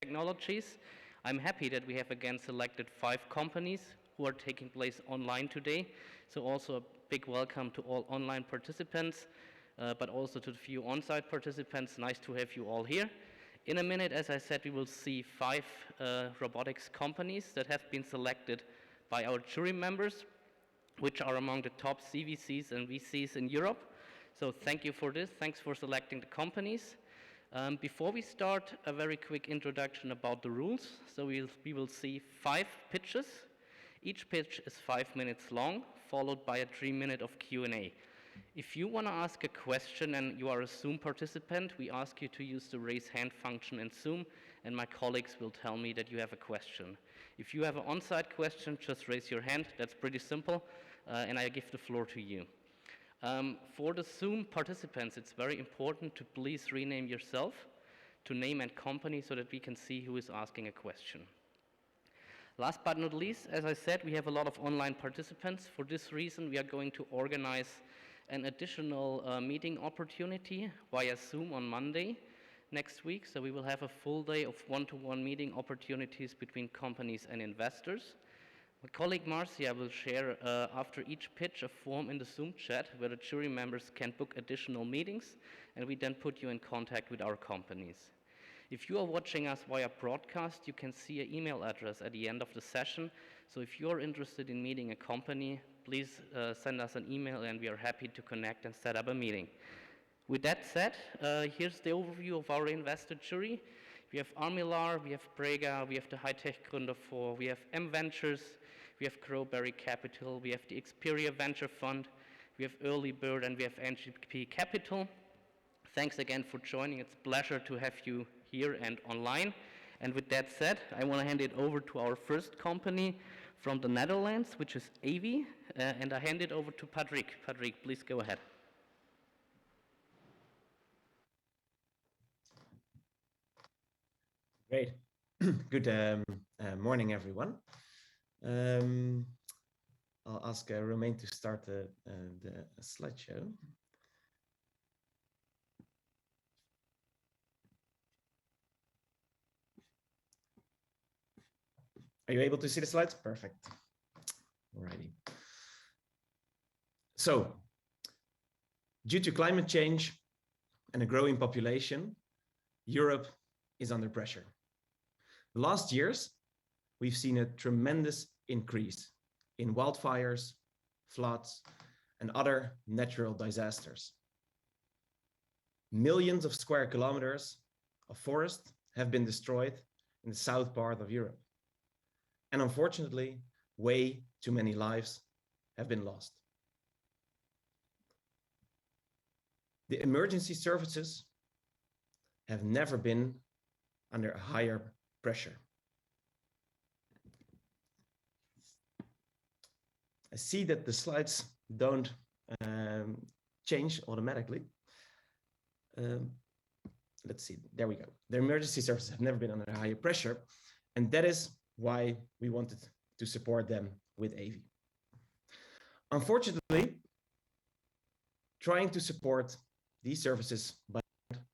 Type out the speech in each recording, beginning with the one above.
technologies. I'm happy that we have again selected 5 companies who are taking place online today. So also a big welcome to all online participants, but also to the few on-site participants. Nice to have you all here. In a minute, as I said, we will see 5 robotics companies that have been selected by our jury members, which are among the top CVCs and VCs in Europe. So thank you for this. Thanks for selecting the companies. Before we start, a very quick introduction about the rules. So we will see 5 pitches. Each pitch is 5 minutes long, followed by a 3-minute of Q&A. If you want to ask a question and you are a Zoom participant, we ask you to use the raise hand function in Zoom, and my colleagues will tell me that you have a question. If you have an on-site question, just raise your hand. That's pretty simple, and I give the floor to you. For the Zoom participants, it's very important to please rename yourself to name and company so that we can see who is asking a question. Last but not least, as I said, we have a lot of online participants. For this reason, we are going to organize an additional meeting opportunity via Zoom on Monday next week. So we will have a full day of one-to-one meeting opportunities between companies and investors. My colleague Marcia will share after each pitch a form in the Zoom chat where the jury members can book additional meetings, and we then put you in contact with our companies. If you are watching us via broadcast, you can see an email address at the end of the session. So if you're interested in meeting a company, please send us an email and we are happy to connect and set up a meeting. With that said, here's the overview of our investor jury. We have Armilar, we have Brega, we have the High Tech Gründer 4, we have M Ventures, we have Crowberry Capital, we have the Xperia Venture Fund, we have Early Bird, and we have NGP Capital. Thanks again for joining. It's a pleasure to have you here and online. And with that said, I want to hand it over to our first company from the Netherlands, which is AV, and I hand it over to Patrick. Patrick, please go ahead. Great. Good morning, everyone. I'll ask Romain to start the slideshow. Are you able to see the slides? Perfect. Alrighty. So, due to climate change and a growing population, Europe is under pressure. The last years, we've seen a tremendous increase in wildfires, floods, and other natural disasters. Millions of square kilometers of forest have been destroyed in the south part of Europe. And unfortunately, way too many lives have been lost. The emergency services have never been under a higher pressure. I see that the slides don't change automatically. Let's see, there we go. The emergency services have never been under a higher pressure, and that is why we wanted to support them with AV. Unfortunately, trying to support these services by hand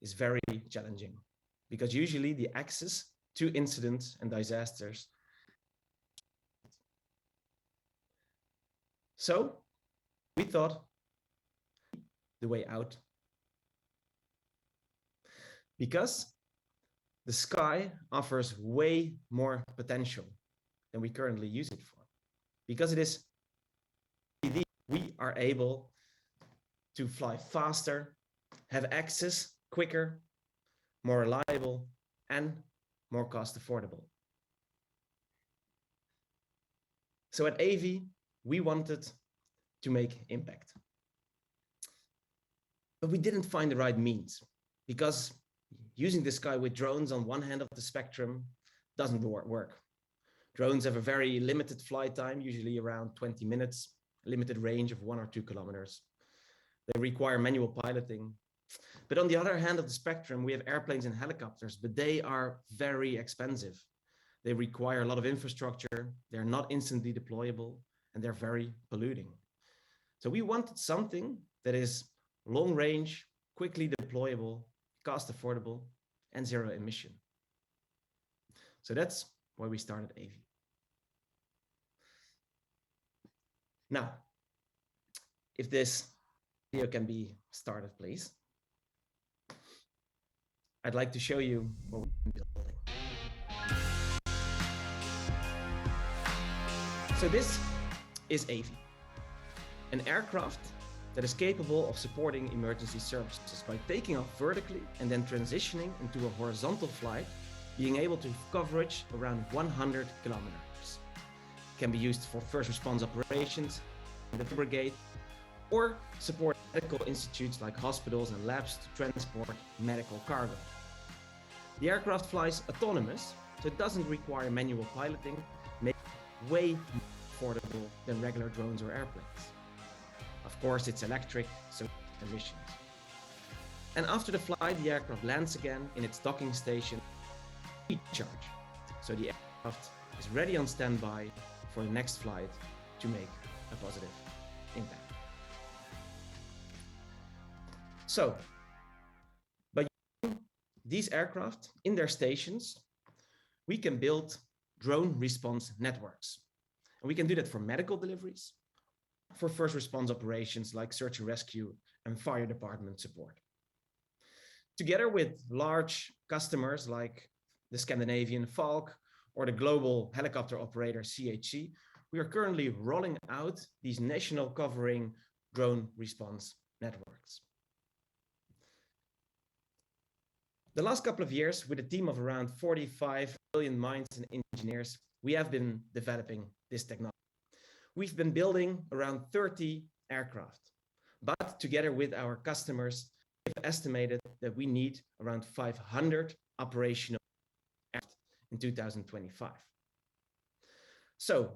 is very challenging because usually the access to incidents and disasters. So we thought the way out, because the sky offers way more potential than we currently use it for. Because it is, we are able to fly faster, have access quicker, more reliable, and more cost affordable. So at AV, we wanted to make impact. But we didn't find the right means because using the sky with drones on one hand of the spectrum doesn't work. Drones have a very limited flight time, usually around 20 minutes, limited range of 1 or 2 kilometers. They require manual piloting. But on the other hand of the spectrum, we have airplanes and helicopters, but they are very expensive. They require a lot of infrastructure. They're not instantly deployable, and they're very polluting. So we wanted something that is long range, quickly deployable, cost affordable, and zero emission. So that's why we started AV. Now, if this video can be started, please. I'd like to show you what we're building. So this is AV, an aircraft that is capable of supporting emergency services by taking off vertically and then transitioning into a horizontal flight, being able to have coverage around 100 kilometers. It can be used for first response operations, the brigade, or support medical institutes like hospitals and labs to transport medical cargo. The aircraft flies autonomous, so it doesn't require manual piloting, making it way more affordable than regular drones or airplanes. Of course, it's electric, so emissions. And after the flight, the aircraft lands again in its docking station, recharge. So the aircraft is ready on standby for the next flight to make a positive impact. So, by using these aircraft in their stations, we can build drone response networks. And we can do that for medical deliveries, for first response operations like search and rescue and fire department support. Together with large customers like the Scandinavian Falk or the global helicopter operator CHC, we are currently rolling out these national covering drone response networks. The last couple of years, with a team of around 45 brilliant minds and engineers, we have been developing this technology. We've been building around 30 aircraft, but together with our customers, we've estimated that we need around 500 operational aircraft in 2025. So,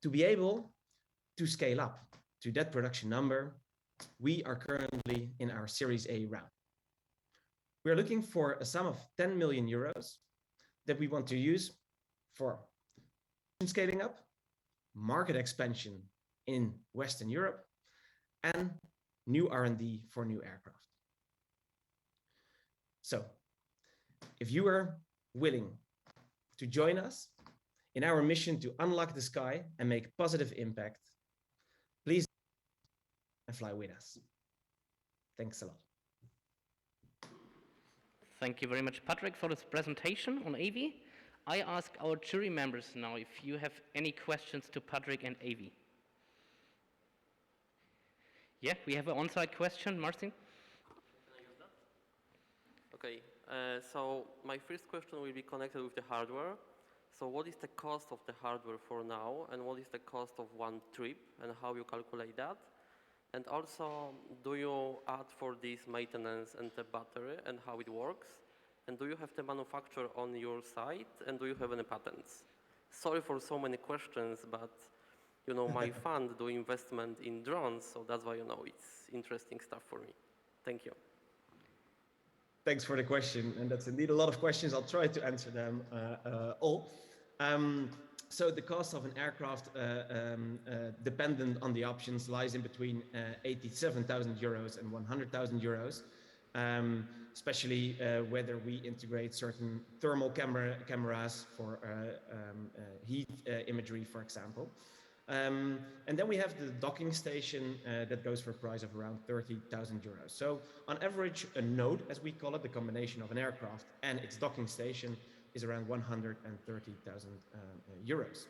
to be able to scale up to that production number, we are currently in our Series A round. We are looking for a sum of 10 million euros that we want to use for scaling up, market expansion in Western Europe, and new R&D for new aircraft. So, if you are willing to join us in our mission to unlock the sky and make positive impact, please fly with us. Thanks a lot. Thank you very much, Patrick, for this presentation on AV. I ask our jury members now if you have any questions to Patrick and AV. Yeah, we have an on-site question, Martin. Can I use that? Okay, so my first question will be connected with the hardware. So what is the cost of the hardware for now, and what is the cost of one trip, and how you calculate that? And also, do you add for this maintenance and the battery and how it works? And do you have the manufacturer on your site, and do you have any patents? Sorry for so many questions, but you know, my fund do investment in drones, so that's why, you know, it's interesting stuff for me. Thank you. Thanks for the question, and that's indeed a lot of questions. I'll try to answer them all. So the cost of an aircraft, dependent on the options, lies in between 87,000 euros and 100,000 euros, especially whether we integrate certain thermal cameras for heat imagery, for example. And then we have the docking station that goes for a price of around 30,000 euros. So on average, a node, as we call it, the combination of an aircraft and its docking station, is around 130,000 euros.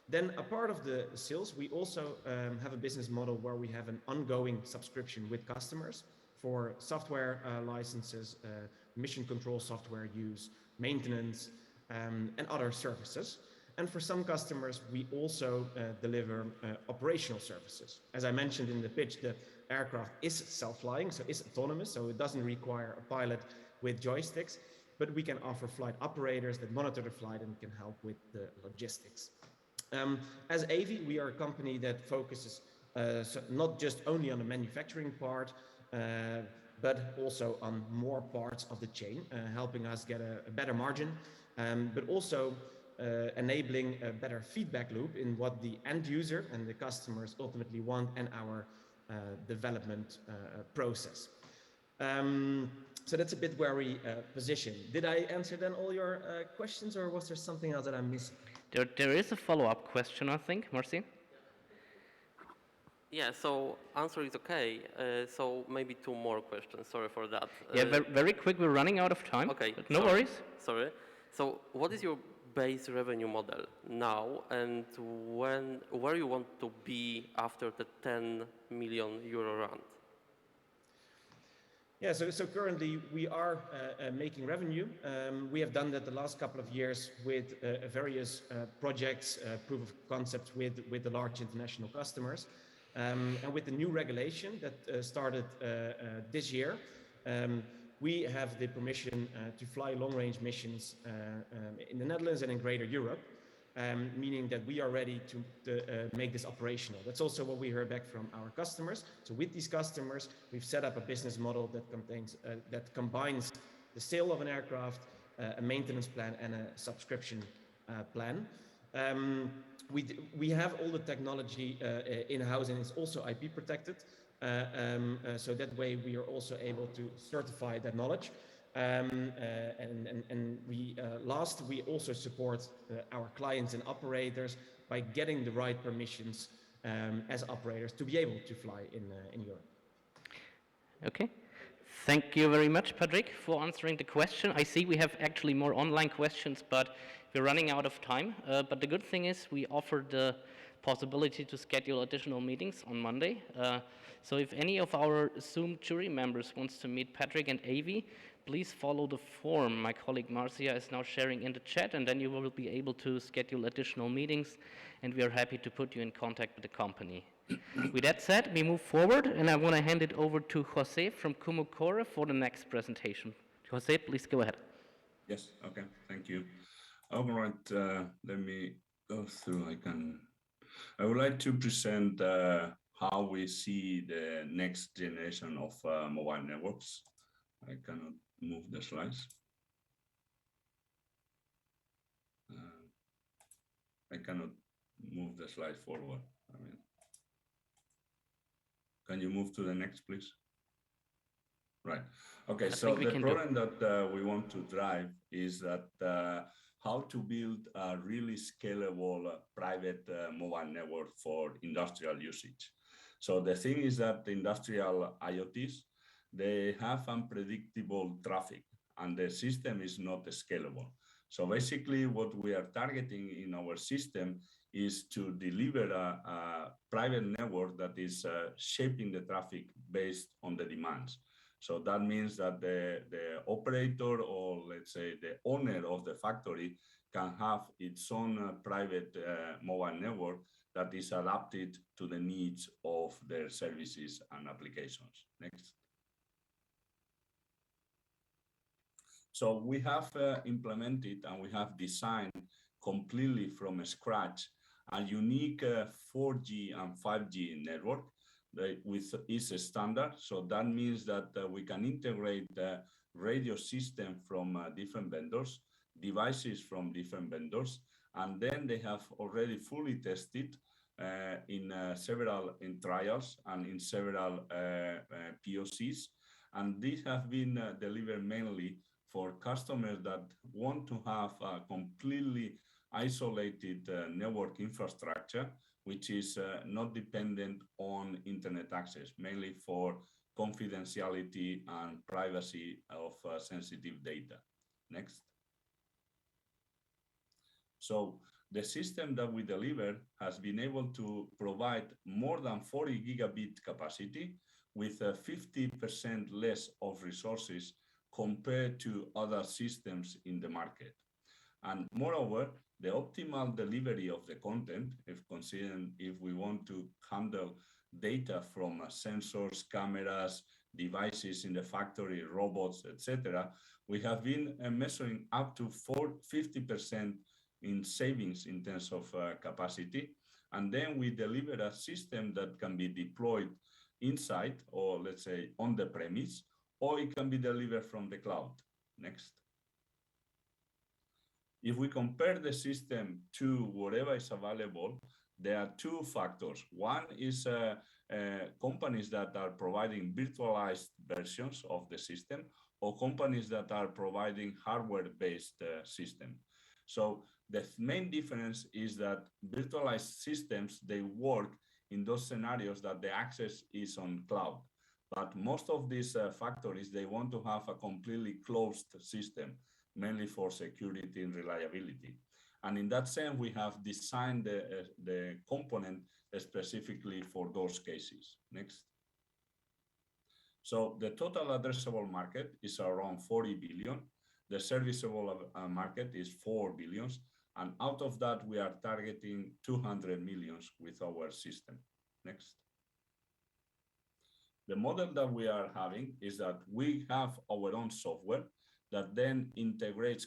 Then a part of the sales, we also have a business model where we have an ongoing subscription with customers for software licenses, mission control software use, maintenance, and other services. And for some customers, we also deliver operational services. As I mentioned in the pitch, the aircraft is self-flying, so it's autonomous, so it doesn't require a pilot with joysticks, but we can offer flight operators that monitor the flight and can help with the logistics. As AV, we are a company that focuses so not just only on the manufacturing part, but also on more parts of the chain, helping us get a better margin, but also enabling a better feedback loop in what the end user and the customers ultimately want and our development process. So that's a bit where we position. Did I answer then all your questions, or was there something else that I'm missing? There is a follow-up question, I think, Marcin. Yeah, so answer is okay. So maybe two more questions. Sorry for that. Yeah, very quick. We're running out of time. Okay. But no sorry. worries. Sorry. So what is your base revenue model now, and where you want to be after the 10 million euro round? Yeah, so currently we are making revenue. We have done that the last couple of years with various projects, proof of concepts with the large international customers. And with the new regulation that started this year, we have the permission to fly long-range missions in the Netherlands and in Greater Europe. Meaning that we are ready to make this operational. That's also what we heard back from our customers. So with these customers, we've set up a business model that combines the sale of an aircraft, a maintenance plan, and a subscription plan. We have all the technology in-house, and it's also IP protected. So that way we are also able to certify that knowledge. And we also support our clients and operators by getting the right permissions as operators to be able to fly in Europe. Okay. Thank you very much, Patrick, for answering the question. I see we have actually more online questions, but we're running out of time. But the good thing is we offer the possibility to schedule additional meetings on Monday. So if any of our Zoom jury members wants to meet Patrick and Avi, please follow the form my colleague Marcia is now sharing in the chat, and then you will be able to schedule additional meetings, and we are happy to put you in contact with the company. With that said, we move forward, and I want to hand it over to Jose from Kumukora for the next presentation. Jose, please go ahead. Yes, okay, thank you. All right, let me go through. I would like to present how we see the next generation of mobile networks. I cannot move the slides. I cannot move the slide forward. Can you move to the next, please? Right. Okay, so the problem that we want to drive is that how to build a really scalable private mobile network for industrial usage. So the thing is that the industrial IoTs, they have unpredictable traffic and the system is not scalable. So basically what we are targeting in our system is to deliver a private network that is shaping the traffic based on the demands. So that means that the operator, or let's say the owner of the factory, can have its own private mobile network that is adapted to the needs of their services and applications. Next. So we have implemented and we have designed completely from scratch a unique 4G and 5G network with is a standard. So that means that we can integrate the radio system from different vendors, devices from different vendors, and then they have already fully tested in several trials and in several POCs. And these have been delivered mainly for customers that want to have a completely isolated network infrastructure, which is not dependent on internet access, mainly for confidentiality and privacy of sensitive data. Next. So the system that we deliver has been able to provide more than 40 gigabit capacity with 50% less of resources compared to other systems in the market. And moreover, the optimal delivery of the content, if we want to handle data from sensors, cameras, devices in the factory, robots, etc., we have been measuring up to 50% in savings in terms of capacity. And then we deliver a system that can be deployed inside, or let's say on the premise, or it can be delivered from the cloud. Next. If we compare the system to whatever is available, there are two factors. One is companies that are providing virtualized versions of the system or companies that are providing hardware-based system. So the main difference is that virtualized systems, they work in those scenarios that the access is on cloud. But most of these factories, they want to have a completely closed system, mainly for security and reliability. And in that sense, we have designed the component specifically for those cases. Next. So the total addressable market is around 40 billion. The serviceable market is 4 billions. And out of that, we are targeting 200 millions with our system. Next. The model that we are having is that we have our own software that then integrates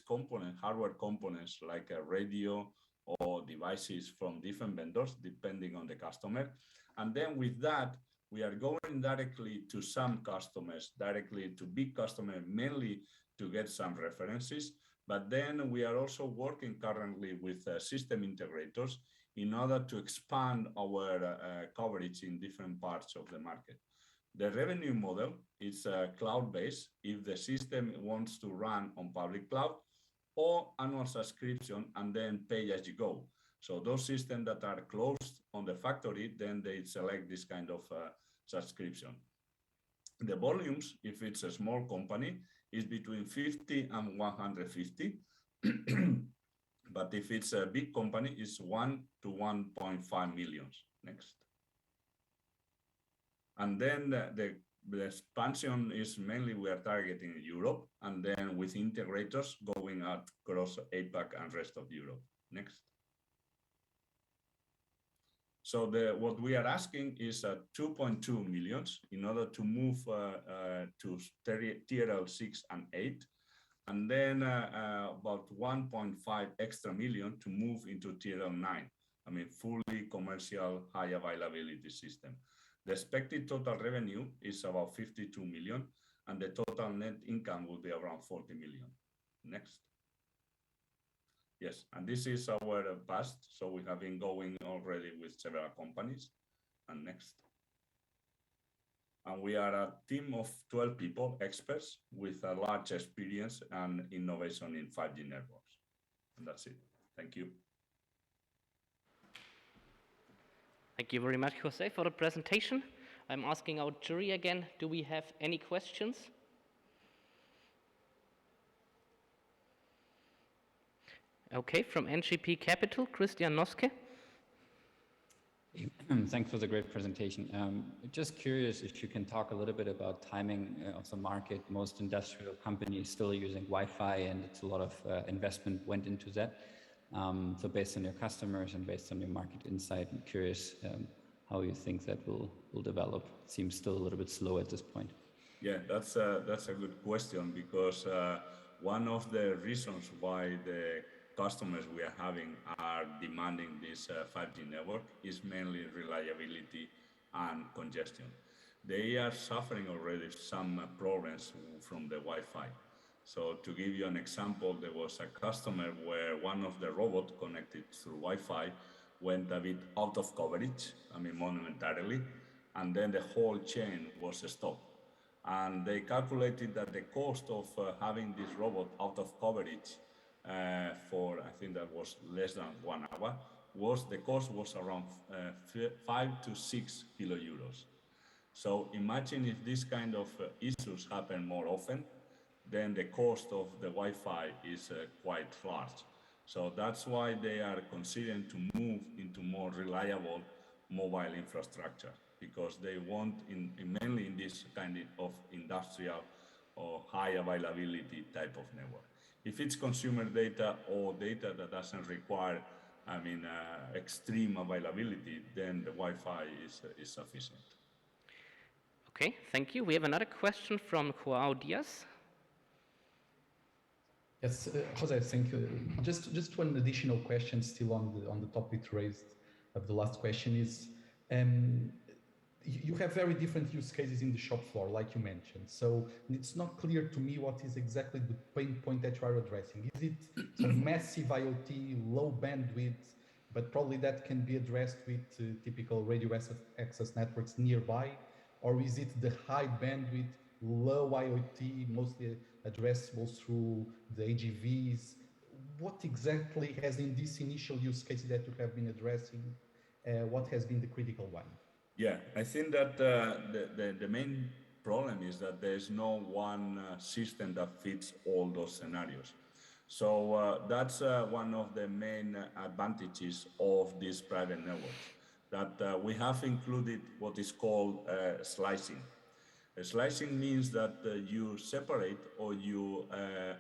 hardware components like a radio or devices from different vendors, depending on the customer. And then with that, we are going directly to some customers, directly to big customers, mainly to get some references. But then we are also working currently with system integrators in order to expand our coverage in different parts of the market. The revenue model is cloud-based if the system wants to run on public cloud, or annual subscription and then pay as you go. So those systems that are closed on the factory, then they select this kind of subscription. The volumes, if it's a small company, is between 50 and 150. But if it's a big company, it's 1 to 1.5 millions. Next. And then the expansion is mainly we are targeting Europe, and then with integrators going across APAC and rest of Europe. Next. So what we are asking is 2.2 millions in order to move to TRL 6 and 8, and then about 1.5 extra million to move into TRL 9. I mean, fully commercial, high availability system. The expected total revenue is about 52 million, and the total net income will be around 40 million. Next. Yes, and this is our past. So we have been going already with several companies. And next. And we are a team of 12 people, experts, with a large experience and innovation in 5G networks. And that's it. Thank you. Thank you very much, Jose, for the presentation. I'm asking our jury again, do we have any questions? Okay, from NGP Capital, Christian Noske. Thanks for the great presentation. Just curious if you can talk a little bit about timing of the market. Most industrial companies still using Wi-Fi, and it's a lot of investment went into that. So based on your customers and based on your market insight, I'm curious how you think that will develop. It seems still a little bit slow at this point. Yeah, that's a good question, because one of the reasons why the customers we are having are demanding this 5G network is mainly reliability and congestion. They are suffering already some problems from the Wi-Fi. So to give you an example, there was a customer where one of the robots connected through Wi-Fi went a bit out of coverage, I mean momentarily, and then the whole chain was stopped. And they calculated that the cost of having this robot out of coverage for, I think that was less than 1 hour, the cost was around 5 to 6 kilo euros. So imagine if this kind of issues happen more often, then the cost of the Wi-Fi is quite large. So that's why they are considering to move into more reliable mobile infrastructure, because they want, mainly in this kind of industrial or high availability type of network. If it's consumer data or data that doesn't require, extreme availability, then the Wi-Fi is sufficient. Okay, thank you. We have another question from Joao Diaz. Yes, Jose, thank you. Just one additional question still on the topic raised of the last question is, you have very different use cases in the shop floor, like you mentioned. So it's not clear to me what is exactly the pain point that you are addressing. Is it some massive IoT, low bandwidth, but probably that can be addressed with typical radio access networks nearby, or is it the high bandwidth, low IoT, mostly addressable through the AGVs? What exactly has in this initial use case that you have been addressing, what has been the critical one? Yeah, I think that the main problem is that there's no one system that fits all those scenarios. So that's one of the main advantages of these private networks, that we have included what is called slicing. Slicing means that you separate or you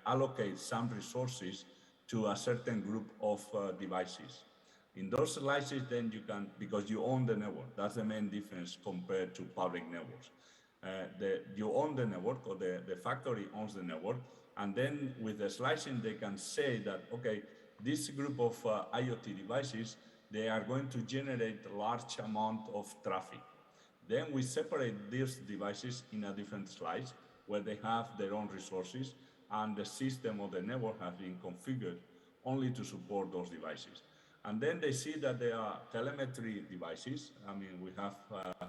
allocate some resources to a certain group of devices. In those slices, then you can, because you own the network, that's the main difference compared to public networks. You own the network, or the factory owns the network, and then with the slicing, they can say that, okay, this group of IoT devices, they are going to generate a large amount of traffic. Then we separate these devices in a different slice where they have their own resources, and the system or the network has been configured only to support those devices. And then they see that there are telemetry devices. I mean, we have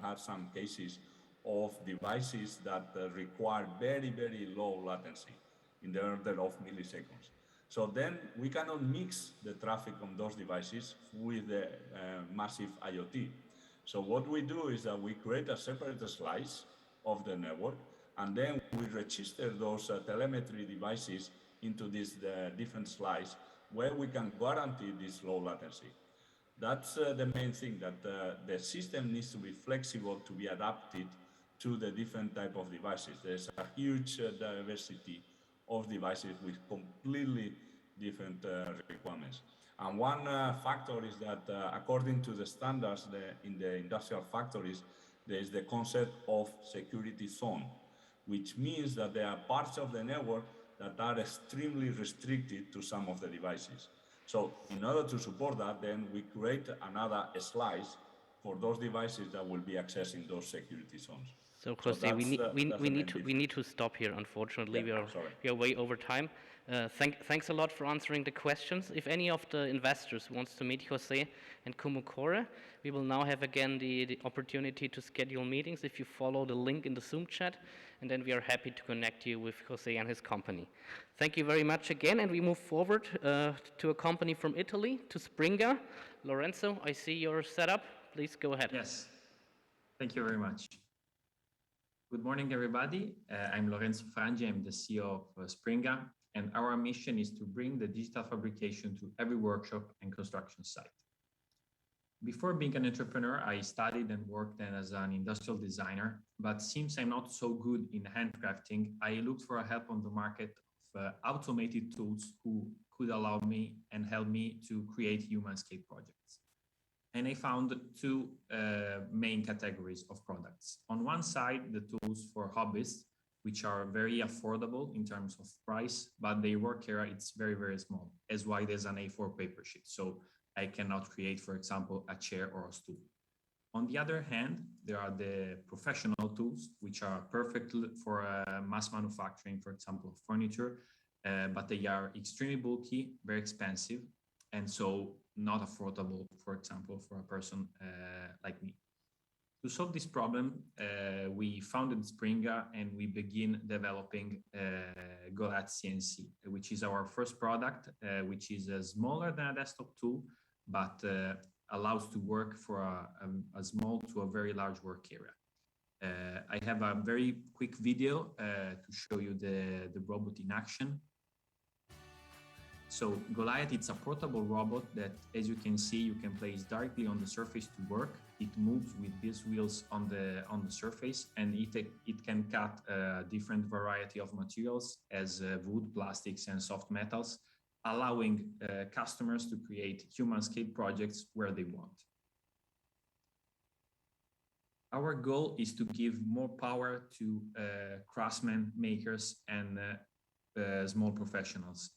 had some cases of devices that require very, very low latency in the order of milliseconds. So then we cannot mix the traffic on those devices with the massive IoT. So what we do is that we create a separate slice of the network, and then we register those telemetry devices into this different slice where we can guarantee this low latency. That's the main thing, that the system needs to be flexible to be adapted to the different type of devices. There's a huge diversity of devices with completely different requirements. And one factor is that according to the standards in the industrial factories, there is the concept of security zone, which means that there are parts of the network that are extremely restricted to some of the devices. So in order to support that, then we create another slice for those devices that will be accessing those security zones. So Jose, we need to stop here. Unfortunately, Yeah, we are way over time. Thanks a lot for answering the questions. If any of the investors wants to meet Jose and Kumukore, we will now have again the opportunity to schedule meetings if you follow the link in the Zoom chat, and then we are happy to connect you with Jose and his company. Thank you very much again, and we move forward to a company from Italy, to Springer. Lorenzo, I see your setup. Please go ahead. Yes, thank you very much. Good morning, everybody. I'm Lorenzo Frangi. I'm the CEO of Springer, and our mission is to bring the digital fabrication to every workshop and construction site. Before being an entrepreneur, I studied and worked as an industrial designer, but since I'm not so good in handcrafting, I looked for help on the market of automated tools who could allow me and help me to create human scale projects. And I found two main categories of products. On one side, the tools for hobbyists, which are very affordable in terms of price, but their work area it's very, very small, as wide as an A4 paper sheet. So I cannot create, for example, a chair or a stool. On the other hand, there are the professional tools, which are perfect for mass manufacturing, for example, of furniture, but they are extremely bulky, very expensive, and so not affordable, for example, for a person like me. To solve this problem, we founded Springer and we begin developing Goliath CNC, which is our first product, which is smaller than a desktop tool, but allows to work for a small to a very large work area. I have a very quick video to show you the robot in action. So Goliath, it's a portable robot that, as you can see, you can place directly on the surface to work. It moves with these wheels on the surface, and it can cut a different variety of materials as wood, plastics, and soft metals, allowing customers to create human scale projects where they want. Our goal is to give more power to craftsmen, makers, and small professionals,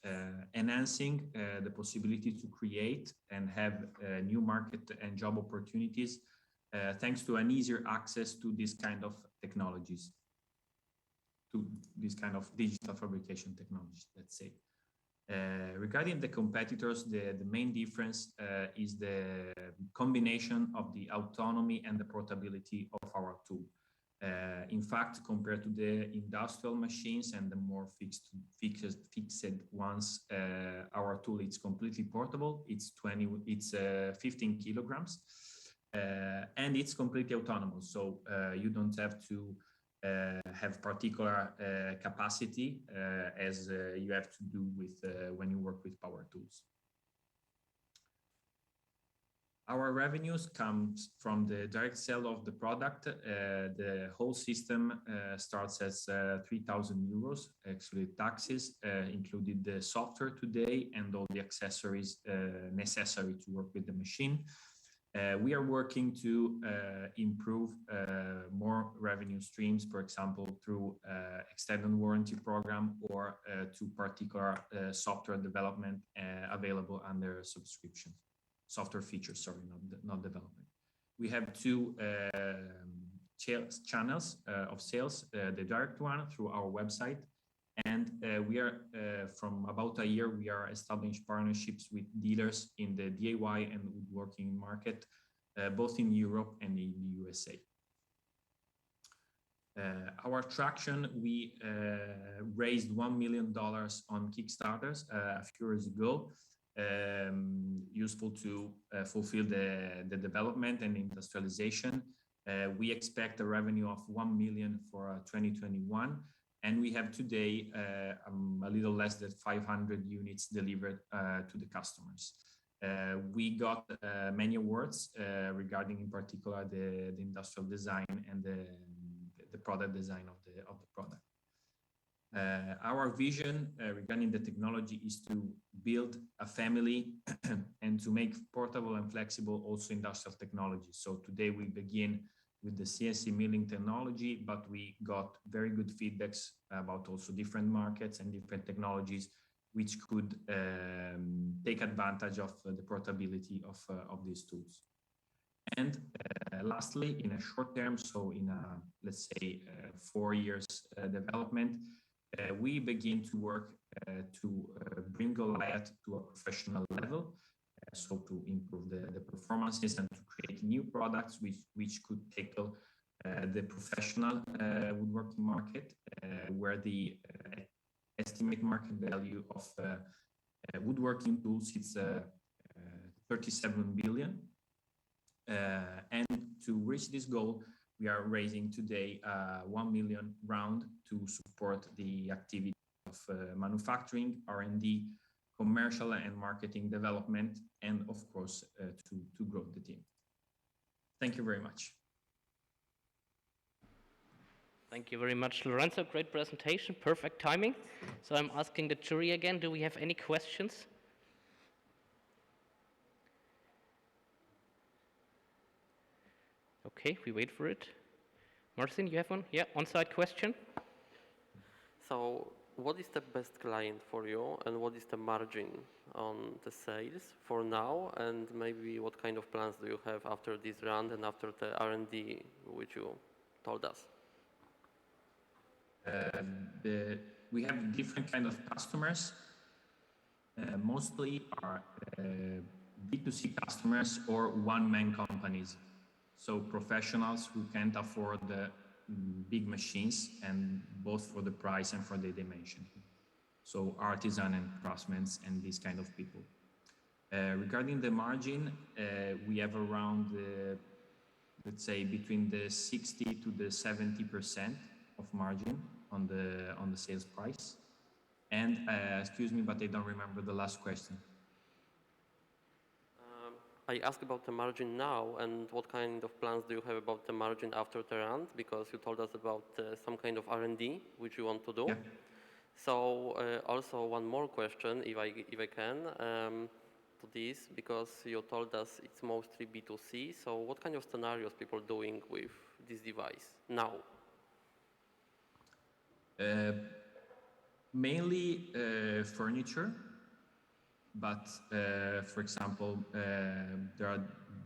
enhancing the possibility to create and have new market and job opportunities thanks to an easier access to this kind of technologies, to this kind of digital fabrication technologies, let's say. Regarding the competitors, the main difference is the combination of the autonomy and the portability of our tool. In fact, compared to the industrial machines and the more fixed ones, our tool is completely portable. It's 15 kilograms, and it's completely autonomous. So you don't have to have particular capacity as you have to do with when you work with power tools. Our revenues comes from the direct sale of the product. The whole system starts as 3,000 euros, actually taxes, included the software today and all the accessories necessary to work with the machine. We are working to improve more revenue streams, for example, through extended warranty program or to particular software development available under subscription. Software features, sorry, not development. We have two channels of sales, the direct one through our website, and we are, from about a year, we are establishing partnerships with dealers in the DIY and woodworking market, both in Europe and in the USA. Our traction, we raised $1 million on Kickstarters a few years ago, useful to fulfill the development and industrialization. We expect a revenue of 1 million for 2021, and we have today a little less than 500 units delivered to the customers. We got many awards regarding, in particular, the industrial design and the product design of the product. Our vision regarding the technology is to build a family and to make portable and flexible also industrial technology. So today we begin with the CNC milling technology, but we got very good feedbacks about also different markets and different technologies which could take advantage of the portability of these tools. And lastly, in a short term, so in a, let's say, 4 years development, we begin to work to bring Goliath to a professional level, so to improve the performances and to create new products which could tackle the professional woodworking market, where the estimate market value of woodworking tools is 37 billion. And to reach this goal, we are raising today 1 million round to support the activity of manufacturing, R&D, commercial and marketing development, and of course, to grow the team. Thank you very much. Thank you very much, Lorenzo. Great presentation, perfect timing. So I'm asking the jury again, do we have any questions? Okay, we wait for it. Marcin, you have one? Yeah, on-site question. So what is the best client for you and what is the margin on the sales for now, and maybe what kind of plans do you have after this round and after the R&D which you told us? We have different kind of customers. Mostly are B2C customers or one-man companies. So professionals who can't afford the big machines, and both for the price and for the dimension. So artisan and craftsmen and these kind of people. Regarding the margin, we have around, let's say, between the 60 to the 70% of margin on the sales price. And excuse me, but I don't remember the last question. I asked about the margin now, and what kind of plans do you have about the margin after the round? Because you told us about some kind of R&D which you want to do. Yeah. So also one more question, if I can, to this, because you told us it's mostly B2C. So what kind of scenarios people doing with this device now? Mainly furniture. But for example, there are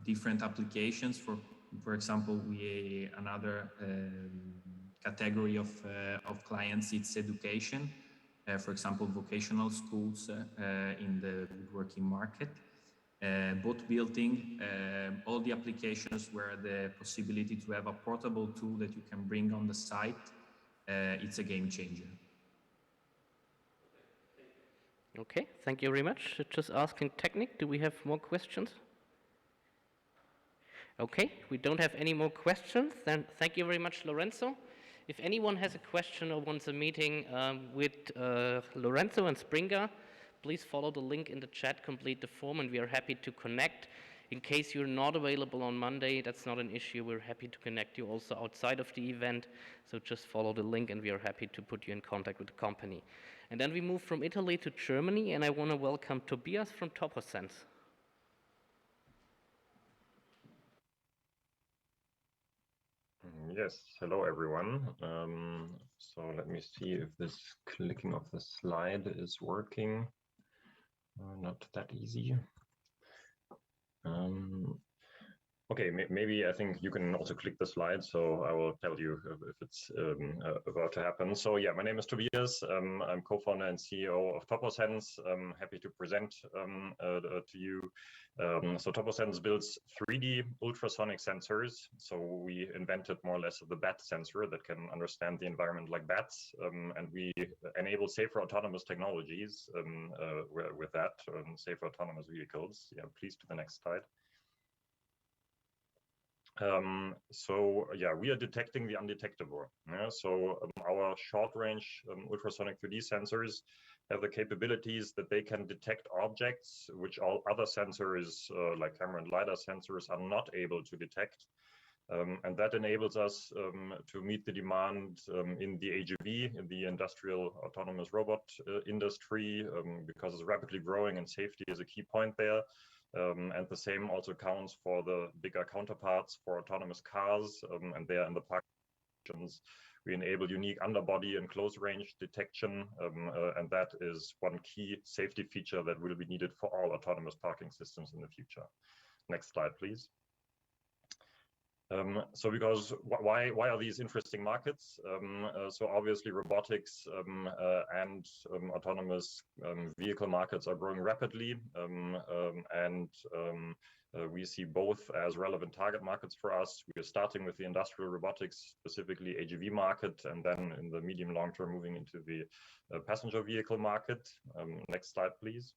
different applications. For example, another category of clients, it's education. for example, vocational schools in the woodworking market. Boat building, all the applications where the possibility to have a portable tool that you can bring on the site, it's a game changer. Okay, thank you very much. Just asking Technic, do we have more questions? Okay, we don't have any more questions. Then thank you very much, Lorenzo. If anyone has a question or wants a meeting with Lorenzo and Springer, please follow the link in the chat, complete the form, and we are happy to connect. In case you're not available on Monday, that's not an issue. We're happy to connect you also outside of the event. So just follow the link and we are happy to put you in contact with the company. And then we move from Italy to Germany, and I want to welcome Tobias from TopoSense. Yes, hello everyone. So let me see if this clicking of the slide is working. Not that easy. Okay, maybe I think you can also click the slide, so I will tell you if it's about to happen. So yeah, my name is Tobias. I'm co-founder and CEO of TopoSense. I'm happy to present to you. So TopoSense builds 3D ultrasonic sensors. So we invented more or less the bat sensor that can understand the environment like bats, and we enable safer autonomous technologies with that, safer autonomous vehicles. Yeah, please to the next slide. So yeah, we are detecting the undetectable. Yeah? So our short-range ultrasonic 3D sensors have the capabilities that they can detect objects which all other sensors like camera and LiDAR sensors are not able to detect. And that enables us to meet the demand in the AGV, in the industrial autonomous robot industry, because it's rapidly growing and safety is a key point there. And the same also counts for the bigger counterparts for autonomous cars, and there in the park options, we enable unique underbody and close range detection, and that is one key safety feature that will be needed for all autonomous parking systems in the future. Next slide, please. So because why are these interesting markets? So obviously robotics and autonomous vehicle markets are growing rapidly, and we see both as relevant target markets for us. We are starting with the industrial robotics, specifically AGV market, and then in the medium long term moving into the passenger vehicle market. Next slide, please.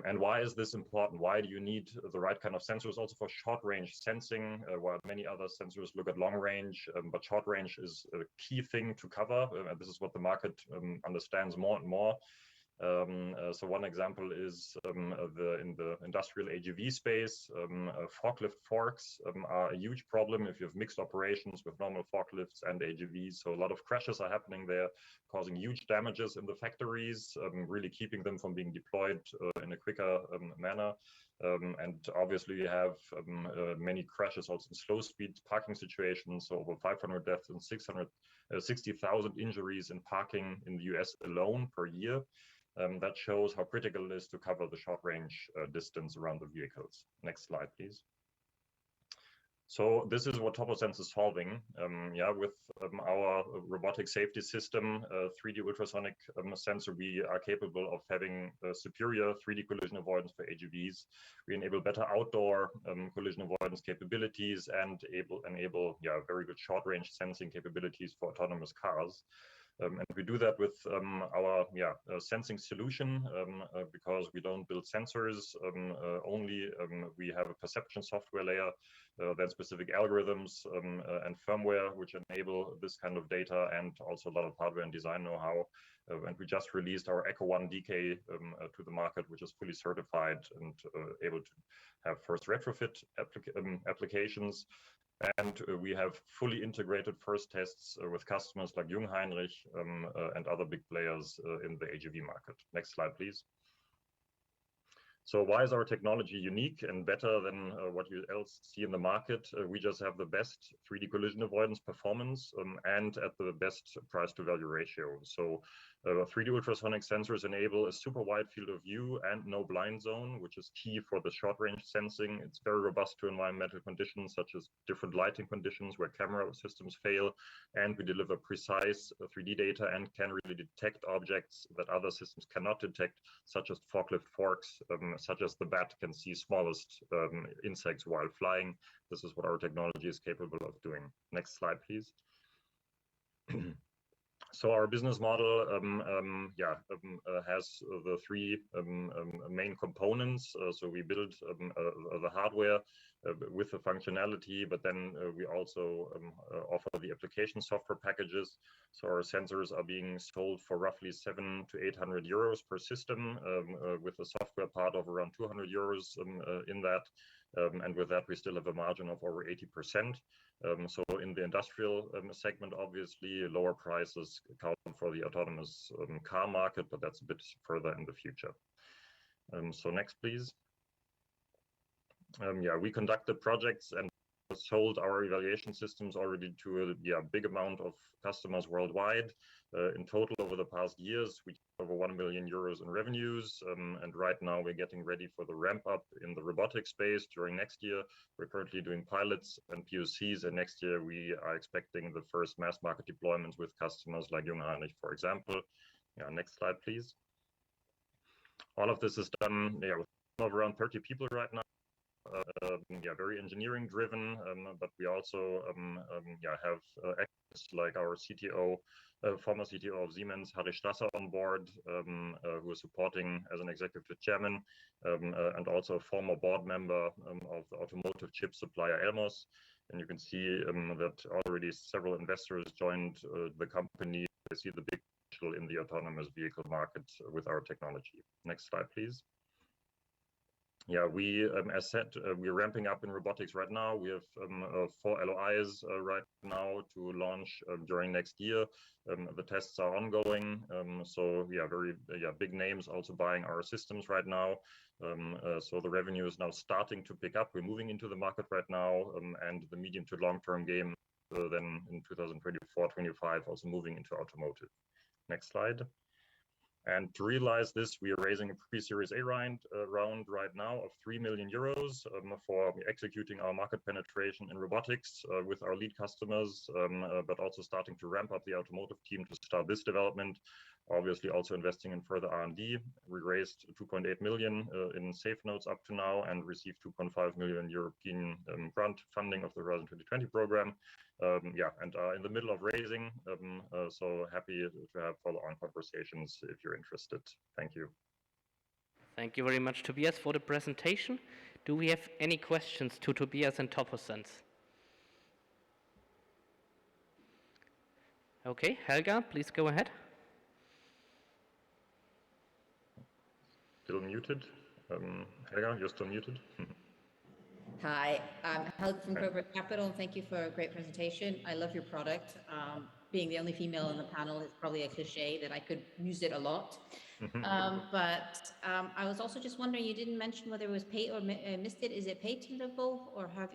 And why is this important? Why do you need the right kind of sensors also for short range sensing, while many other sensors look at long range, but short range is a key thing to cover. And this is what the market understands more and more. So one example is in the industrial AGV space, forklift forks are a huge problem if you have mixed operations with normal forklifts and AGVs. So a lot of crashes are happening there, causing huge damages in the factories, really keeping them from being deployed in a quicker manner. And obviously you have many crashes also in slow speed parking situations, so over 500 deaths and 60,000 injuries in parking in the US alone per year. That shows how critical it is to cover the short range distance around the vehicles. Next slide, please. So this is what TopoSense is solving. Yeah, with our robotic safety system, 3D ultrasonic sensor, we are capable of having superior 3D collision avoidance for AGVs. We enable better outdoor collision avoidance capabilities and enable very good short range sensing capabilities for autonomous cars. And we do that with our sensing solution because we don't build sensors only. We have a perception software layer, then specific algorithms and firmware which enable this kind of data, and also a lot of hardware and design know-how. And we just released our Echo 1 DK to the market, which is fully certified and able to have first retrofit applications. And we have fully integrated first tests with customers like Jungheinrich and other big players in the AGV market. Next slide, please. So why is our technology unique and better than what you else see in the market? We just have the best 3D collision avoidance performance and at the best price to value ratio. So 3D ultrasonic sensors enable a super wide field of view and no blind zone, which is key for the short range sensing. It's very robust to environmental conditions such as different lighting conditions where camera systems fail, and we deliver precise 3D data and can really detect objects that other systems cannot detect, such as forklift forks, such as the bat can see smallest insects while flying. This is what our technology is capable of doing. Next slide, please. So our business model has the three main components. So we build the hardware with the functionality, but then we also offer the application software packages. So our sensors are being sold for roughly 700 to 800 euros per system, with a software part of around 200 euros in that. And with that, we still have a margin of over 80%. So in the industrial segment, obviously, lower prices account for the autonomous car market, but that's a bit further in the future. So next, please. We conducted projects and sold our evaluation systems already to a big amount of customers worldwide. In total, over the past years, we over 1 million euros in revenues, and right now we're getting ready for the ramp up in the robotic space during next year. We're currently doing pilots and POCs, and next year we are expecting the first mass market deployments with customers like Jungheinrich, for example. Next slide, please. All of this is done with around 30 people right now. Very engineering driven, but we also have experts like our CTO, former CTO of Siemens, Harry Strasser, on board, who is supporting as an executive chairman, and also a former board member of the automotive chip supplier Elmos. And you can see that already several investors joined the company. They see the big potential in the autonomous vehicle market with our technology. Next slide, please. As said, we're ramping up in robotics right now. We have 4 LOIs right now to launch during next year. The tests are ongoing. Very big names also buying our systems right now. So the revenue is now starting to pick up. We're moving into the market right now, and the medium to long-term game then in 2024-25 also moving into automotive. Next slide. And to realize this, we are raising a pre-series A round right now of 3 million euros for executing our market penetration in robotics with our lead customers, but also starting to ramp up the automotive team to start this development. Obviously also investing in further R&D. We raised 2.8 million in safe notes up to now and received 2.5 million European grant funding of the Horizon 2020 program. And in the middle of raising, so happy to have follow-on conversations if you're interested. Thank you. Thank you very much, Tobias, for the presentation. Do we have any questions to Tobias and TopoSense? Okay, Helga, please go ahead. Still muted. Helga, you're still muted. Hi, I'm Helga from Corporate Capital. Thank you for a great presentation. I love your product. Being the only female on the panel is probably a cliche that I could use it a lot. But I was also just wondering, you didn't mention whether it was missed it. Is it patentable, or have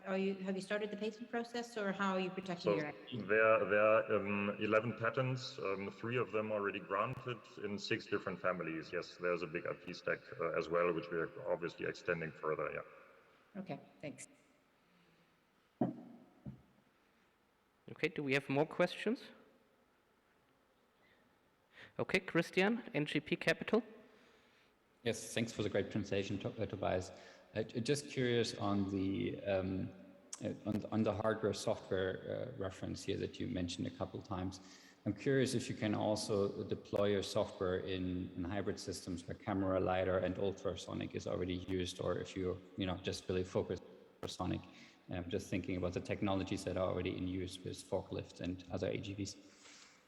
you started the patent process, or how are you protecting your IP? There are 11 patents, 3 of them already granted in 6 different families. Yes, there's a big IP stack as well, which we are obviously extending further. Okay, thanks. Okay, do we have more questions? Okay, Christian, NGP Capital. Yes, thanks for the great presentation, Tobias. Just curious on the hardware software reference here that you mentioned a couple of times. I'm curious if you can also deploy your software in hybrid systems where camera, lidar, and ultrasonic is already used, or if you're just really focused on ultrasonic. I'm just thinking about the technologies that are already in use with forklifts and other AGVs.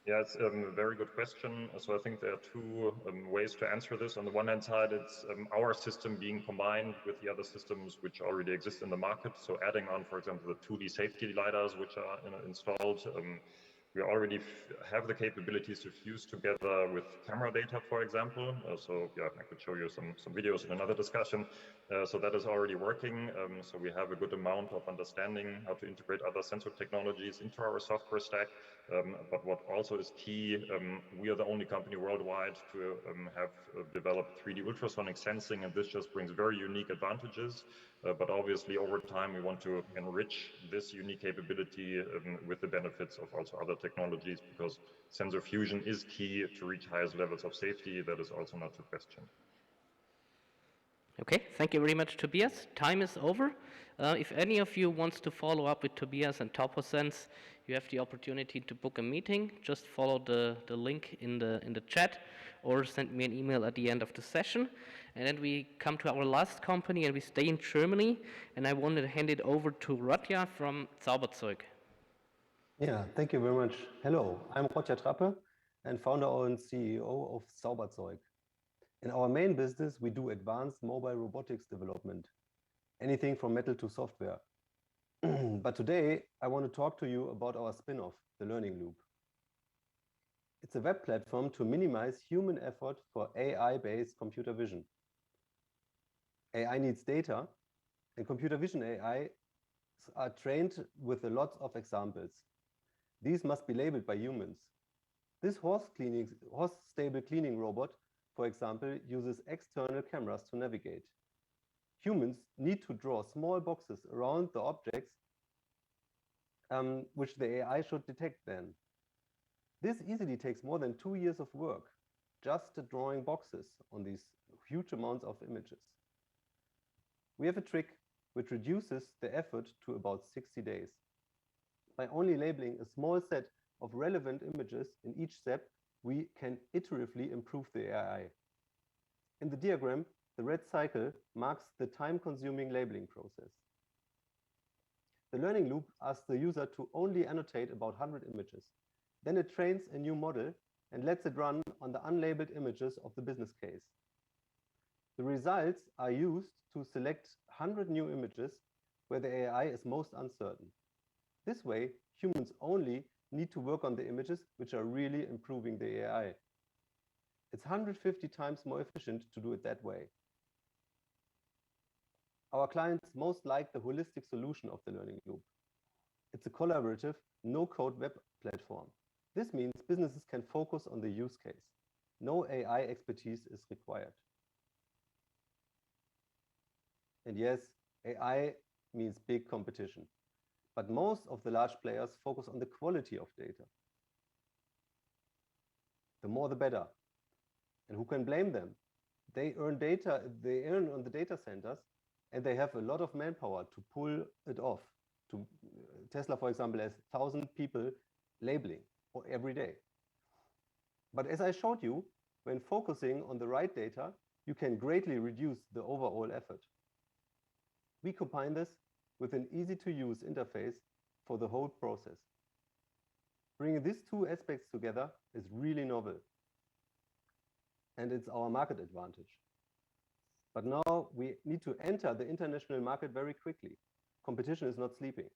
Yeah, it's a very good question. So I think there are 2 ways to answer this. On the one hand side, it's our system being combined with the other systems which already exist in the market. So adding on, for example, the 2D safety lidars which are installed. We already have the capabilities to fuse together with camera data, for example. So yeah, I could show you some videos in another discussion. So that is already working. So we have a good amount of understanding how to integrate other sensor technologies into our software stack. But what also is key, we are the only company worldwide to have developed 3D ultrasonic sensing, and this just brings very unique advantages. But obviously, over time, we want to enrich this unique capability with the benefits of also other technologies, because sensor fusion is key to reach highest levels of safety. That is also not to question. Okay, thank you very much, Tobias. Time is over. If any of you wants to follow up with Tobias and TopoSense, you have the opportunity to book a meeting. Just follow the link in the chat or send me an email at the end of the session. And then we come to our last company and we stay in Germany. And I want to hand it over to Rodja from Zauberzeug. Yeah, thank you very much. Hello, I'm Rodja Trappe and founder and CEO of Zauberzeug. In our main business, we do advanced mobile robotics development, anything from metal to software. But today, I want to talk to you about our spin-off, the Learning Loop. It's a web platform to minimize human effort for AI-based computer vision. AI needs data, and computer vision AI are trained with a lot of examples. These must be labeled by humans. This horse-stable cleaning robot, for example, uses external cameras to navigate. Humans need to draw small boxes around the objects which the AI should detect then. This easily takes more than 2 years of work, just drawing boxes on these huge amounts of images. We have a trick which reduces the effort to about 60 days. By only labeling a small set of relevant images in each step, we can iteratively improve the AI. In the diagram, the red cycle marks the time-consuming labeling process. The learning loop asks the user to only annotate about 100 images. Then it trains a new model and lets it run on the unlabeled images of the business case. The results are used to select 100 new images where the AI is most uncertain. This way, humans only need to work on the images which are really improving the AI. It's 150 times more efficient to do it that way. Our clients most like the holistic solution of the learning loop. It's a collaborative, no-code web platform. This means businesses can focus on the use case. No AI expertise is required. And yes, AI means big competition. But most of the large players focus on the quality of data. The more the better. And who can blame them? They earn on the data centers, and they have a lot of manpower to pull it off. Tesla, for example, has 1,000 people labeling every day. But as I showed you, when focusing on the right data, you can greatly reduce the overall effort. We combine this with an easy-to-use interface for the whole process. Bringing these two aspects together is really novel, and it's our market advantage. But now we need to enter the international market very quickly. Competition is not sleeping.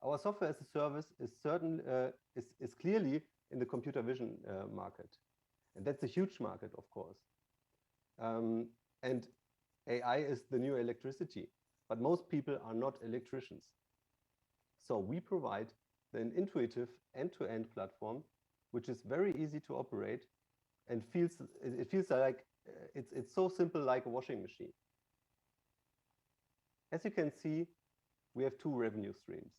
Our software as a service is clearly in the computer vision market, and that's a huge market, of course. And AI is the new electricity, but most people are not electricians. So we provide an intuitive end-to-end platform, which is very easy to operate and it feels like it's so simple, like a washing machine. As you can see, we have two revenue streams.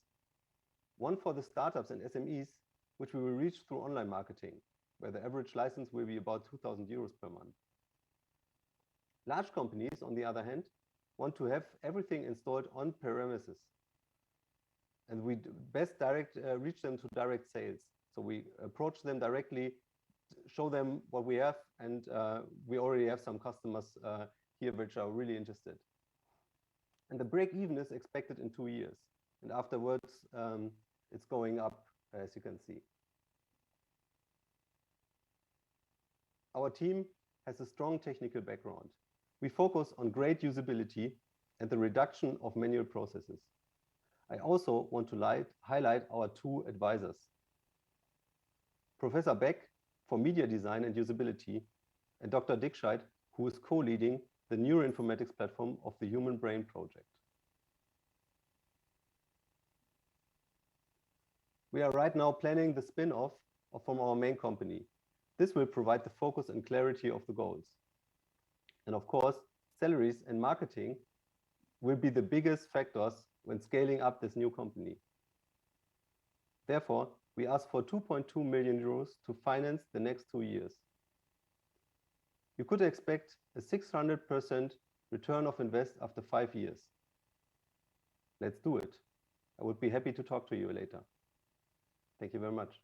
One for the startups and SMEs, which we will reach through online marketing, where the average license will be about 2,000 euros per month. Large companies, on the other hand, want to have everything installed on premises. And we best reach them to direct sales. So we approach them directly, show them what we have, and we already have some customers here which are really interested. And the break-even is expected in 2 years. And afterwards, it's going up, as you can see. Our team has a strong technical background. We focus on great usability and the reduction of manual processes. I also want to highlight our two advisors. Professor Beck for media design and usability, and Dr. Dickscheid, who is co-leading the neuroinformatics platform of the Human Brain Project. We are right now planning the spin-off from our main company. This will provide the focus and clarity of the goals. And of course, salaries and marketing will be the biggest factors when scaling up this new company. Therefore, we ask for 2.2 million euros to finance the next 2 years. You could expect a 600% return of invest after 5 years. Let's do it. I would be happy to talk to you later. Thank you very much.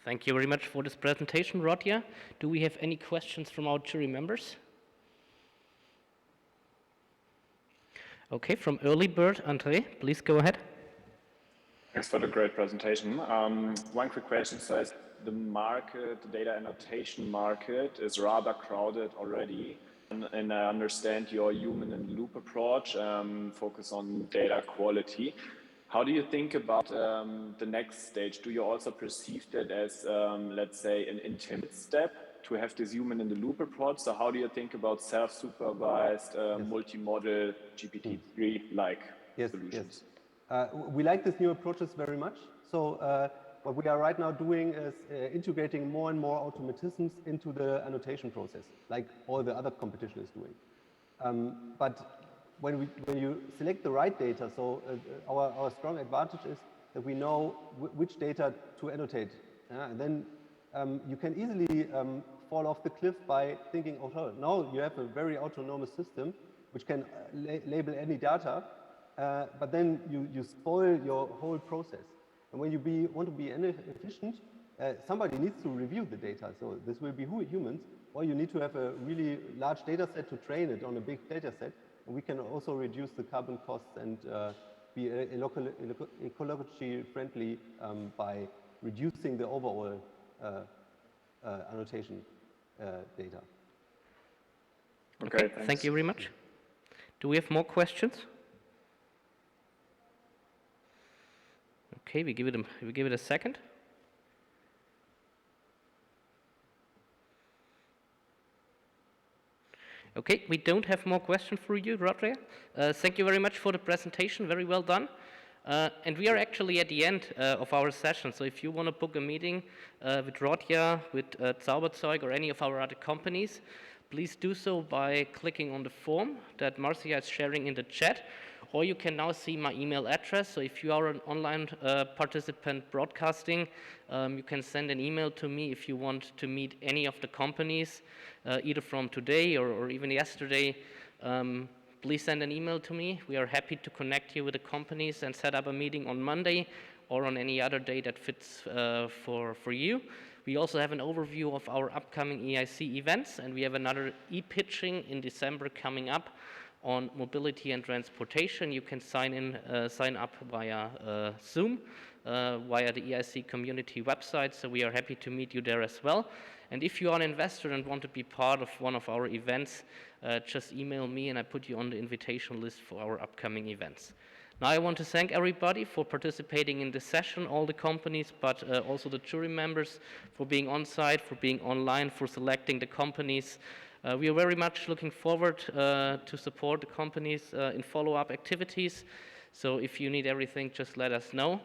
Thank you very much for this presentation, Rodja. Do we have any questions from our jury members? Okay, from Early Bird, André, please go ahead. Thanks for the great presentation. One quick question. So the market, the data annotation market is rather crowded already. And I understand your human in the loop approach, focus on data quality. How do you think about the next stage? Do you also perceive that as, let's say, an intermediate step to have this human in the loop approach? So how do you think about self-supervised, multimodal GPT-3-like solutions? Yes. We like these new approaches very much. So what we are right now doing is integrating more and more automatisms into the annotation process, like all the other competition is doing. But when you select the right data, so our strong advantage is that we know which data to annotate. And then you can easily fall off the cliff by thinking, oh, now you have a very autonomous system which can label any data, but then you spoil your whole process. And when you want to be efficient, somebody needs to review the data. So this will be humans, or you need to have a really large data set to train it on a big data set. And we can also reduce the carbon costs and be ecologically friendly by reducing the overall annotation data. Okay, thanks. Thank you very much. Do we have more questions? Okay, we give it a second. Okay, we don't have more questions for you, Rodja. Thank you very much for the presentation. Very well done. And we are actually at the end of our session. So if you want to book a meeting with Rodja, with Zauberzeug, or any of our other companies, please do so by clicking on the form that Marcia is sharing in the chat. Or you can now see my email address. So if you are an online participant broadcasting, you can send an email to me if you want to meet any of the companies, either from today or even yesterday. Please send an email to me. We are happy to connect you with the companies and set up a meeting on Monday or on any other day that fits for you. We also have an overview of our upcoming EIC events, and we have another e-pitching in December coming up on mobility and transportation. You can sign up via Zoom, via the EIC community website, so we are happy to meet you there as well. And if you are an investor and want to be part of one of our events, just email me and I put you on the invitation list for our upcoming events. Now I want to thank everybody for participating in this session, all the companies, but also the jury members for being on site, for being online, for selecting the companies. We are very much looking forward to support the companies in follow-up activities. So if you need everything, just let us know.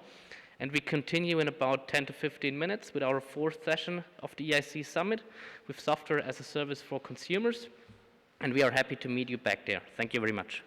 And we continue in about 10 to 15 minutes with our fourth session of the EIC Summit with software as a service for consumers. And we are happy to meet you back there. Thank you very much.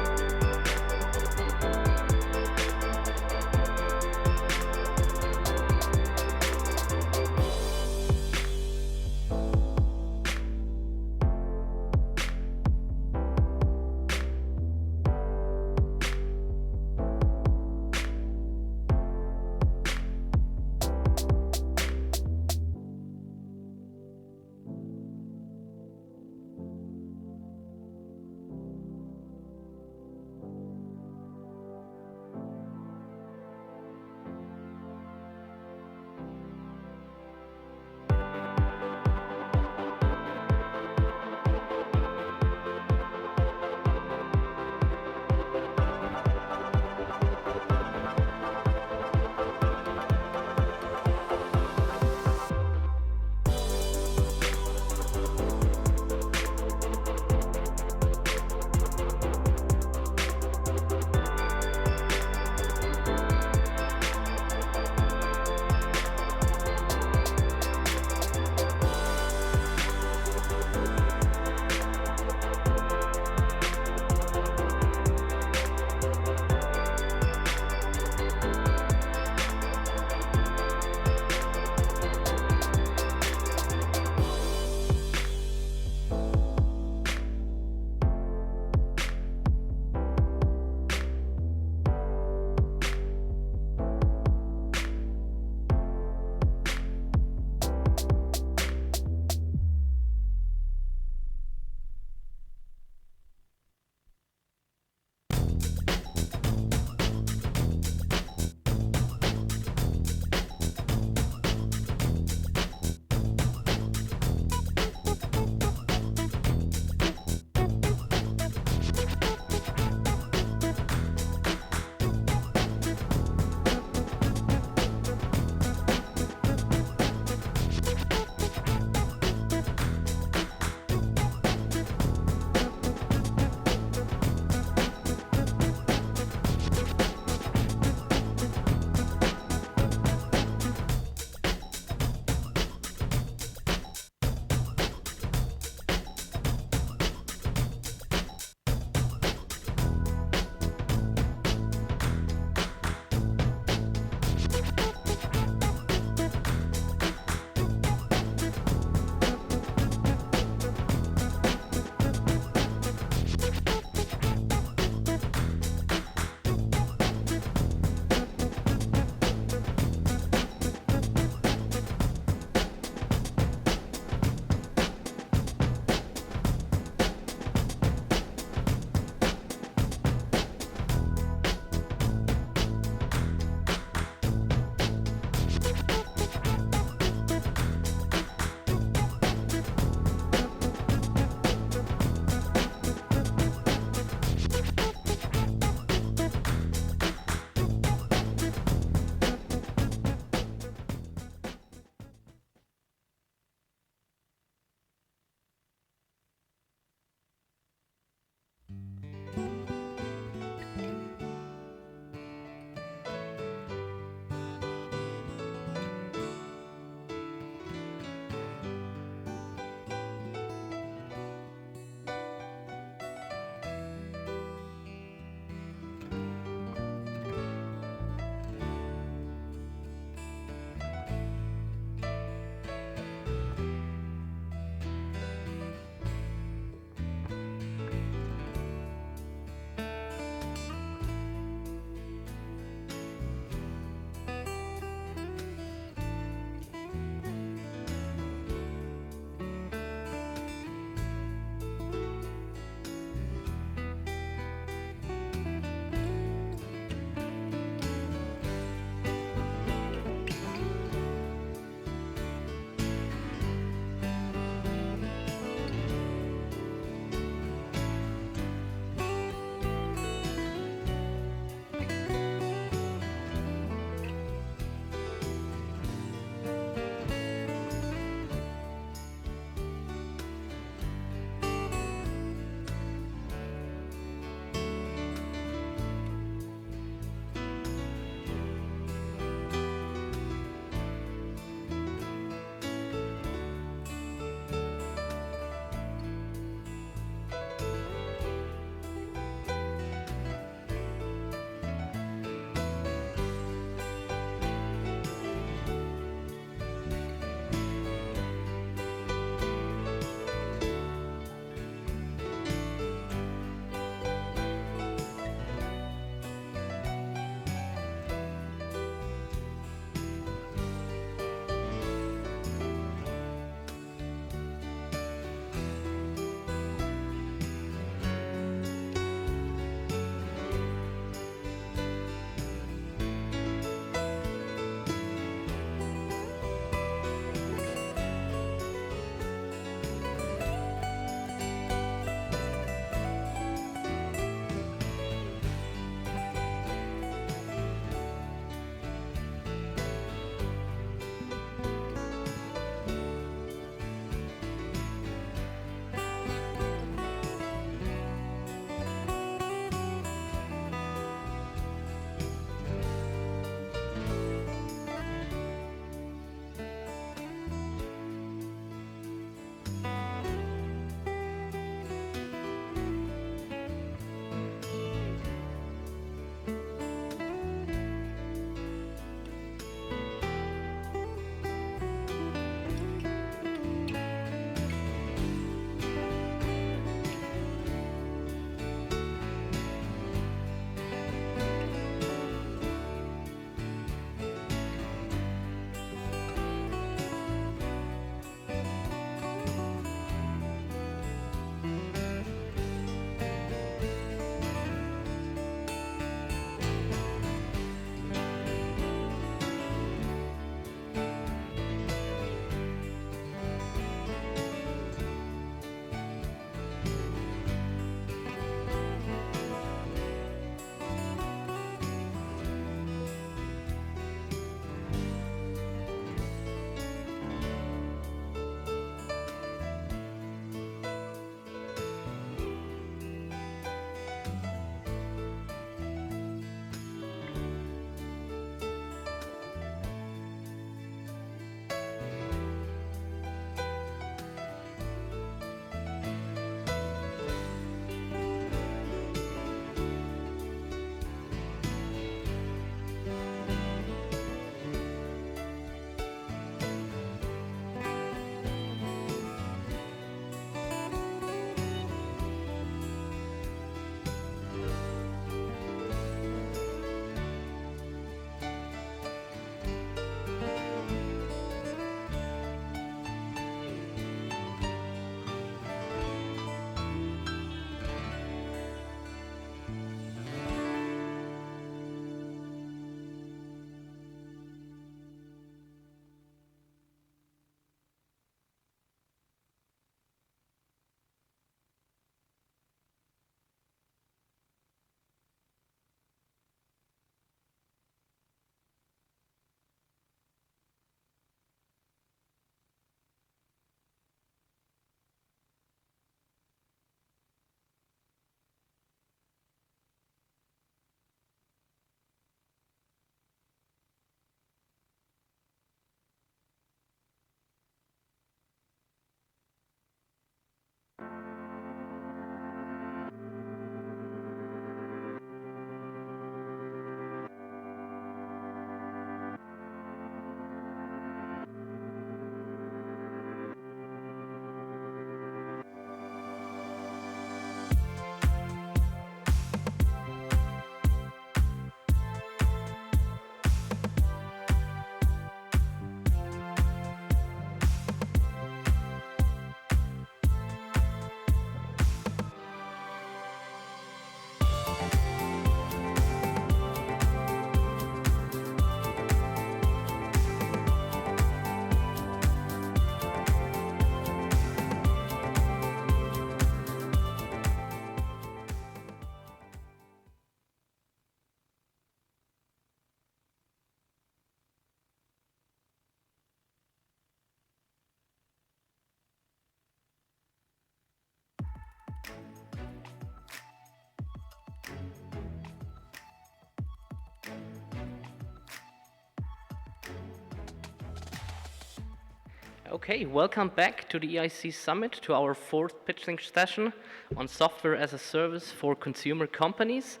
Okay, welcome back to the EIC Summit, to our fourth pitching session on software as a service for consumer companies.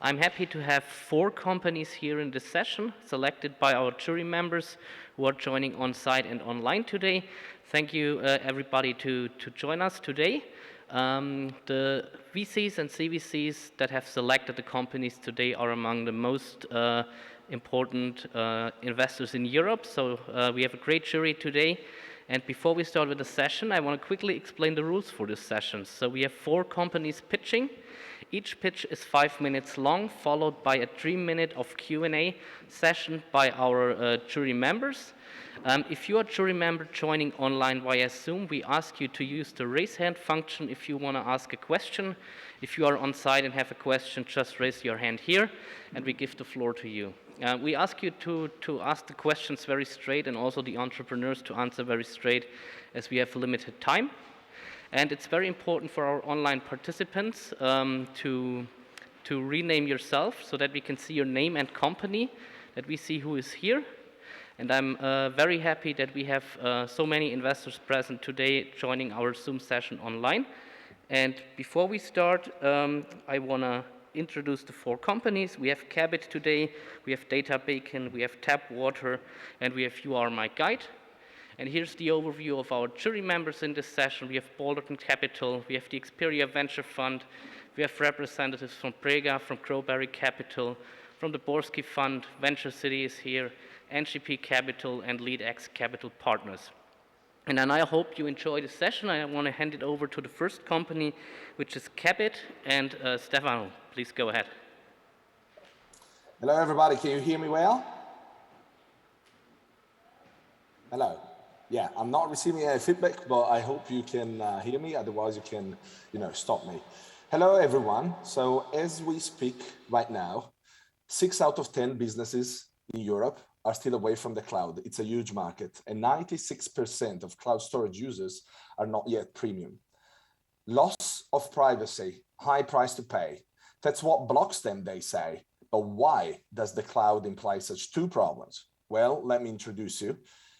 I'm happy to have 4 companies here in this session, selected by our jury members who are joining on site and online today. Thank you, everybody, to join us today. The VCs and CVCs that have selected the companies today are among the most important investors in Europe, so we have a great jury today. And before we start with the session, I want to quickly explain the rules for this session. So we have 4 companies pitching. Each pitch is 5 minutes long, followed by a 3-minute of Q&A session by our jury members. If you are a jury member joining online via Zoom, we ask you to use the raise hand function if you want to ask a question. If you are on site and have a question, just raise your hand here, and we give the floor to you. We ask you to ask the questions very straight, and also the entrepreneurs to answer very straight, as we have limited time. And it's very important for our online participants to rename yourself so that we can see your name and company, that we see who is here. And I'm very happy that we have so many investors present today joining our Zoom session online. And before we start, I want to introduce the 4 companies. We have Cabot today, we have Data Bacon, we have Tap Water, and we have You Are My Guide. And here's the overview of our jury members in this session. We have Balderton Capital, we have the Xperia Venture Fund, we have representatives from Prega, from Crowberry Capital, from the Borsky Fund, Venture City is here, NGP Capital, and LeadX Capital Partners. And then I hope you enjoy the session. I want to hand it over to the first company, which is Cabot, and Stefano, please go ahead. Hello, everybody. Can you hear me well? Hello. Yeah, I'm not receiving any feedback, but I hope you can hear me. Otherwise, you can, stop me. Hello, everyone. So as we speak right now, 6 out of 10 businesses in Europe are still away from the cloud. It's a huge market, and 96% of cloud storage users are not yet premium. Loss of privacy, high price to pay. That's what blocks them, they say. But why does the cloud imply such 2 problems? Well, let me introduce you.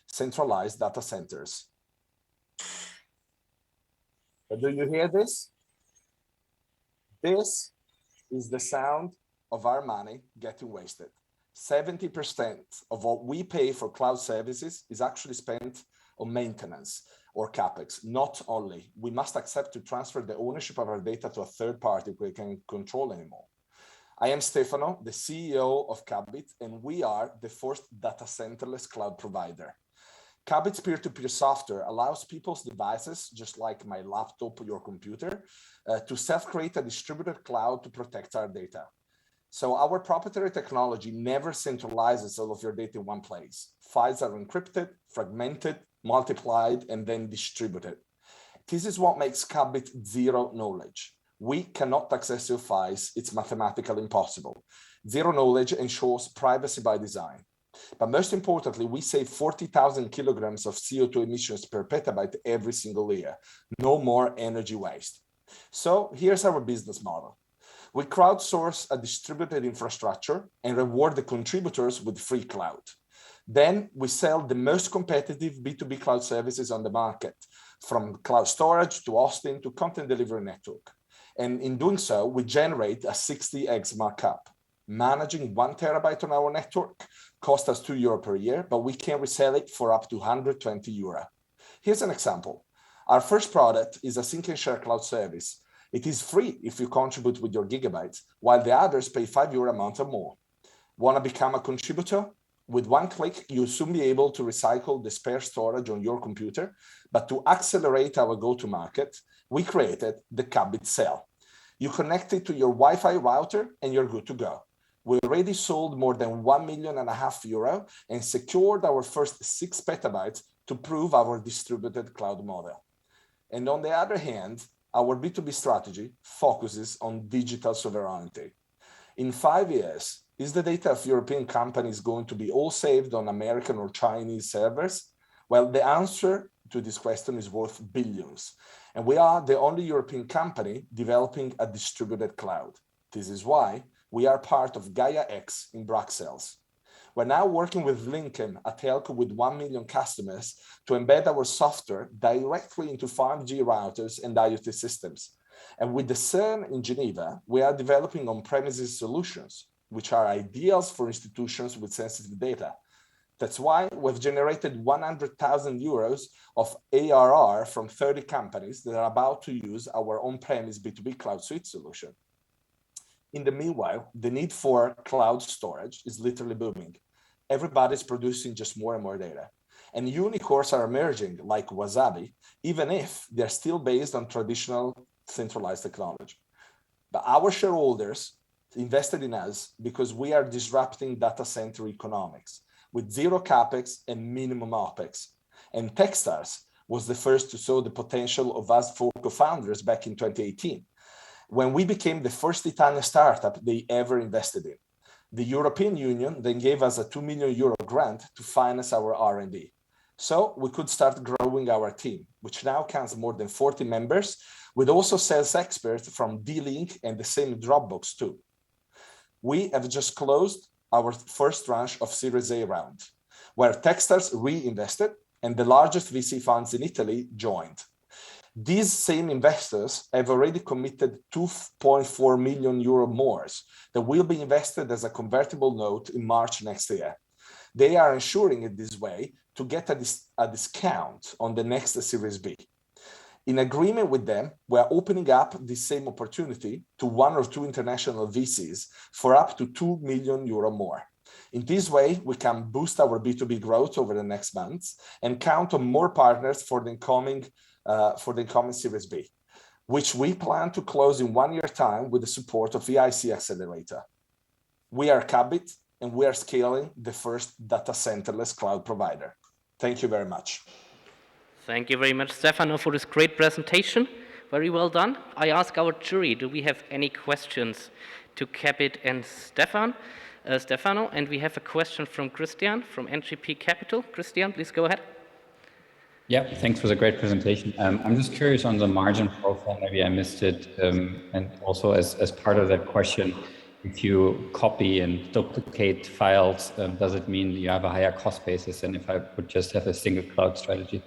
Centralized data centers. But do you hear this? This is the sound of our money getting wasted. 70% of what we pay for cloud services is actually spent on maintenance or CapEx. Not only, we must accept to transfer the ownership of our data to a third party we can control anymore. I am Stefano, the CEO of Cabot, and we are the first data centerless cloud provider. Cabot's peer-to-peer software allows people's devices, just like my laptop or your computer, to self-create a distributed cloud to protect our data. So our proprietary technology never centralizes all of your data in one place. Files are encrypted, fragmented, multiplied, and then distributed. This is what makes Cabot zero knowledge. We cannot access your files. It's mathematically impossible. Zero knowledge ensures privacy by design. But most importantly, we save 40,000 kilograms of CO2 emissions per petabyte every single year. No more energy waste. So here's our business model. We crowdsource a distributed infrastructure and reward the contributors with free cloud. Then we sell the most competitive B2B cloud services on the market, from cloud storage to hosting to content delivery network. And in doing so, we generate a 60x markup. Managing 1 terabyte on our network costs us €2 per year, but we can resell it for up to €120. Here's an example. Our first product is a sync and share cloud service. It is free if you contribute with your gigabytes, while the others pay €5 a month or more. Want to become a contributor? With 1 click, you'll soon be able to recycle the spare storage on your computer. But to accelerate our go-to-market, we created the Cabot Cell. You connect it to your Wi-Fi router and you're good to go. We already sold more than €1.5 million and secured our first 6 petabytes to prove our distributed cloud model. And on the other hand, our B2B strategy focuses on digital sovereignty. In 5 years, is the data of European companies going to be all saved on American or Chinese servers? Well, the answer to this question is worth billions. And we are the only European company developing a distributed cloud. This is why we are part of Gaia X in Brussels. We're now working with Lincoln, a telco with 1 million customers, to embed our software directly into 5G routers and IoT systems. And with the CERN in Geneva, we are developing on-premises solutions, which are ideal for institutions with sensitive data. That's why we've generated 100,000 euros of ARR from 30 companies that are about to use our on-premise B2B cloud suite solution. In the meanwhile, the need for cloud storage is literally booming. Everybody's producing just more and more data. And unicorns are emerging like Wasabi, even if they're still based on traditional centralized technology. But our shareholders invested in us because we are disrupting data center economics with zero capex and minimum opex. And Techstars was the first to show the potential of us four co-founders back in 2018, when we became the first Italian startup they ever invested in. The European Union then gave us a 2 million euro grant to finance our R&D. So we could start growing our team, which now counts more than 40 members, with also sales experts from D-Link and the same Dropbox too. We have just closed our first tranche of Series A round, where Techstars reinvested and the largest VC funds in Italy joined. These same investors have already committed 2.4 million euro more that will be invested as a convertible note in March next year. They are ensuring it this way to get a discount on the next Series B. In agreement with them, we are opening up the same opportunity to 1 or 2 international VCs for up to 2 million euro more. In this way, we can boost our B2B growth over the next months and count on more partners for the incoming Series B, which we plan to close in 1 year time with the support of EIC Accelerator. We are Cabit and we are scaling the first data centerless cloud provider. Thank you very much. Thank you very much, Stefano, for this great presentation. Very well done. I ask our jury, do we have any questions to Cabit and Stefano? And we have a question from Christian from NGP Capital. Christian, please go ahead. Yeah, thanks for the great presentation. I'm just curious on the margin profile, maybe I missed it. And also as part of that question, if you copy and duplicate files, does it mean you have a higher cost basis than if I would just have a single cloud strategy?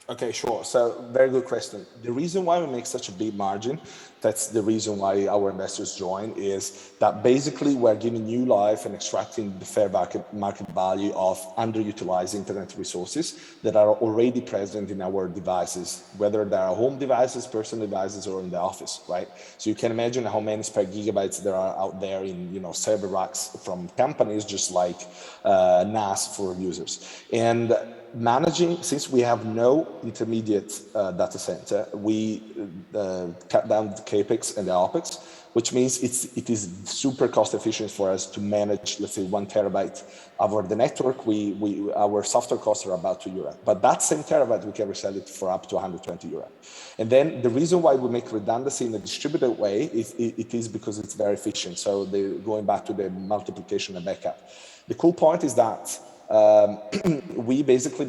Okay, sure. So very good question. The reason why we make such a big margin, that's the reason why our investors join, is that basically we're giving new life and extracting the fair market value of underutilized internet resources that are already present in our devices, whether they are home devices, personal devices, or in the office, right? So you can imagine how many spare gigabytes there are out there in, server racks from companies just like NAS for users. And managing, since we have no intermediate data center, we cut down the capex and the opex, which means it is super cost efficient for us to manage, let's say, 1 terabyte over the network. Our software costs are about €2, but that same terabyte we can resell it for up to 120 euro. And then the reason why we make redundancy in a distributed way is because it's very efficient. So going back to the multiplication and backup, the cool point is that we basically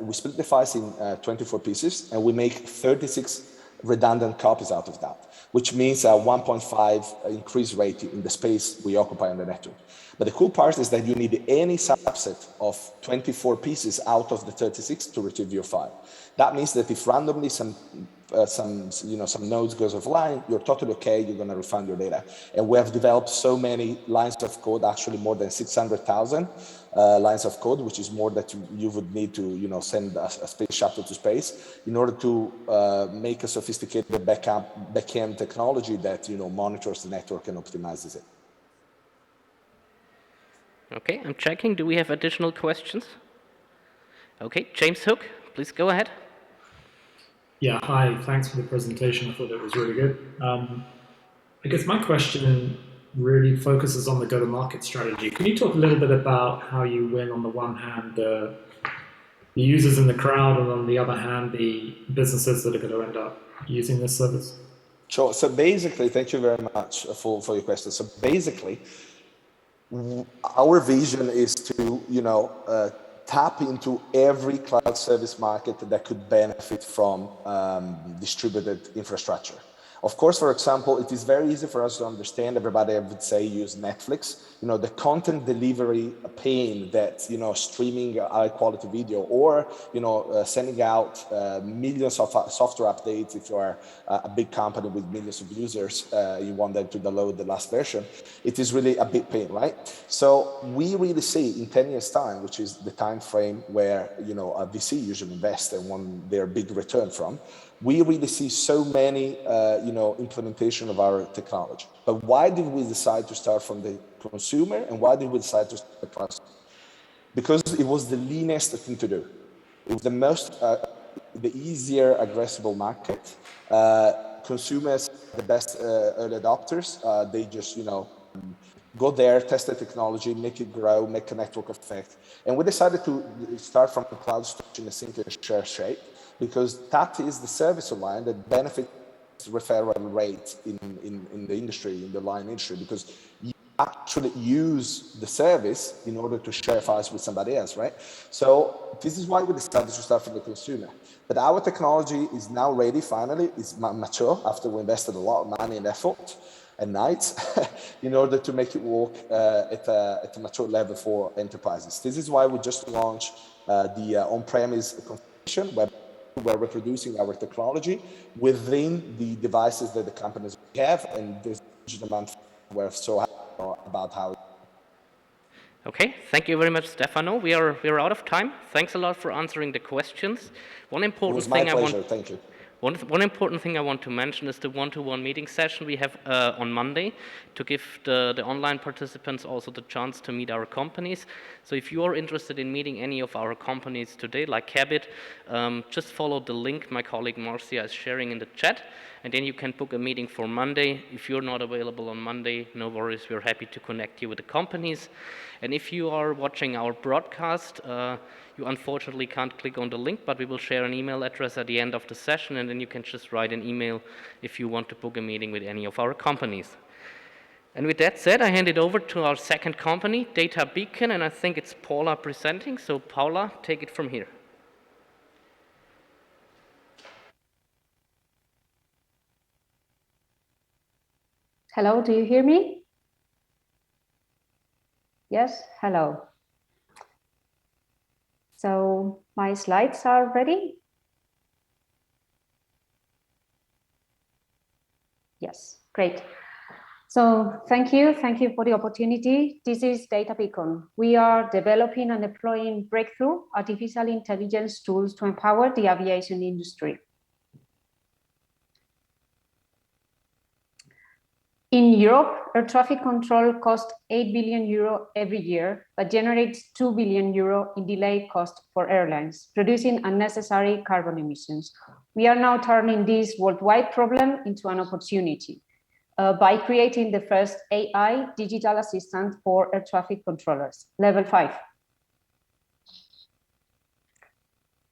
we split the files in 24 pieces and we make 36 redundant copies out of that, which means a 1.5 increase rate in the space we occupy on the network. But the cool part is that you need any subset of 24 pieces out of the 36 to retrieve your file. That means that if randomly some nodes goes offline, you're totally okay, you're going to refund your data. And we have developed so many lines of code, actually more than 600,000 lines of code, which is more that you would need to send a space shuttle to space in order to make a sophisticated backend technology that monitors the network and optimizes it. Okay, I'm checking. Do we have additional questions? Okay, James Hook, please go ahead. Yeah, hi, thanks for the presentation. I thought it was really good. I guess my question really focuses on the go-to-market strategy. Can you talk a little bit about how you win, on the one hand, the users in the crowd, and on the other hand, the businesses that are going to end up using this service? Sure. So basically, thank you very much for your question. So basically, our vision is to, tap into every cloud service market that could benefit from distributed infrastructure. Of course, for example, it is very easy for us to understand. Everybody, I would say, use Netflix. You know, the content delivery pain that, you know, streaming high quality video, or, you know, sending out millions of software updates. If you are a big company with millions of users, you want them to download the last version. It is really a big pain, right? So we really see in 10 years time, which is the time frame where, you know, a VC usually invests and want their big return from, we really see so many, you know, implementation of our technology. But why did we decide to start from the consumer, and why did we decide to start the cloud? Because it was the leanest thing to do. It was the most, the easier addressable market. Consumers, the best early adopters, they just, you know, go there, test the technology, make it grow, make a network effect. And we decided to start from the cloud storage in a single share shape, because that is the service line that benefits referral rate in the industry, in the line industry, because you actually use the service in order to share files with somebody else, right? So this is why we decided to start from the consumer. But our technology is now ready, finally, it's mature after we invested a lot of money and effort and nights in order to make it work at a mature level for enterprises. This is why we just launched the on-premise configuration, where we're reproducing our technology within the devices that the companies have, and this month we're so happy about how. Okay, thank you very much, Stefano. We are out of time. Thanks a lot for answering the questions. One important thing I want. Thank you. One important thing I want to mention is the one-to-one meeting session we have on Monday, to give the online participants also the chance to meet our companies. So if you are interested in meeting any of our companies today, like Cabot, just follow the link my colleague Marcia is sharing in the chat, and then you can book a meeting for Monday. If you're not available on Monday, no worries, we're happy to connect you with the companies. And if you are watching our broadcast, you unfortunately can't click on the link, but we will share an email address at the end of the session, and then you can just write an email if you want to book a meeting with any of our companies. And with that said, I hand it over to our second company, Data Beacon, and I think it's Paula presenting. So Paula, take it from here. Hello, do you hear me? Yes, hello. So my slides are ready. Yes, great. So thank you for the opportunity. This is Data Beacon. We are developing and deploying breakthrough artificial intelligence tools to empower the aviation industry. In Europe, air traffic control costs 8 billion euro every year, but generates 2 billion euro in delayed cost for airlines, producing unnecessary carbon emissions. We are now turning this worldwide problem into an opportunity by creating the first AI digital assistant for air traffic controllers, level 5.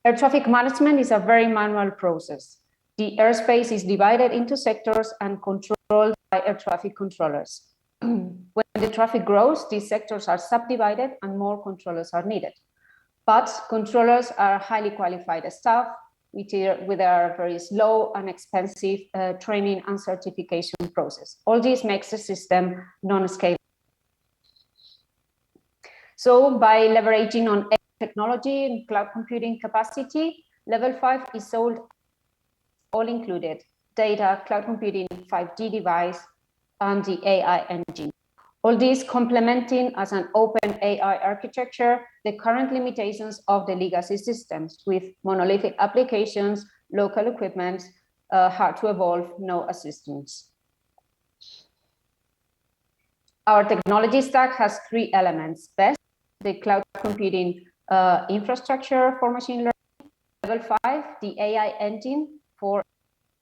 Air traffic management is a very manual process. The airspace is divided into sectors and controlled by air traffic controllers. When the traffic grows, these sectors are subdivided and more controllers are needed. But controllers are highly qualified staff with a very slow and expensive training and certification process. All this makes the system non-scalable. So by leveraging on technology and cloud computing capacity, level 5 is sold all included: data, cloud computing, 5G device, and the AI engine. All these complementing as an open AI architecture the current limitations of the legacy systems with monolithic applications, local equipment, hard to evolve, no assistance. Our technology stack has 3 elements. Best, the cloud computing infrastructure for machine learning. Level 5, the AI engine for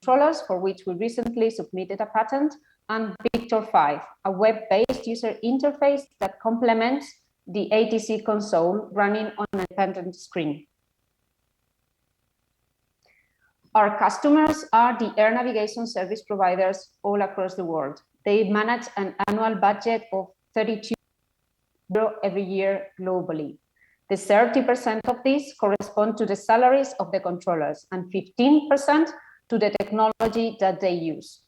controllers, for which we recently submitted a patent. And Victor 5, a web-based user interface that complements the ATC console running on an independent screen. Our customers are the air navigation service providers all across the world. They manage an annual budget of 32 euro every year globally. The 30% of these correspond to the salaries of the controllers and 15% to the technology that they use.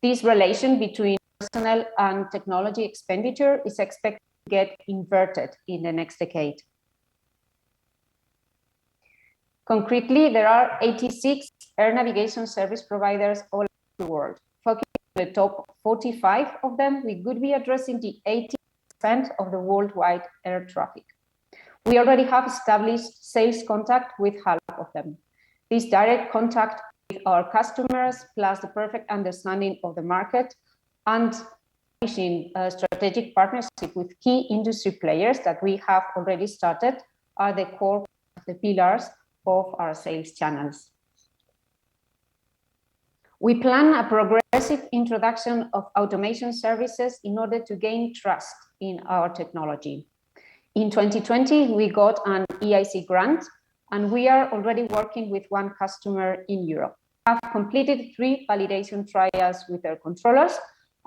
This relation between personnel and technology expenditure is expected to get inverted in the next decade. Concretely, there are 86 air navigation service providers all over the world. Focusing on the top 45 of them, we could be addressing the 80% of the worldwide air traffic. We already have established sales contact with half of them. This direct contact with our customers, plus the perfect understanding of the market, and establishing a strategic partnership with key industry players that we have already started, are the core, the pillars of our sales channels. We plan a progressive introduction of automation services in order to gain trust in our technology. In 2020, we got an EIC grant, and we are already working with one customer in Europe. We have completed 3 validation trials with their controllers,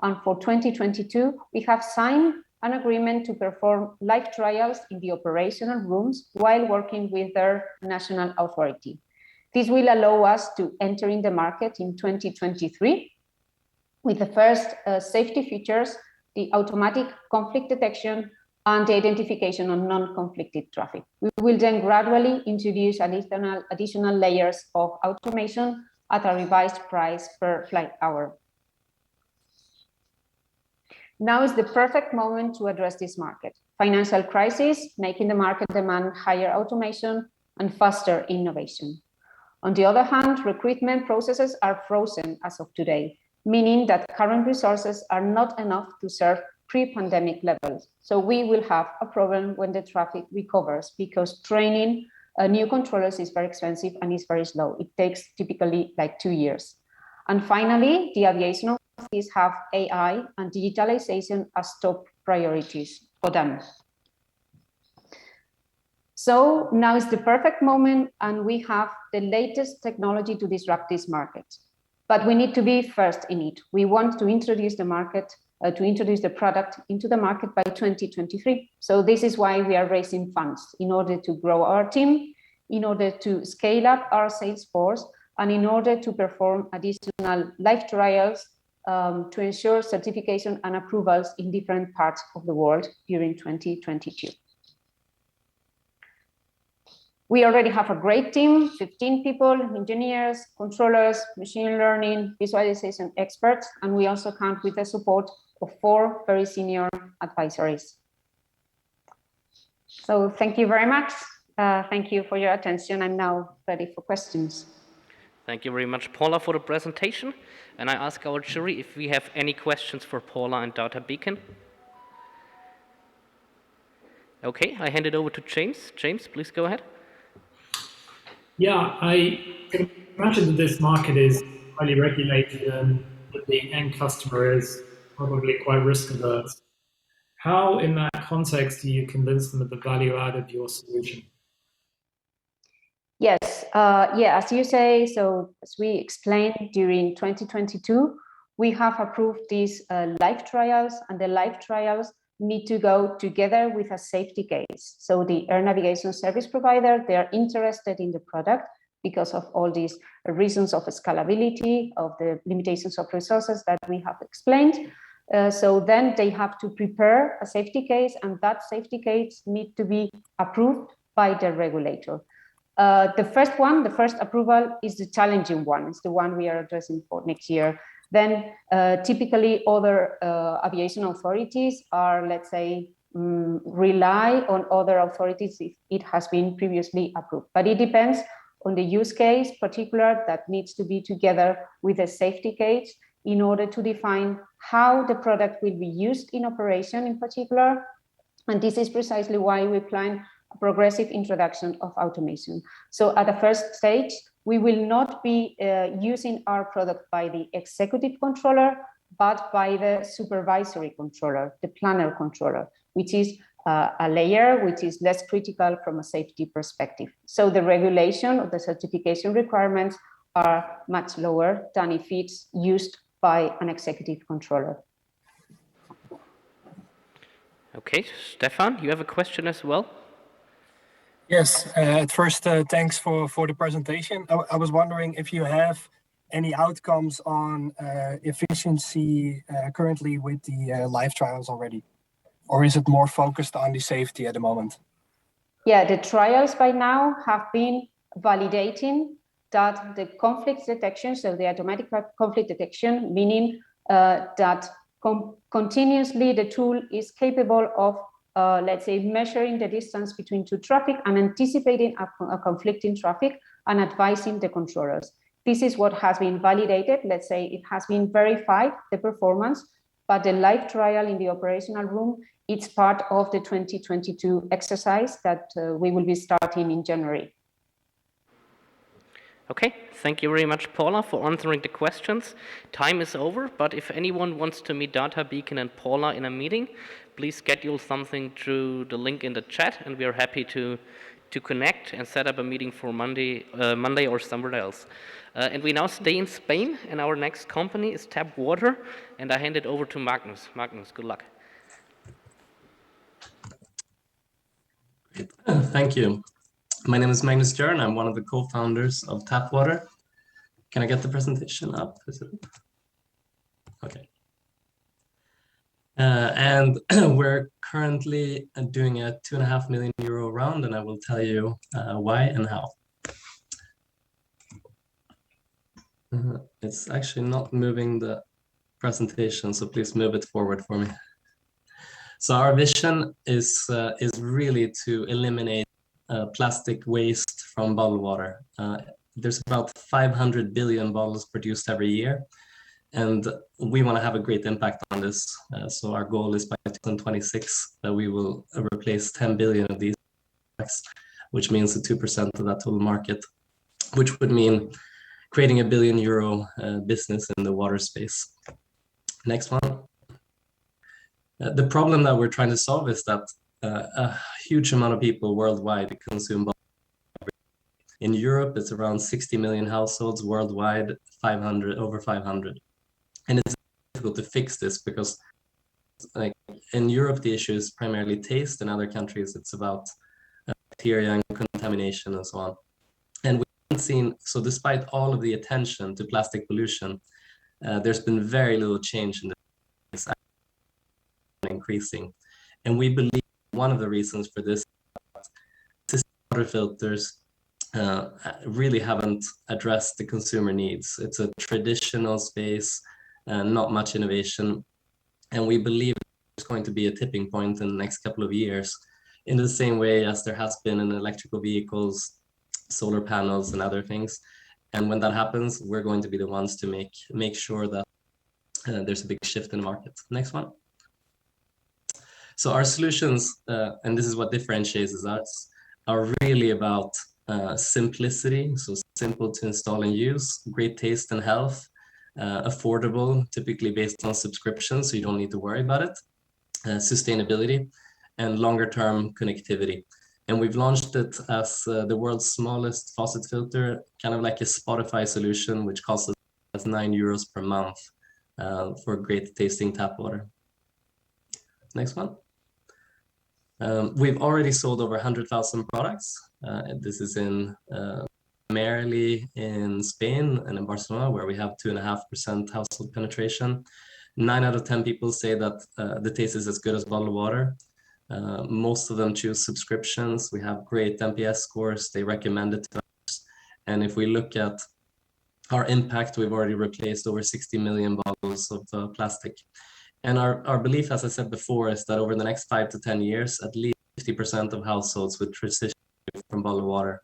and for 2022, we have signed an agreement to perform live trials in the operational rooms while working with their national authority. This will allow us to enter in the market in 2023 with the first safety features, the automatic conflict detection, and the identification of non-conflicted traffic. We will then gradually introduce additional layers of automation at a revised price per flight hour. Now is the perfect moment to address this market. Financial crisis, making the market demand higher automation and faster innovation. On the other hand, recruitment processes are frozen as of today, meaning that current resources are not enough to serve pre-pandemic levels. So we will have a problem when the traffic recovers, because training new controllers is very expensive and is very slow. It takes typically like 2 years. And finally, the aviation authorities have AI and digitalization as top priorities for them. So now is the perfect moment, and we have the latest technology to disrupt this market. But we need to be first in it. We want to introduce the market, to introduce the product into the market by 2023. So this is why we are raising funds, in order to grow our team, in order to scale up our sales force, and in order to perform additional live trials to ensure certification and approvals in different parts of the world during 2022. We already have a great team, 15 people, engineers, controllers, machine learning, visualization experts, and we also count with the support of 4 very senior advisories. So thank you very much. Thank you for your attention. I'm now ready for questions. Thank you very much, Paula, for the presentation. And I ask our jury if we have any questions for Paula and Data Beacon. Okay, I hand it over to James. James, please go ahead. Yeah, I can imagine that this market is highly regulated and that the end customer is probably quite risk averse. How, in that context, do you convince them of the value add of your solution? Yes, as you say, so as we explained during 2022, we have approved these live trials, and the live trials need to go together with a safety case. So the air navigation service provider, they are interested in the product because of all these reasons of scalability, of the limitations of resources that we have explained. So then they have to prepare a safety case, and that safety case needs to be approved by the regulator. The first approval is the challenging one. It's the one we are addressing for next year. Then typically other aviation authorities are, let's say, rely on other authorities if it has been previously approved. But it depends on the use case particular that needs to be together with a safety case in order to define how the product will be used in operation in particular. And this is precisely why we plan a progressive introduction of automation. So at the first stage, we will not be using our product by the executive controller, but by the supervisory controller, the planner controller, which is a layer which is less critical from a safety perspective. So the regulation of the certification requirements are much lower than if it's used by an executive controller. Okay, Stefan, you have a question as well? Yes, at first, thanks for the presentation. I was wondering if you have any outcomes on efficiency currently with the live trials already, or is it more focused on the safety at the moment? Yeah, the trials by now have been validating that the conflict detection, so the automatic conflict detection, meaning that continuously the tool is capable of, let's say, measuring the distance between two traffic and anticipating a conflicting traffic and advising the controllers. This is what has been validated. Let's say it has been verified, the performance, but the live trial in the operational room, it's part of the 2022 exercise that we will be starting in January. Okay, thank you very much, Paula, for answering the questions. Time is over, but if anyone wants to meet Data Beacon and Paula in a meeting, please schedule something through the link in the chat, and we are happy to connect and set up a meeting for Monday or somewhere else. And we now stay in Spain, and our next company is Tap Water, and I hand it over to Magnus. Magnus, good luck. Thank you. My name is Magnus Jörn. I'm one of the co-founders of Tap Water. Can I get the presentation up? Is it? Okay. And we're currently doing a €2.5 million round, and I will tell you why and how. It's actually not moving the presentation, so please move it forward for me. So our vision is really to eliminate plastic waste from bottled water. There's about 500 billion bottles produced every year, and we want to have a great impact on this. So our goal is by 2026 that we will replace 10 billion of these, which means 2% of that total market, which would mean creating €1 billion business in the water space. Next one. The problem that we're trying to solve is that a huge amount of people worldwide consume bottled water. In Europe, it's around 60 million households, worldwide over 500. And it's difficult to fix this because like in Europe, the issue is primarily taste. In other countries, it's about bacteria and contamination and so on. And we haven't seen, so despite all of the attention to plastic pollution, there's been very little change in this increasing. And we believe one of the reasons for this is water filters really haven't addressed the consumer needs. It's a traditional space, not much innovation. And we believe there's going to be a tipping point in the next couple of years in the same way as there has been in electrical vehicles, solar panels and other things. And when that happens, we're going to be the ones to make sure that there's a big shift in the market. Next one. So our solutions, and this is what differentiates us, are really about simplicity, so simple to install and use, great taste and health, affordable, typically based on subscription, so you don't need to worry about it, sustainability, and longer-term connectivity. And we've launched it as the world's smallest faucet filter, kind of like a Spotify solution, which costs us €9 per month for great tasting tap water. Next one. We've already sold over 100,000 products. This is primarily in Spain and in Barcelona, where we have 2.5% household penetration. 9 out of 10 people say that the taste is as good as bottled water. Most of them choose subscriptions. We have great NPS scores. They recommend it to us. And if we look at our impact, we've already replaced over 60 million bottles of plastic. And our belief, as I said before, is that over the next 5 to 10 years, at least 50% of households would transition from bottled water,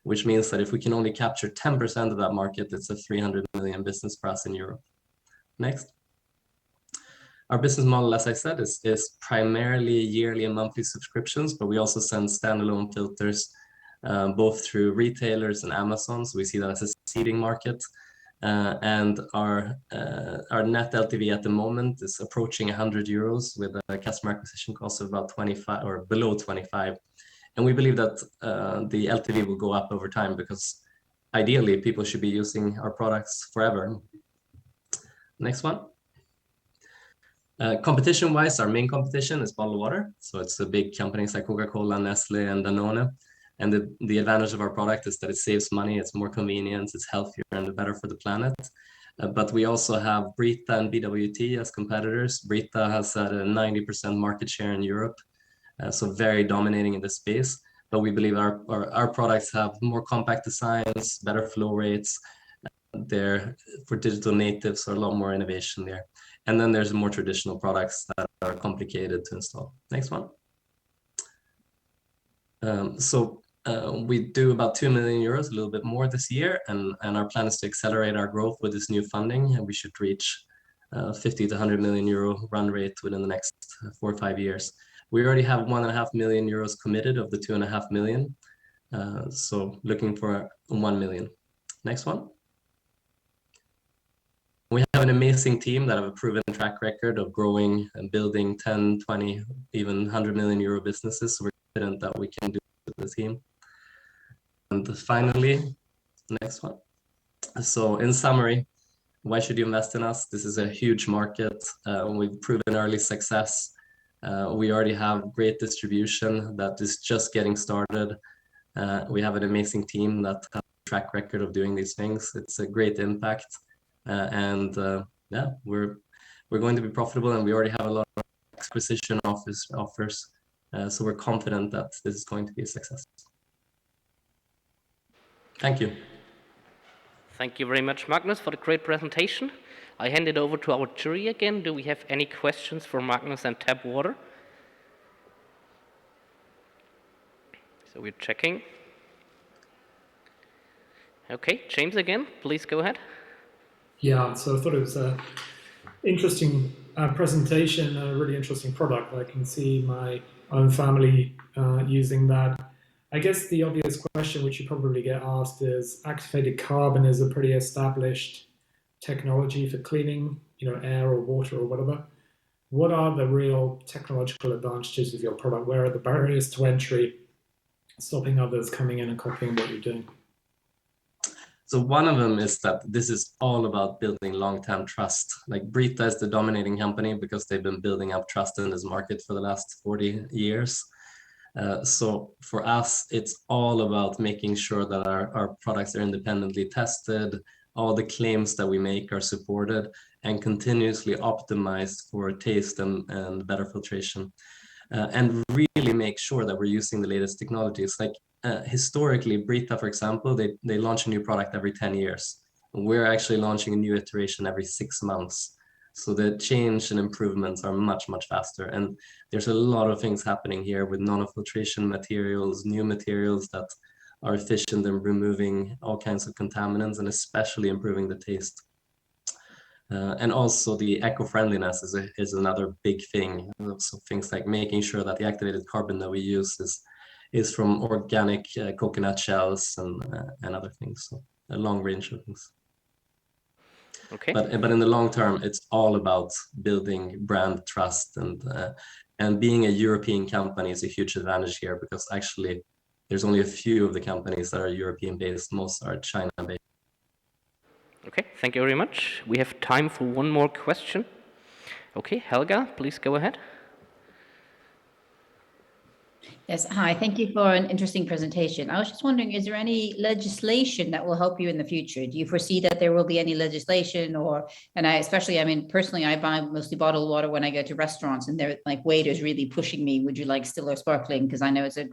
which means that if we can only capture 10% of that market, it's a 300 million business for us in Europe. Next. Our business model, as I said, is primarily yearly and monthly subscriptions, but we also send standalone filters both through retailers and Amazon. So we see that as a seeding market. And our net LTV at the moment is approaching €100 with a customer acquisition cost of about 25 or below 25. And we believe that the LTV will go up over time because ideally people should be using our products forever. Next one. Competition-wise, our main competition is bottled water. So it's the big companies like Coca-Cola, Nestle, and Danone. And the advantage of our product is that it saves money, it's more convenient, it's healthier and better for the planet. But we also have Brita and BWT as competitors. Brita has a 90% market share in Europe, so very dominating in this space. But we believe our products have more compact designs, better flow rates. They're for digital natives, so a lot more innovation there. And then there's more traditional products that are complicated to install. Next one. We do about 2 million euros, a little bit more this year, and our plan is to accelerate our growth with this new funding, and we should reach 50 to 100 million euro run rate within the next 4 or 5 years. We already have 1.5 million euros committed of the 2.5 million, so looking for 1 million. Next one. We have an amazing team that have a proven track record of growing and building 10, 20, even 100 million euro businesses. So we're confident that we can do it with the team. And finally, next one. So in summary, why should you invest in us? This is a huge market. We've proven early success. We already have great distribution that is just getting started. We have an amazing team that has a track record of doing these things. It's a great impact. Yeah, we're going to be profitable, and we already have a lot of acquisition offers. So we're confident that this is going to be a success. Thank you. Thank you very much, Magnus, for the great presentation. I hand it over to our jury again. Do we have any questions for Magnus and Tap Water? So we're checking. Okay, James again, please go ahead. Yeah, so I thought it was an interesting presentation, a really interesting product. I can see my own family using that. I guess the obvious question which you probably get asked is, activated carbon is a pretty established technology for cleaning, air or water or whatever. What are the real technological advantages of your product? Where are the barriers to entry stopping others coming in and copying what you're doing? So one of them is that this is all about building long-term trust. Like Brita is the dominating company because they've been building up trust in this market for the last 40 years. So for us, it's all about making sure that our products are independently tested, all the claims that we make are supported, and continuously optimized for taste and better filtration. And really make sure that we're using the latest technologies. Like historically, Brita, for example, they launch a new product every 10 years. We're actually launching a new iteration every 6 months. So the change and improvements are much, much faster. And there's a lot of things happening here with nanofiltration materials, new materials that are efficient in removing all kinds of contaminants and especially improving the taste. And also the eco-friendliness is another big thing. So things like making sure that the activated carbon that we use is from organic coconut shells and other things. So a long range of things. Okay. But in the long term, it's all about building brand trust, and being a European company is a huge advantage here because actually there's only a few of the companies that are European based. Most are China based. Okay, thank you very much. We have time for one more question. Okay, Helga, please go ahead. Yes, hi, thank you for an interesting presentation. I was just wondering, is there any legislation that will help you in the future? Do you foresee that there will be any legislation personally, I buy mostly bottled water when I go to restaurants and they're like waiters really pushing me, would you like still or sparkling? Because I know it's a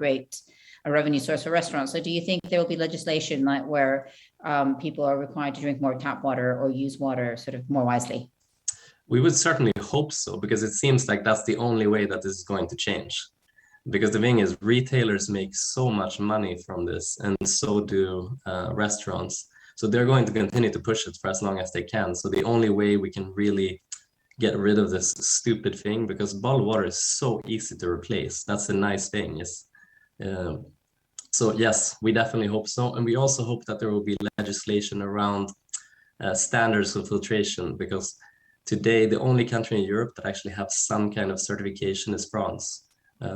revenue source for restaurants. So do you think there will be legislation like where people are required to drink more tap water or use water sort of more wisely? We would certainly hope so, because it seems like that's the only way that this is going to change. Because the thing is, retailers make so much money from this, and so do restaurants. So they're going to continue to push it for as long as they can. So the only way we can really get rid of this stupid thing, because bottled water is so easy to replace. That's the nice thing. So yes, we definitely hope so. And we also hope that there will be legislation around standards of filtration, because today the only country in Europe that actually have some kind of certification is France.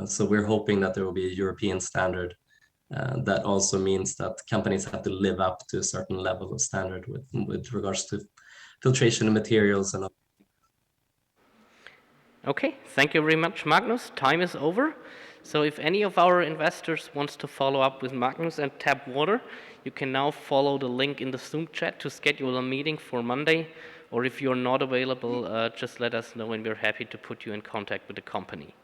So we're hoping that there will be a European standard that also means that companies have to live up to a certain level of standard with regards to filtration of materials and all. Okay, thank you very much, Magnus. Time is over. So if any of our investors wants to follow up with Magnus and tap water, you can now follow the link in the Zoom chat to schedule a meeting for Monday. Or if you're not available, just let us know and we're happy to put you in contact with the company.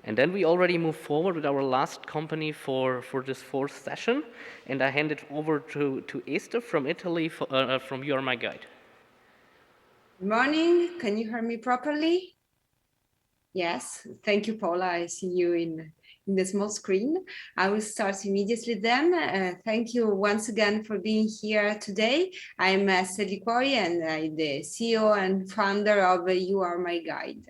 And then we already move forward with our last company for this fourth session. And I hand it over to Esther from Italy from You Are My Guide. Good morning. Can you hear me properly? Yes. Thank you, Paula. I see you in the small screen. I will start immediately then. Thank you once again for being here today. I'm Esther Liquori and I'm the CEO and founder of You Are My Guide.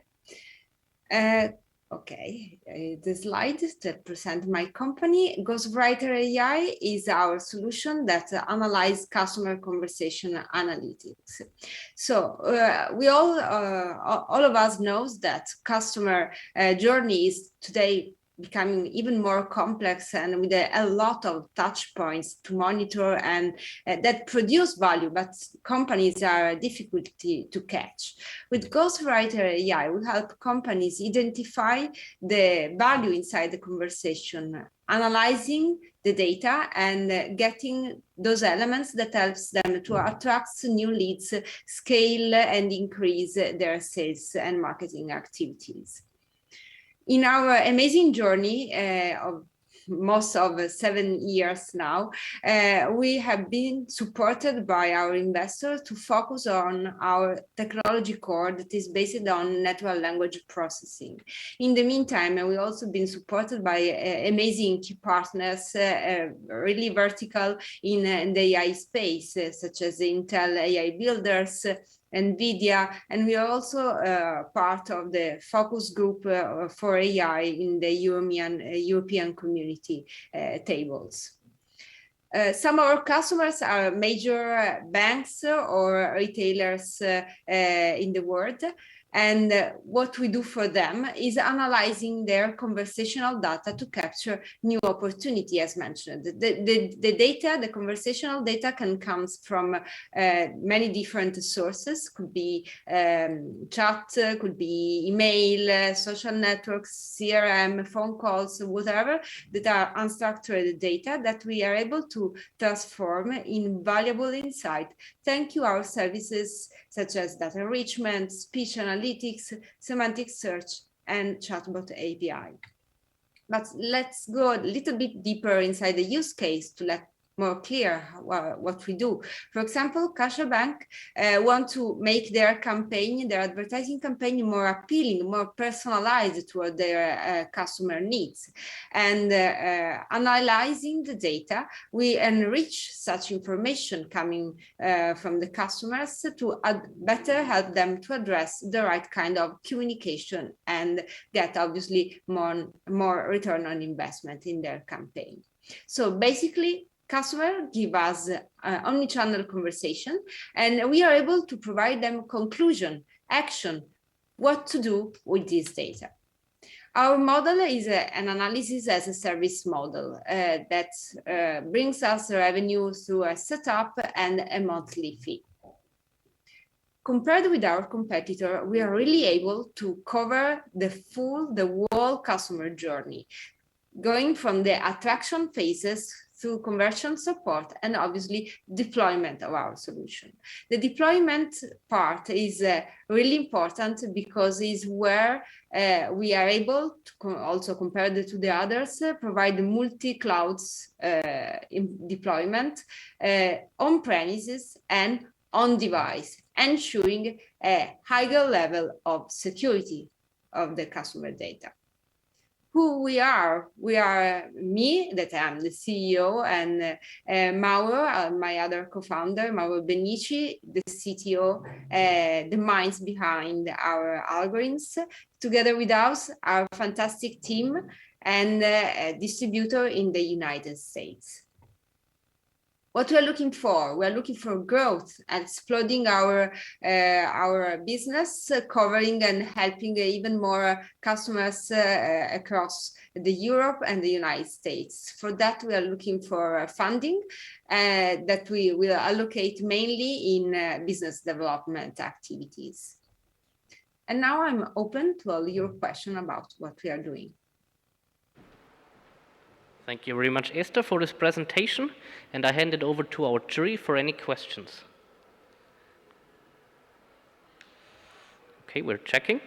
Okay, the slide that present my company, Ghostwriter AI, is our solution that analyze customer conversation analytics. So we all of us knows that customer journey is today becoming even more complex and with a lot of touch points to monitor and that produce value, but companies are difficult to catch. With Ghostwriter AI, we help companies identify the value inside the conversation, analyzing the data and getting those elements that helps them to attract new leads, scale and increase their sales and marketing activities. In our amazing journey of most of 7 years now, we have been supported by our investors to focus on our technology core that is based on natural language processing. In the meantime, we also been supported by amazing key partners, really vertical in the AI space, such as Intel AI Builders, NVIDIA, and we are also part of the focus group for AI in the European community tables. Some of our customers are major banks or retailers in the world. And what we do for them is analyzing their conversational data to capture new opportunity, as mentioned. The data, the conversational data can come from many different sources, could be chat, could be email, social networks, CRM, phone calls, whatever, that are unstructured data that we are able to transform in valuable insight. Thank you, our services such as data enrichment, speech analytics, semantic search, and chatbot API. But let's go a little bit deeper inside the use case to let more clear what we do. For example, CaixaBank want to make their campaign, their advertising campaign more appealing, more personalized to their customer needs. And analyzing the data, we enrich such information coming from the customers to better help them to address the right kind of communication and get obviously more return on investment in their campaign. So basically, customers give us omni-channel conversation, and we are able to provide them conclusion, action, what to do with this data. Our model is an analysis as a service model that brings us revenue through a setup and a monthly fee. Compared with our competitor, we are really able to cover the whole customer journey, going from the attraction phases through conversion support and obviously deployment of our solution. The deployment part is really important because it's where we are able to also compared to the others, provide multi-clouds deployment on premises and on device, ensuring a higher level of security of the customer data. Who we are me, that I'm the CEO, and Mauro, my other co-founder, Mauro Benici, the CTO, the minds behind our algorithms. Together with us, our fantastic team and a distributor in the United States. What we're looking for growth and exploding our business, covering and helping even more customers across the Europe and the United States. For that, we are looking for funding that we will allocate mainly in business development activities. And now I'm open to all your questions about what we are doing. Thank you very much, Esther, for this presentation, and I hand it over to our jury for any questions. Okay, we're checking.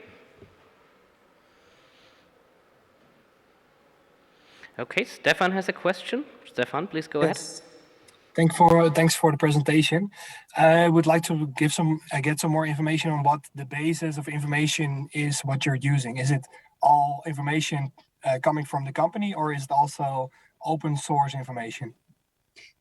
Okay, Stefan has a question. Stefan, please go ahead. Thanks for the presentation. I would like to get some more information on what the basis of information is, what you're using. Is it all information coming from the company, or is it also open source information?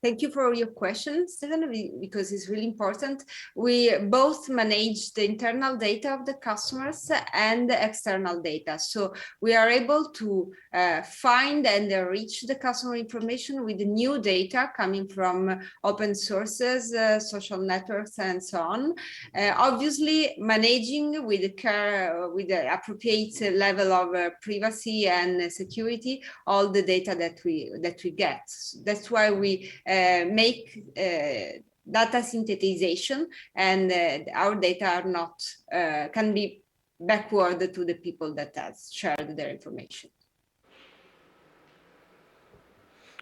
Thank you for your question, Stephen, because it's really important. We both manage the internal data of the customers and the external data. So we are able to find and reach the customer information with new data coming from open sources, social networks, and so on. Obviously, managing with care, with the appropriate level of privacy and security, all the data that we get. That's why we make data synthesization, and our data are not can be backward to the people that has shared their information.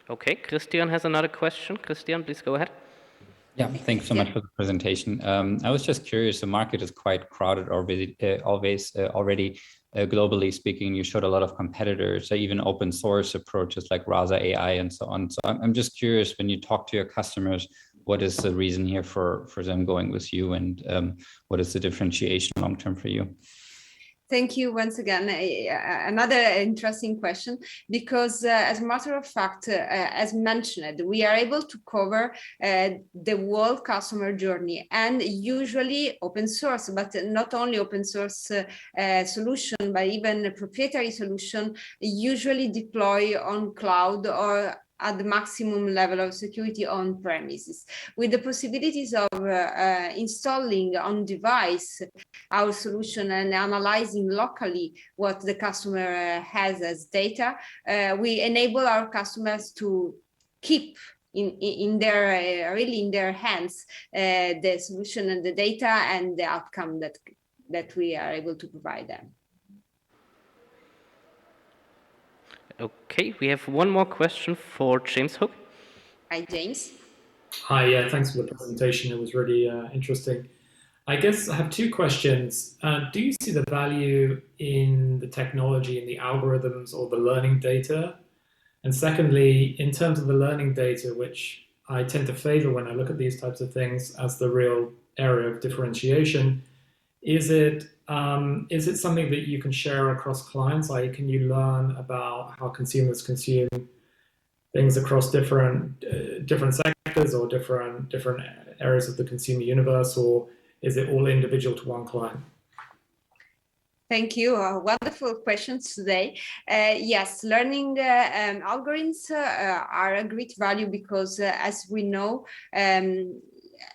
Okay, Christian has another question. Christian, please go ahead. Yeah, thanks so much for the presentation. I was just curious, the market is quite crowded already, globally speaking. You showed a lot of competitors, even open source approaches like Rasa AI and so on. So I'm just curious, when you talk to your customers, what is the reason here for them going with you, and what is the differentiation long term for you? Thank you once again. Another interesting question, because as a matter of fact, as mentioned, we are able to cover the whole customer journey, and usually open source, but not only open source solution, but even proprietary solution, usually deploy on cloud or at the maximum level of security on premises, with the possibilities of installing on device our solution and analyzing locally what the customer has as data. We enable our customers to keep in their really in their hands the solution and the data and the outcome that we are able to provide them. Okay, we have one more question for James Hook. Hi, James. Hi, yeah, thanks for the presentation. It was really interesting. I guess I have two questions. Do you see the value in the technology, in the algorithms or the learning data? And secondly, in terms of the learning data, which I tend to favor when I look at these types of things as the real area of differentiation, is it something that you can share across clients? Like, can you learn about how consumers consume things across different sectors or different areas of the consumer universe, or is it all individual to one client? Thank you. Wonderful questions today. Yes, learning algorithms are a great value because, as we know,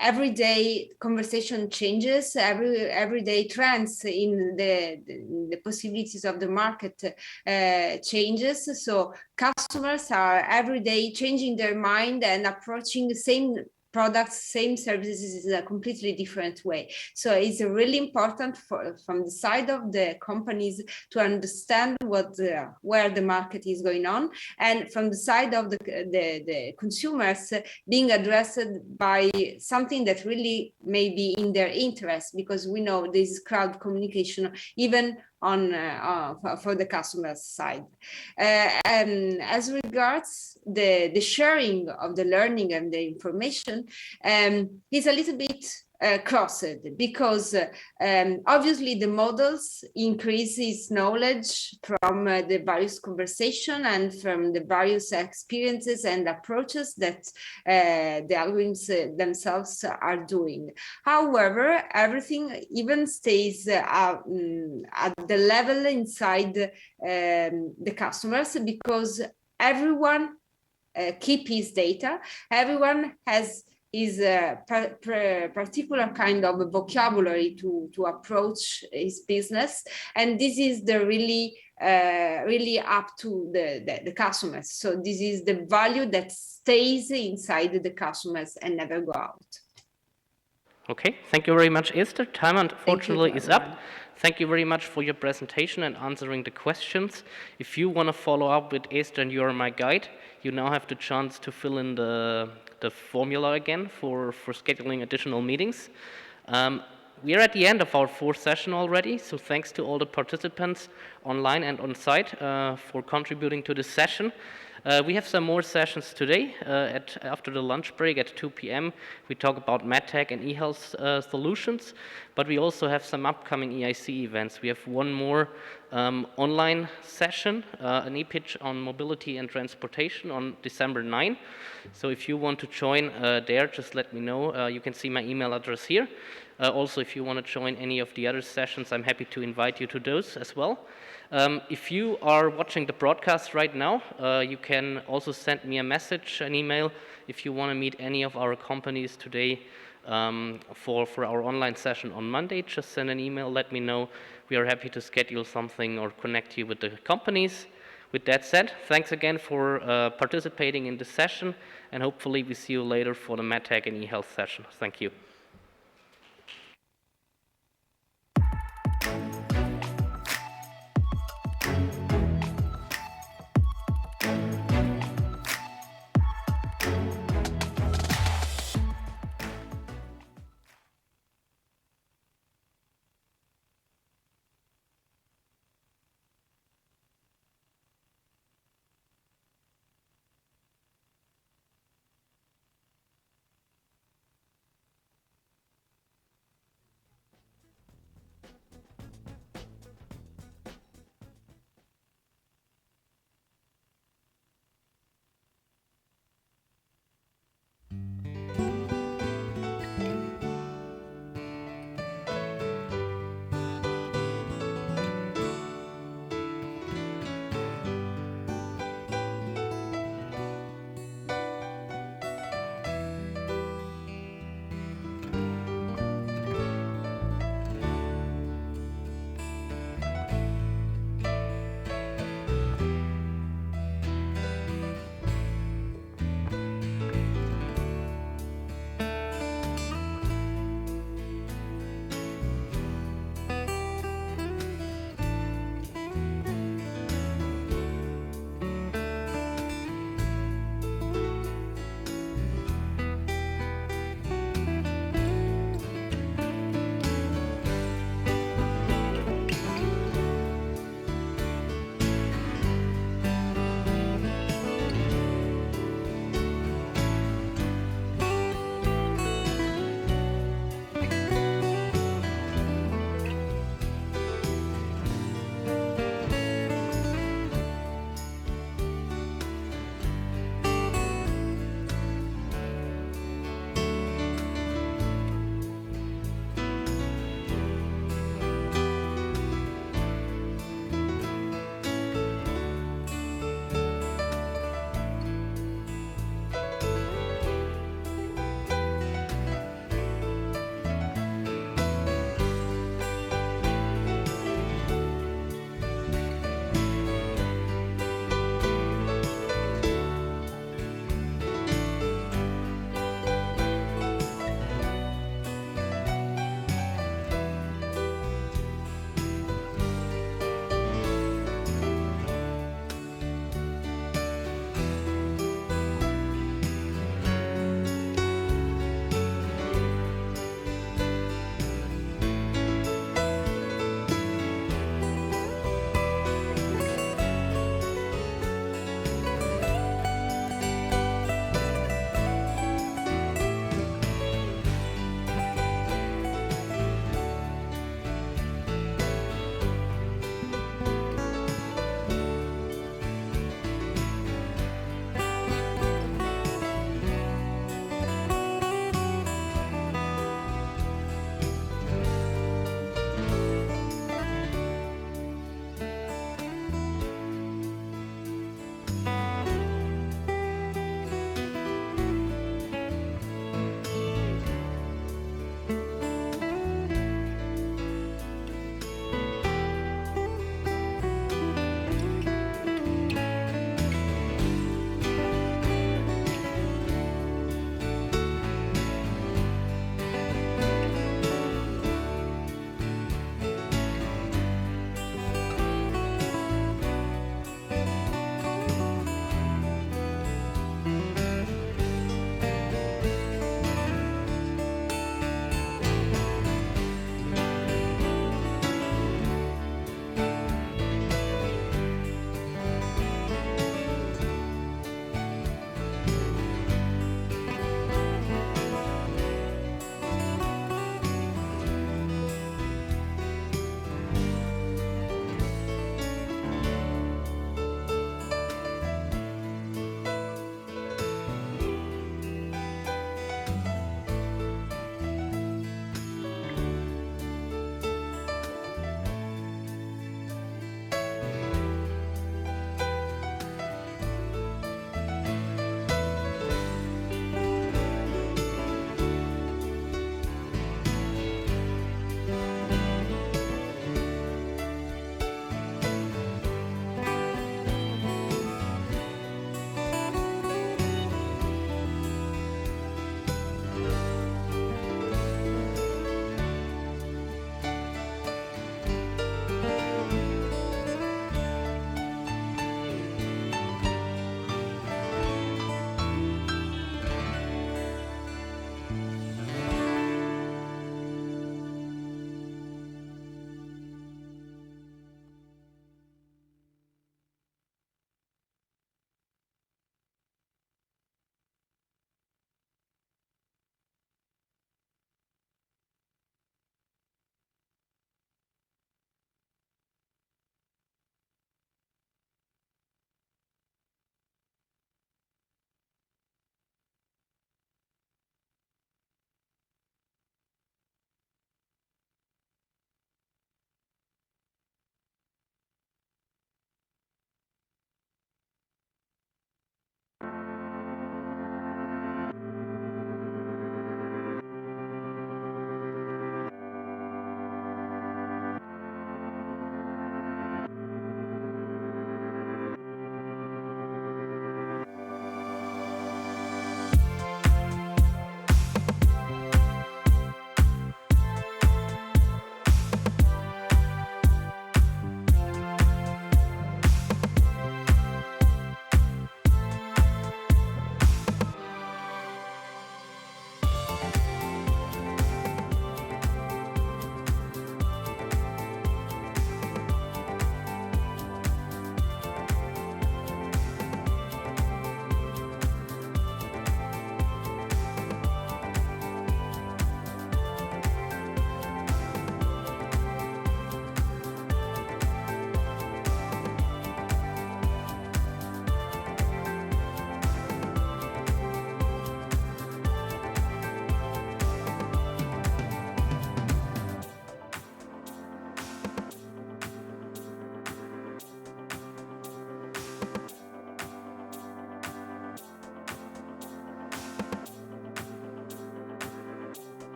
everyday conversation changes, everyday trends in the possibilities of the market changes. So customers are every day changing their mind and approaching the same products, same services in a completely different way. So it's really important from the side of the companies to understand where the market is going on, and from the side of the consumers being addressed by something that really may be in their interest, because we know this is crowd communication even for the customer side. As regards the sharing of the learning and the information, is a little bit crossed, because obviously the models increase its knowledge from the various conversation and from the various experiences and approaches that the algorithms themselves are doing. However, everything even stays at the level inside the customers, because everyone keep his data, everyone has is a particular kind of vocabulary to approach his business, and this is the really up to the customers. So this is the value that stays inside the customers and never go out. Okay, thank you very much, Esther. Time unfortunately is up. everyone. Thank you very much for your presentation and answering the questions. If you want to follow up with Esther and you are my guide, you now have the chance to fill in the formula again for scheduling additional meetings. We are at the end of our fourth session already, so thanks to all the participants online and on site for contributing to this session. We have some more sessions today. After the lunch break at 2 p.m., we talk about MedTech and eHealth solutions, but we also have some upcoming EIC events. We have one more online session, an e-pitch on mobility and transportation on December 9. So if you want to join there, just let me know. You can see my email address here. Also, if you want to join any of the other sessions, I'm happy to invite you to those as well. If you are watching the broadcast right now, you can also send me a message, an email, if you want to meet any of our companies today for our online session on Monday. Just send an email, let me know. We are happy to schedule something or connect you with the companies. With that said, thanks again for participating in this session, and hopefully we see you later for the MedTech and eHealth session. Thank you.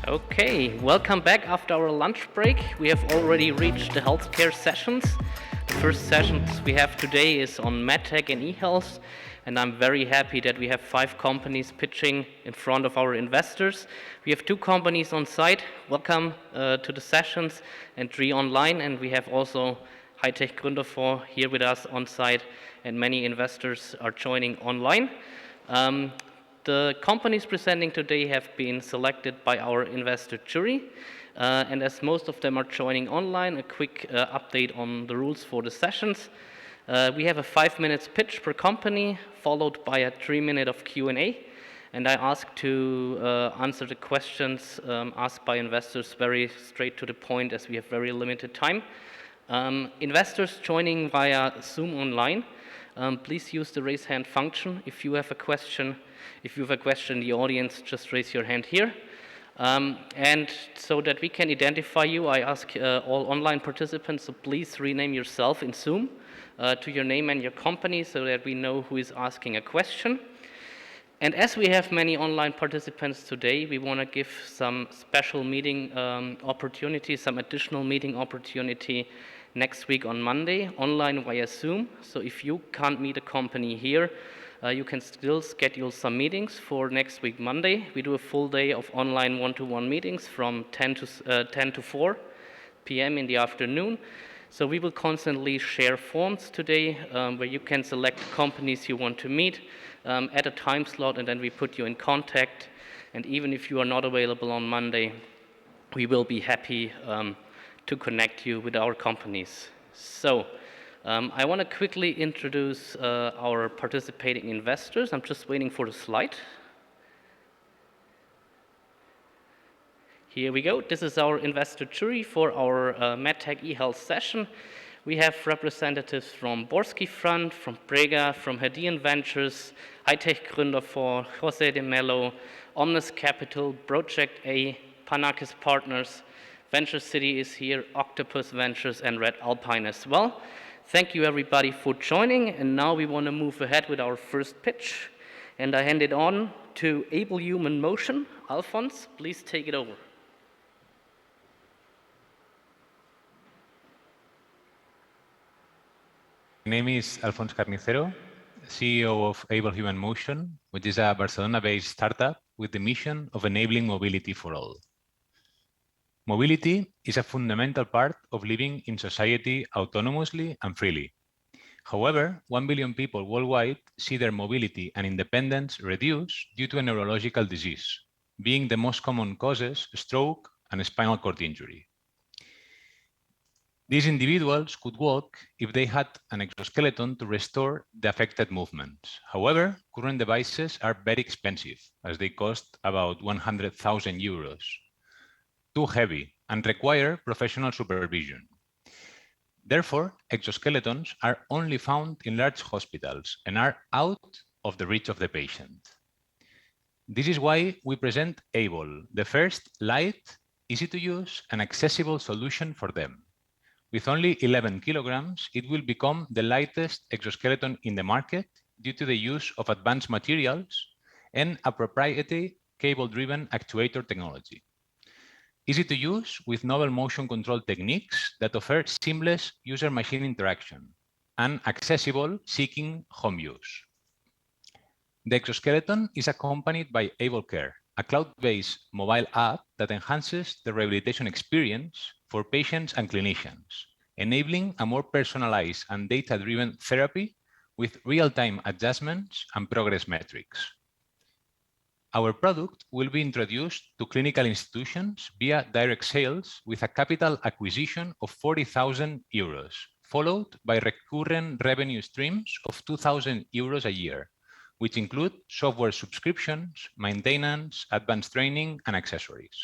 Okay, welcome back after our lunch break. We have already reached the healthcare sessions. The first sessions we have today is on MedTech and eHealth, and I'm very happy that we have 5 companies pitching in front of our investors. We have 2 companies on site. Welcome to the sessions, and 3 online, and we have also Hightech Gründerfonds here with us on site, and many investors are joining online. The companies presenting today have been selected by our investor jury, and as most of them are joining online, a quick update on the rules for the sessions. We have a 5 minutes pitch per company, followed by a 3 minute of Q&A, and I ask to answer the questions asked by investors very straight to the point, as we have very limited time. Investors joining via Zoom online, please use the raise hand function if you have a question. If you have a question in the audience, just raise your hand here. And so that we can identify you, I ask all online participants to please rename yourself in Zoom to your name and your company so that we know who is asking a question. And as we have many online participants today, we want to give some special meeting opportunity, some additional meeting opportunity next week on Monday, online via Zoom. So if you can't meet a company here, you can still schedule some meetings for next week, Monday. We do a full day of online one-to-one meetings from 10 to 4 p.m. in the afternoon. So we will constantly share forms today where you can select companies you want to meet at a time slot, and then we put you in contact. And even if you are not available on Monday, we will be happy to connect you with our companies. So I want to quickly introduce our participating investors. I'm just waiting for the slide. Here we go. This is our investor jury for our MedTech eHealth session. We have representatives from Borski Fund, from Prega, from Hedian Ventures, Hightech Gründerfonds, Jose de Mello, Omnis Capital, Project A, Panakis Partners, Venture City is here, Octopus Ventures, and Red Alpine as well. Thank you everybody for joining, and now we want to move ahead with our first pitch. And I hand it on to Able Human Motion. Alphonse, please take it over. My name is Alphonse Carnicero, CEO of Able Human Motion, which is a Barcelona-based startup with the mission of enabling mobility for all. Mobility is a fundamental part of living in society autonomously and freely. However, 1 billion people worldwide see their mobility and independence reduced due to a neurological disease, being the most common causes stroke and spinal cord injury. These individuals could walk if they had an exoskeleton to restore the affected movements. However, current devices are very expensive, as they cost about 100,000 euros, too heavy, and require professional supervision. Therefore, exoskeletons are only found in large hospitals and are out of the reach of the patient. This is why we present Able, the first light, easy to use, and accessible solution for them. With only 11 kilograms, it will become the lightest exoskeleton in the market due to the use of advanced materials and a proprietary cable-driven actuator technology. Easy to use with novel motion control techniques that offer seamless user-machine interaction and accessible seeking home use. The exoskeleton is accompanied by Able Care, a cloud-based mobile app that enhances the rehabilitation experience for patients and clinicians, enabling a more personalized and data-driven therapy with real-time adjustments and progress metrics. Our product will be introduced to clinical institutions via direct sales with a capital acquisition of 40,000 euros, followed by recurrent revenue streams of 2,000 euros a year, which include software subscriptions, maintenance, advanced training, and accessories.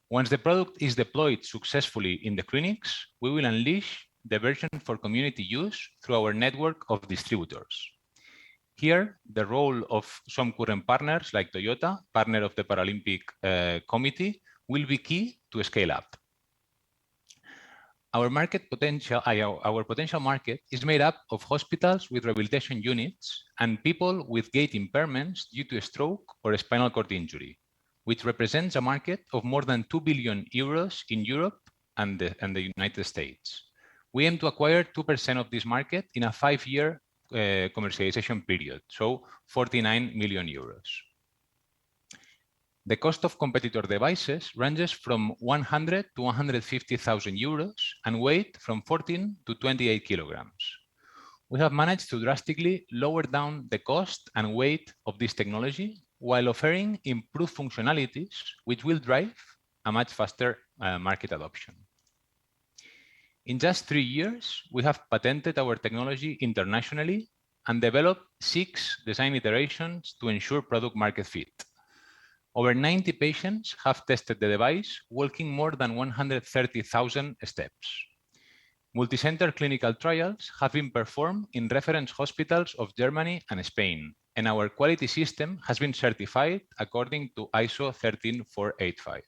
Once the product is deployed successfully in the clinics, we will unleash the version for community use through our network of distributors. Here, the role of some current partners like Toyota, partner of the Paralympic Committee, will be key to scale up. Our potential market is made up of hospitals with rehabilitation units and people with gait impairments due to stroke or spinal cord injury, which represents a market of more than 2 billion euros in Europe and the United States. We aim to acquire 2% of this market in a 5-year commercialization period, so 49 million euros. The cost of competitor devices ranges from 100 to 150,000 euros and weight from 14 to 28 kilograms. We have managed to drastically lower down the cost and weight of this technology while offering improved functionalities, which will drive a much faster market adoption. In just 3 years, we have patented our technology internationally and developed 6 design iterations to ensure product market fit. Over 90 patients have tested the device, walking more than 130,000 steps. Multicenter clinical trials have been performed in reference hospitals of Germany and Spain, and our quality system has been certified according to ISO 13485.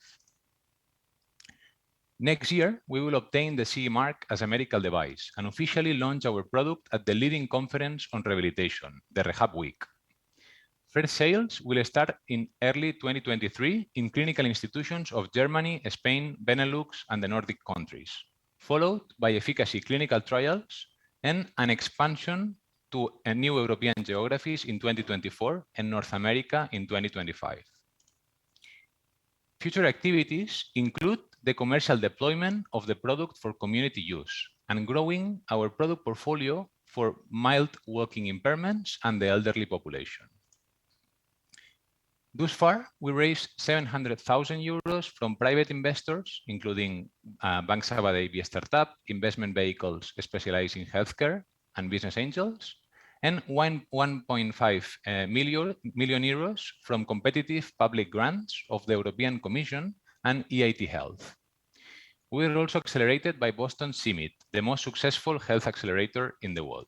Next year, we will obtain the CE mark as a medical device and officially launch our product at the leading conference on rehabilitation, the Rehab Week. First sales will start in early 2023 in clinical institutions of Germany, Spain, Benelux, and the Nordic countries, followed by efficacy clinical trials and an expansion to new European geographies in 2024 and North America in 2025. Future activities include the commercial deployment of the product for community use and growing our product portfolio for mild walking impairments and the elderly population. Thus far, we raised 700,000 euros from private investors, including Bank Sabadell via startup, investment vehicles specialized in healthcare, and business angels, and 1.5 million euros from competitive public grants of the European Commission and EIT Health. We were also accelerated by Boston CIMIT, the most successful health accelerator in the world.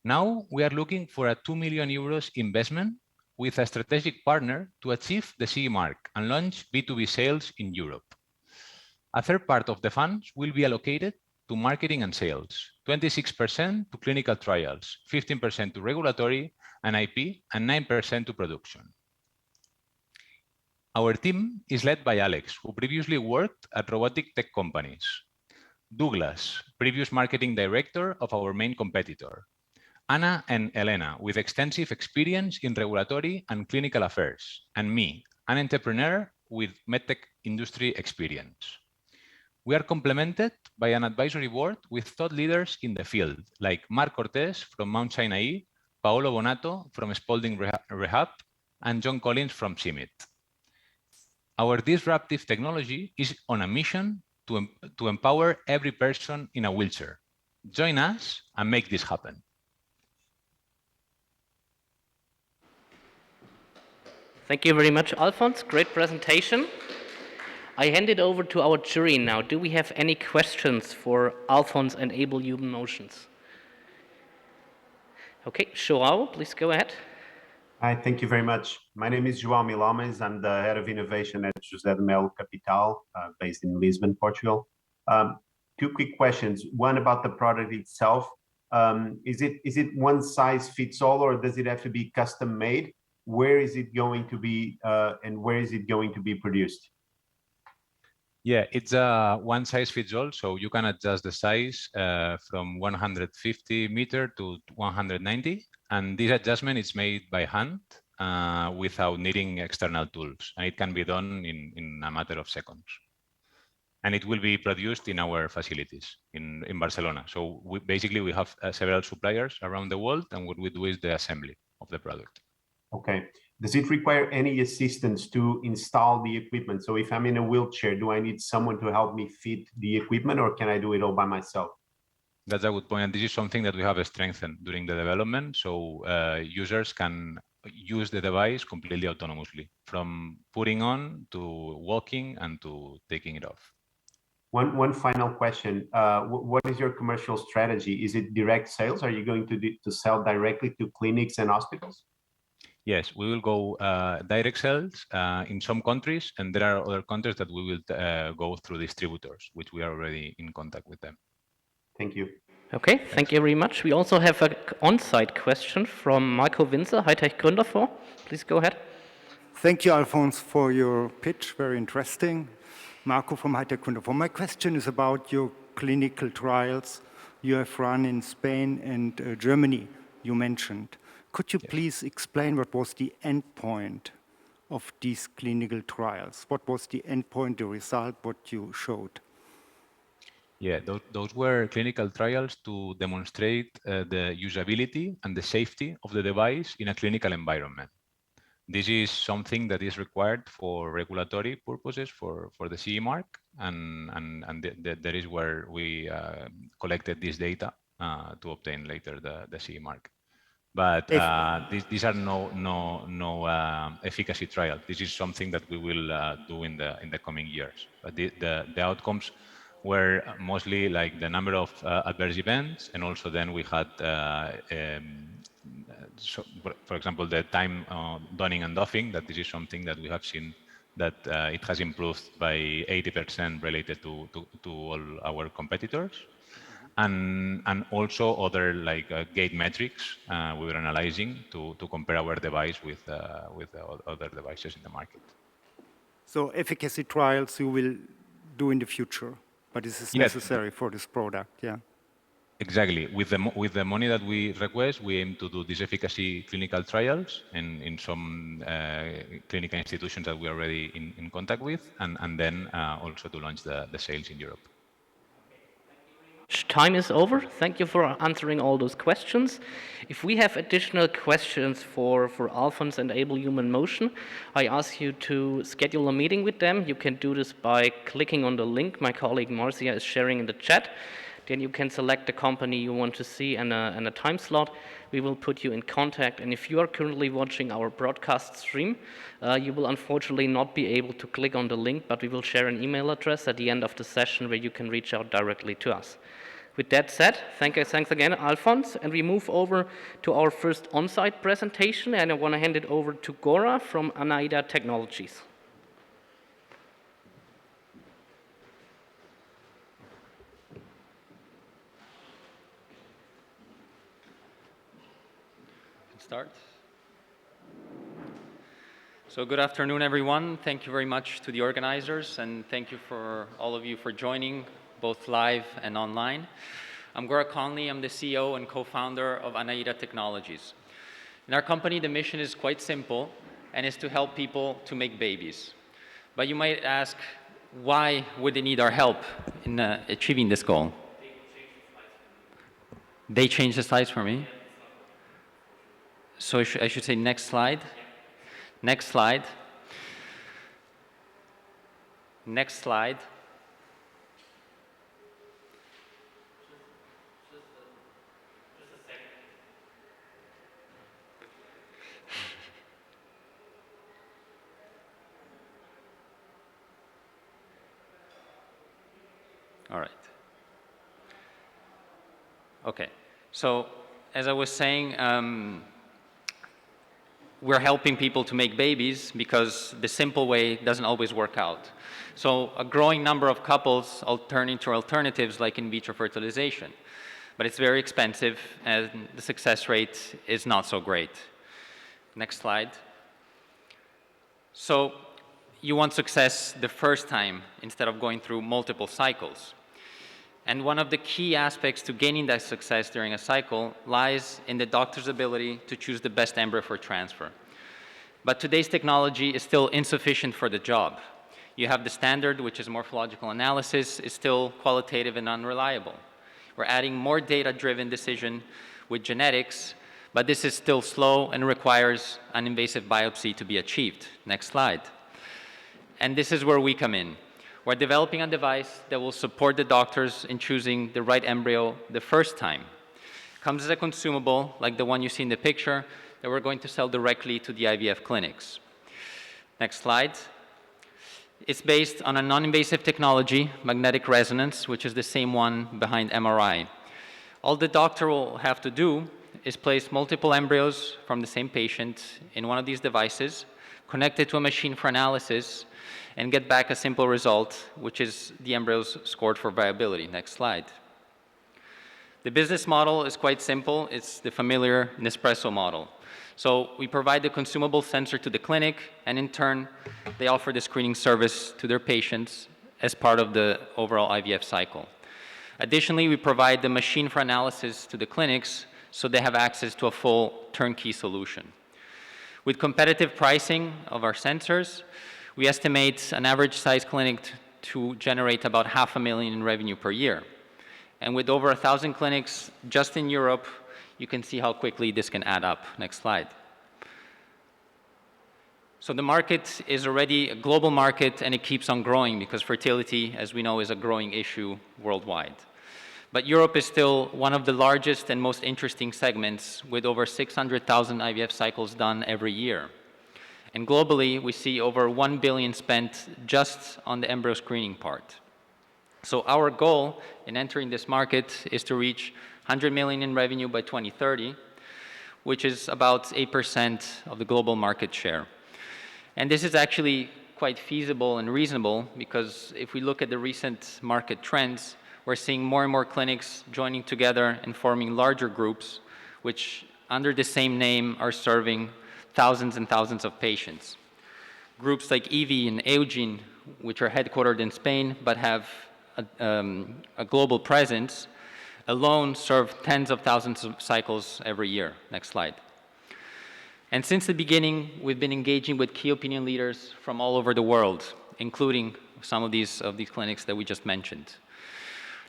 Now we are looking for a 2 million euros investment with a strategic partner to achieve the CE mark and launch B2B sales in Europe. A third part of the funds will be allocated to marketing and sales, 26% to clinical trials, 15% to regulatory and IP, and 9% to production. Our team is led by Alex, who previously worked at robotic tech companies, Douglas, previous marketing director of our main competitor, Anna and Elena, with extensive experience in regulatory and clinical affairs, and me, an entrepreneur with medtech industry experience. We are complemented by an advisory board with thought leaders in the field, like Marc Cortés from Mount Sinai, Paolo Bonato from Spalding Rehab, and John Collins from CIMIT. Our disruptive technology is on a mission to empower every person in a wheelchair. Join us and make this happen. Thank you very much, Alphonse. Great presentation. I hand it over to our jury now. Do we have any questions for Alphonse and Able Human Motions? Okay, João, please go ahead. Hi, thank you very much. My name is João Milomes. I'm the head of innovation at José de Melo Capital, based in Lisbon, Portugal. 2 quick questions. One about the product itself. Is it one size fits all, or does it have to be custom made? Where is it going to be, and where is it going to be produced? Yeah, it's a one size fits all, so you can adjust the size from 150 meter to 190, and this adjustment is made by hand without needing external tools, and it can be done in a matter of seconds. And it will be produced in our facilities in Barcelona. So we have several suppliers around the world, and what we do is the assembly of the product. Okay. Does it require any assistance to install the equipment? So if I'm in a wheelchair, do I need someone to help me fit the equipment, or can I do it all by myself? That's a good point. And this is something that we have strengthened during the development. So users can use the device completely autonomously, from putting on to walking and to taking it off. One final question. What is your commercial strategy? Is it direct sales? Are you going to sell directly to clinics and hospitals? Yes, we will go direct sales in some countries, and there are other countries that we will go through distributors, which we are already in contact with them. Thank you. Okay, thank you very much. We also have an on-site question from Marco Winzer, Hightech Gründerfonds. Please go ahead. Thank you, Alphonse, for your pitch. Very interesting. Marco from High Tech Kunde. My question is about your clinical trials you have run in Spain and Germany, you mentioned. Could you please explain what was the end point of these clinical trials? What was the end point, the result, what you showed? Yeah, those were clinical trials to demonstrate the usability and the safety of the device in a clinical environment. This is something that is required for regulatory purposes for the CE mark, and that is where we collected this data to obtain later the CE mark. But these are no efficacy trials. This is something that we will do in the coming years. But the outcomes were mostly like the number of adverse events, and also then we had, so, for example, the time donning and doffing, that this is something that we have seen that it has improved by 80% related to all our competitors. And also other like gate metrics we were analyzing to compare our device with other devices in the market. So efficacy trials you will do in the future, but this is necessary for this product, yeah? Exactly. With the money that we request, we aim to do these efficacy clinical trials in some clinical institutions that we are already in contact with, and then also to launch the sales in Europe. Time is over. Thank you for answering all those questions. If we have additional questions for Alphonse and Able Human Motion, I ask you to schedule a meeting with them. You can do this by clicking on the link my colleague Marcia is sharing in the chat. Then you can select the company you want to see and a time slot. We will put you in contact. And if you are currently watching our broadcast stream, you will unfortunately not be able to click on the link, but we will share an email address at the end of the session where you can reach out directly to us. With that said, thanks again, Alphonse, and we move over to our first on-site presentation, and I want to hand it over to Gora from Anaida Technologies. Start. So good afternoon, everyone. Thank you very much to the organizers, and thank you for all of you for joining, both live and online. I'm Gora Conley. I'm the CEO and co-founder of Anaida Technologies. In our company, the mission is quite simple, and is to help people to make babies. But you might ask, why would they need our help in achieving this goal? They changed the slides for me. So I should say next slide. Next slide. Next slide. All right. Okay. So as I was saying, we're helping people to make babies because the simple way doesn't always work out. So a growing number of couples turn to alternatives like in vitro fertilization, but it's very expensive and the success rate is not so great. Next slide. So you want success the first time instead of going through multiple cycles. And one of the key aspects to gaining that success during a cycle lies in the doctor's ability to choose the best embryo for transfer. But today's technology is still insufficient for the job. You have the standard, which is morphological analysis, is still qualitative and unreliable. We're adding more data-driven decision with genetics, but this is still slow and requires an invasive biopsy to be achieved. Next slide. And this is where we come in. We're developing a device that will support the doctors in choosing the right embryo the first time. It comes as a consumable, like the one you see in the picture, that we're going to sell directly to the IVF clinics. Next slide. It's based on a non-invasive technology, magnetic resonance, which is the same one behind MRI. All the doctor will have to do is place multiple embryos from the same patient in one of these devices, connect it to a machine for analysis, and get back a simple result, which is the embryos scored for viability. Next slide. The business model is quite simple. It's the familiar Nespresso model. So we provide the consumable sensor to the clinic, and in turn, they offer the screening service to their patients as part of the overall IVF cycle. Additionally, we provide the machine for analysis to the clinics so they have access to a full turnkey solution. With competitive pricing of our sensors, we estimate an average size clinic to generate about $500,000 in revenue per year. And with over 1,000 clinics just in Europe, you can see how quickly this can add up. Next slide. So the market is already a global market, and it keeps on growing because fertility, as we know, is a growing issue worldwide. But Europe is still one of the largest and most interesting segments, with over 600,000 IVF cycles done every year. And globally, we see over $1 billion spent just on the embryo screening part. So our goal in entering this market is to reach $100 million in revenue by 2030, which is about 8% of the global market share. And this is actually quite feasible and reasonable, because if we look at the recent market trends, we're seeing more and more clinics joining together and forming larger groups, which under the same name are serving thousands and thousands of patients. Groups like EV and Eugene, which are headquartered in Spain but have a global presence, alone serve tens of thousands of cycles every year. Next slide. And since the beginning, we've been engaging with key opinion leaders from all over the world, including some of these clinics that we just mentioned.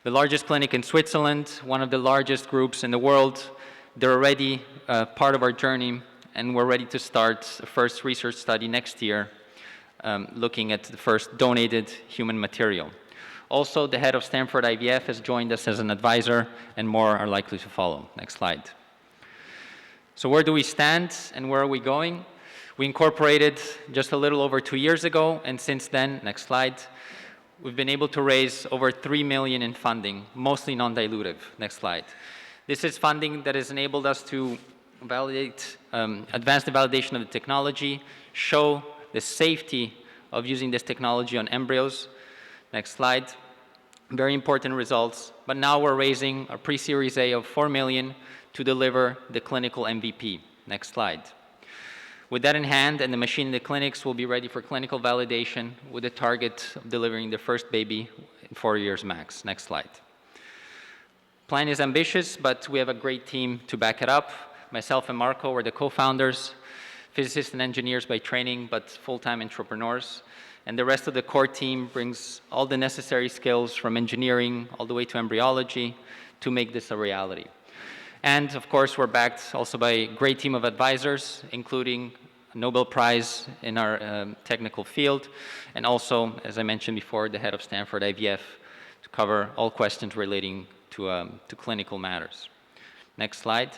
The largest clinic in Switzerland, one of the largest groups in the world, they're already part of our journey, and we're ready to start the first research study next year, looking at the first donated human material. Also, the head of Stanford IVF has joined us as an advisor, and more are likely to follow. Next slide. So where do we stand and where are we going? We incorporated just a little over 2 years ago, and since then, next slide, we've been able to raise over $3 million in funding, mostly non-dilutive. Next slide. This is funding that has enabled us to validate, advance the validation of the technology, show the safety of using this technology on embryos. Next slide. Very important results. But now we're raising a pre-Series A of $4 million to deliver the clinical MVP. Next slide. With that in hand, and the machine in the clinics will be ready for clinical validation with a target of delivering the first baby in 4 years max. Next slide. Plan is ambitious, but we have a great team to back it up. Myself and Marco were the co-founders, physicists and engineers by training, but full-time entrepreneurs. And the rest of the core team brings all the necessary skills from engineering all the way to embryology to make this a reality. And of course, we're backed also by a great team of advisors, including a Nobel Prize in our technical field, and also, as I mentioned before, the head of Stanford IVF to cover all questions relating to clinical matters. Next slide.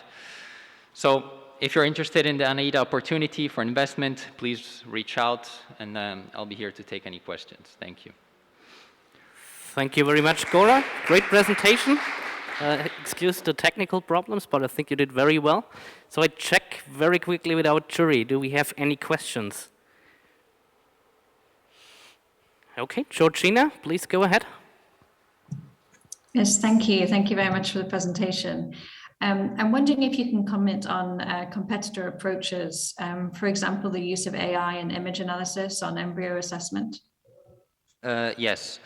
So if you're interested in the ANAIDA opportunity for investment, please reach out, and I'll be here to take any questions. Thank you. Thank you very much, Gora. Great presentation. Excuse the technical problems, but I think you did very well. So I check very quickly with our jury. Do we have any questions? Okay, Georgina, please go ahead. Yes, thank you. Thank you very much for the presentation. I'm wondering if you can comment on competitor approaches, for example, the use of AI and image analysis on embryo assessment. Yes.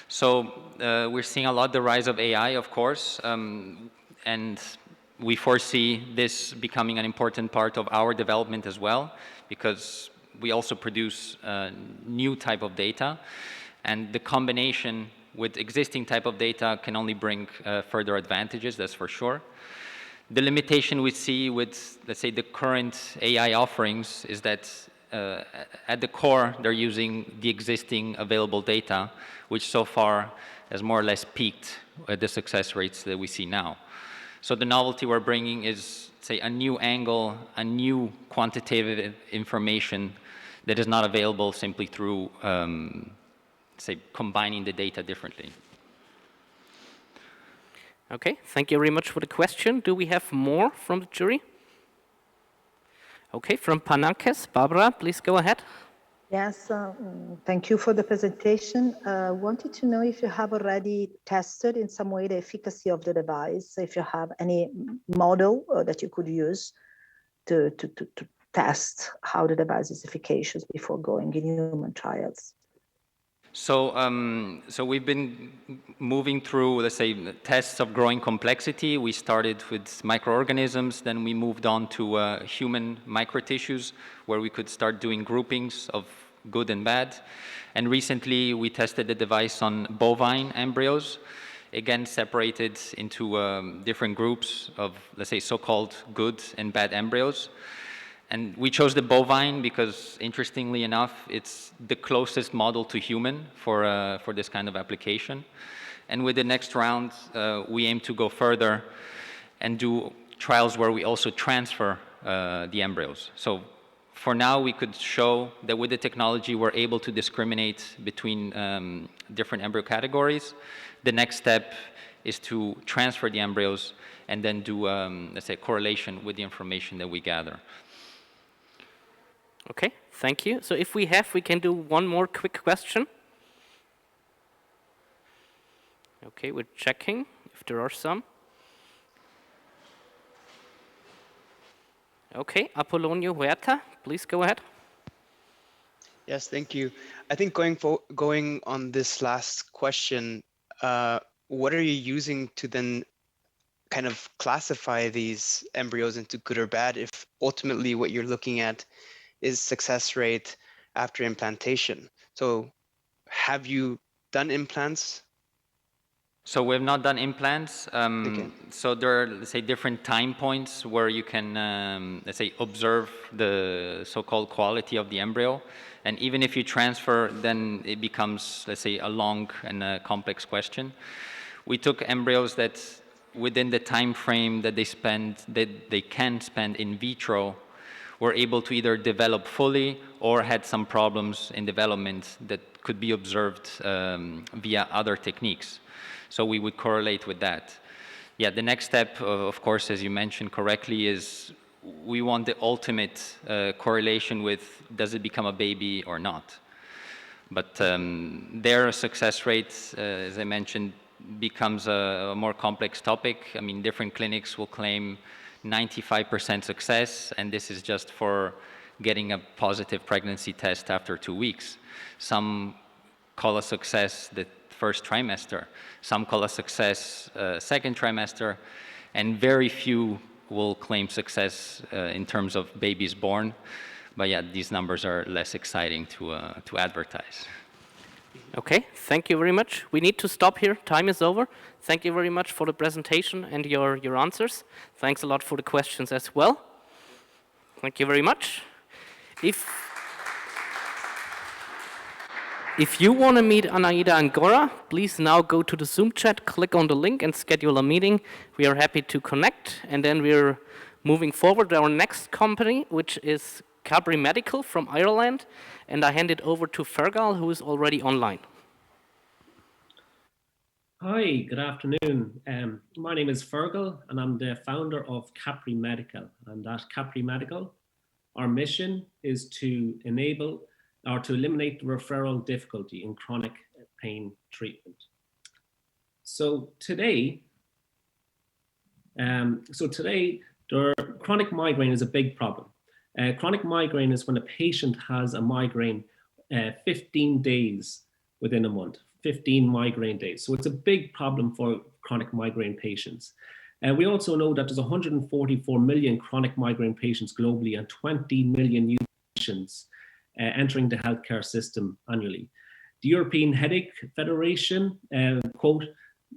So we're seeing a lot the rise of AI, of course, and we foresee this becoming an important part of our development as well, because we also produce new type of data, and the combination with existing type of data can only bring further advantages, that's for sure. The limitation we see with, let's say, the current AI offerings is that at the core, they're using the existing available data, which so far has more or less peaked at the success rates that we see now. So the novelty we're bringing is, say, a new angle, a new quantitative information that is not available simply through, say, combining the data differently. Okay, thank you very much for the question. Do we have more from the jury? Okay, from Panankes, Barbara, please go ahead. Yes, thank you for the presentation. Wanted to know if you have already tested in some way the efficacy of the device, if you have any model that you could use to test how the device is efficacious before going in human trials? So, so we've been moving through, let's say, tests of growing complexity. We started with microorganisms, then we moved on to human microtissues, where we could start doing groupings of good and bad. And recently, we tested the device on bovine embryos, again separated into different groups of, let's say, so-called good and bad embryos. And we chose the bovine because, interestingly enough, it's the closest model to human for this kind of application. And with the next round, we aim to go further and do trials where we also transfer the embryos. So for now, we could show that with the technology, we're able to discriminate between different embryo categories. The next step is to transfer the embryos and then do, let's say, correlation with the information that we gather. Okay, thank you. So if we can do one more quick question. Okay, we're checking if there are some. Okay, Apollonio Huerta, please go ahead. Yes, thank you. I think going on this last question, what are you using to then kind of classify these embryos into good or bad if ultimately what you're looking at is success rate after implantation? So have you done implants? So we have not done implants. So there are, let's say, different time points where you can, let's say, observe the so-called quality of the embryo. And even if you transfer, then it becomes, let's say, a long and a complex question. We took embryos that within the time frame that they can spend in vitro, were able to either develop fully or had some problems in development that could be observed via other techniques. So we would correlate with that. Yeah, the next step, of course, as you mentioned correctly, is we want the ultimate correlation with does it become a baby or not. But their success rate, as I mentioned, becomes a more complex topic. I mean, different clinics will claim 95% success, and this is just for getting a positive pregnancy test after 2 weeks. Some call a success the first trimester, some call a success second trimester, and very few will claim success in terms of babies born. But yeah, these numbers are less exciting to advertise. Okay, thank you very much. We need to stop here. Time is over. Thank you very much for the presentation and your answers. Thanks a lot for the questions as well. Thank you very much. If you want to meet Anaida and Gora, please now go to the Zoom chat, click on the link and schedule a meeting. We are happy to connect. And then we're moving forward to our next company, which is Cabri Medical from Ireland. And I hand it over to Fergal, who is already online. Hi, good afternoon. My name is Fergal, and I'm the founder of Capri Medical. And at Capri Medical, our mission is to enable or to eliminate the referral difficulty in chronic pain treatment. So today, chronic migraine is a big problem. Chronic migraine is when a patient has a migraine 15 days within a month, 15 migraine days. So it's a big problem for chronic migraine patients. And we also know that there's 144 million chronic migraine patients globally and 20 million new patients entering the healthcare system annually. The European Headache Federation, quote,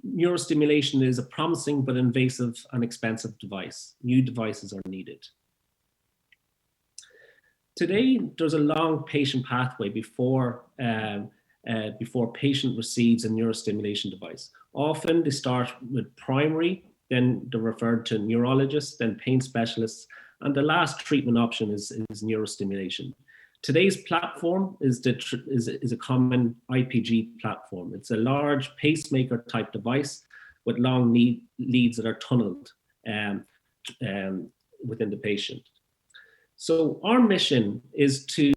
neurostimulation is a promising but invasive and expensive device. New devices are needed. Today, there's a long patient pathway before patient receives a neurostimulation device. Often they start with primary, then they're referred to neurologists, then pain specialists, and the last treatment option is neurostimulation. Today's platform is a common IPG platform. It's a large pacemaker type device with long leads that are tunneled within the patient. So our mission is to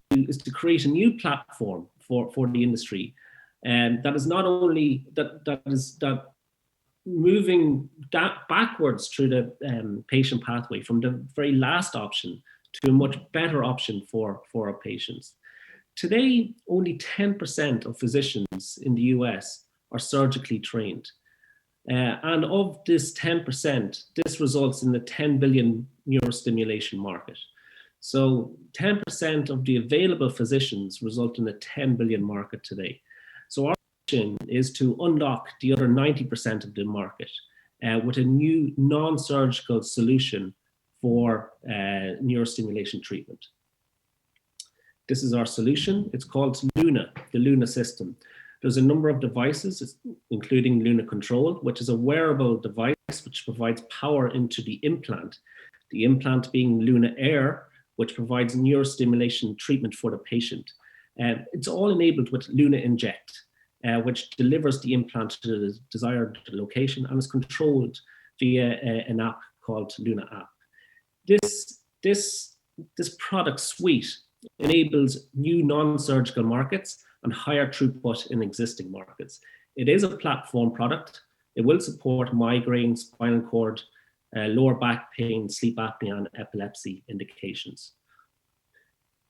create a new platform for the industry, and that is not only that moving backwards through the patient pathway from the very last option to a much better option for our patients. Today, only 10% of physicians in the US are surgically trained. And of this 10%, this results in the 10 billion neurostimulation market. So 10% of the available physicians result in a 10 billion market today. So our mission is to unlock the other 90% of the market with a new non-surgical solution for neurostimulation treatment. This is our solution. It's called Luna, the Luna system. There's a number of devices, including Luna Control, which is a wearable device which provides power into the implant being Luna Air, which provides neurostimulation treatment for the patient. It's all enabled with Luna Inject, which delivers the implant to the desired location and is controlled via an app called Luna App. This product suite enables new non-surgical markets and higher throughput in existing markets. It is a platform product. It will support migraine, spinal cord, lower back pain, sleep apnea, and epilepsy indications.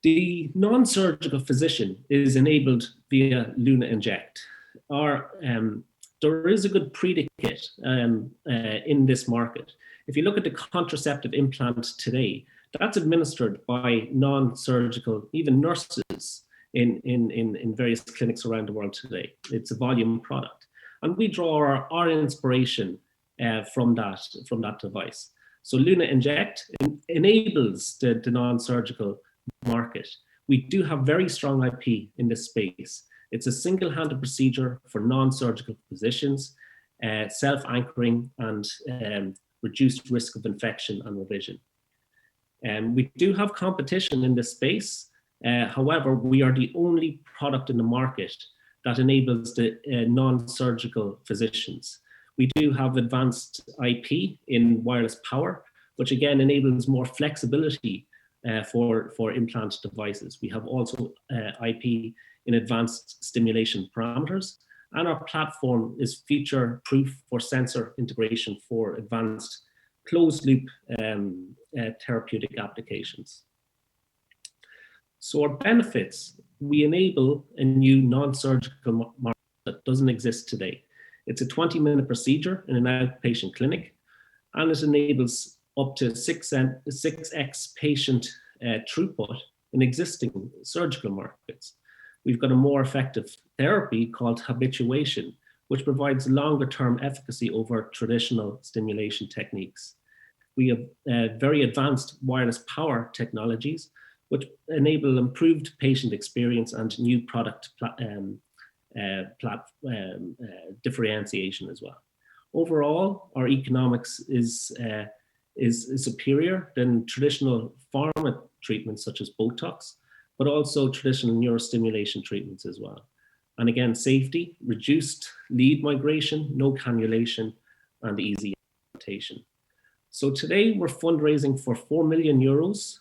The non-surgical physician is enabled via Luna Inject. There is a good predicate in this market. If you look at the contraceptive implant today, that's administered by non-surgical, even nurses in various clinics around the world today. It's a volume product. And we draw our inspiration from that device. So Luna Inject enables the non-surgical market. We do have very strong IP in this space. It's a single-handed procedure for non-surgical physicians, self-anchoring and reduced risk of infection and revision. We do have competition in this space. However, we are the only product in the market that enables the non-surgical physicians. We do have advanced IP in wireless power, which again enables more flexibility for implant devices. We have also IP in advanced stimulation parameters, and our platform is future-proof for sensor integration for advanced closed-loop therapeutic applications. So our benefits, we enable a new non-surgical market that doesn't exist today. It's a 20-minute procedure in an outpatient clinic, and it enables up to 6x patient throughput in existing surgical markets. We've got a more effective therapy called habituation, which provides longer-term efficacy over traditional stimulation techniques. We have very advanced wireless power technologies, which enable improved patient experience and new product differentiation as well. Overall, our economics is superior than traditional pharma treatments such as Botox, but also traditional neurostimulation treatments as well. And again, safety, reduced lead migration, no cannulation, and easy implementation. So today we're fundraising for 4 million euros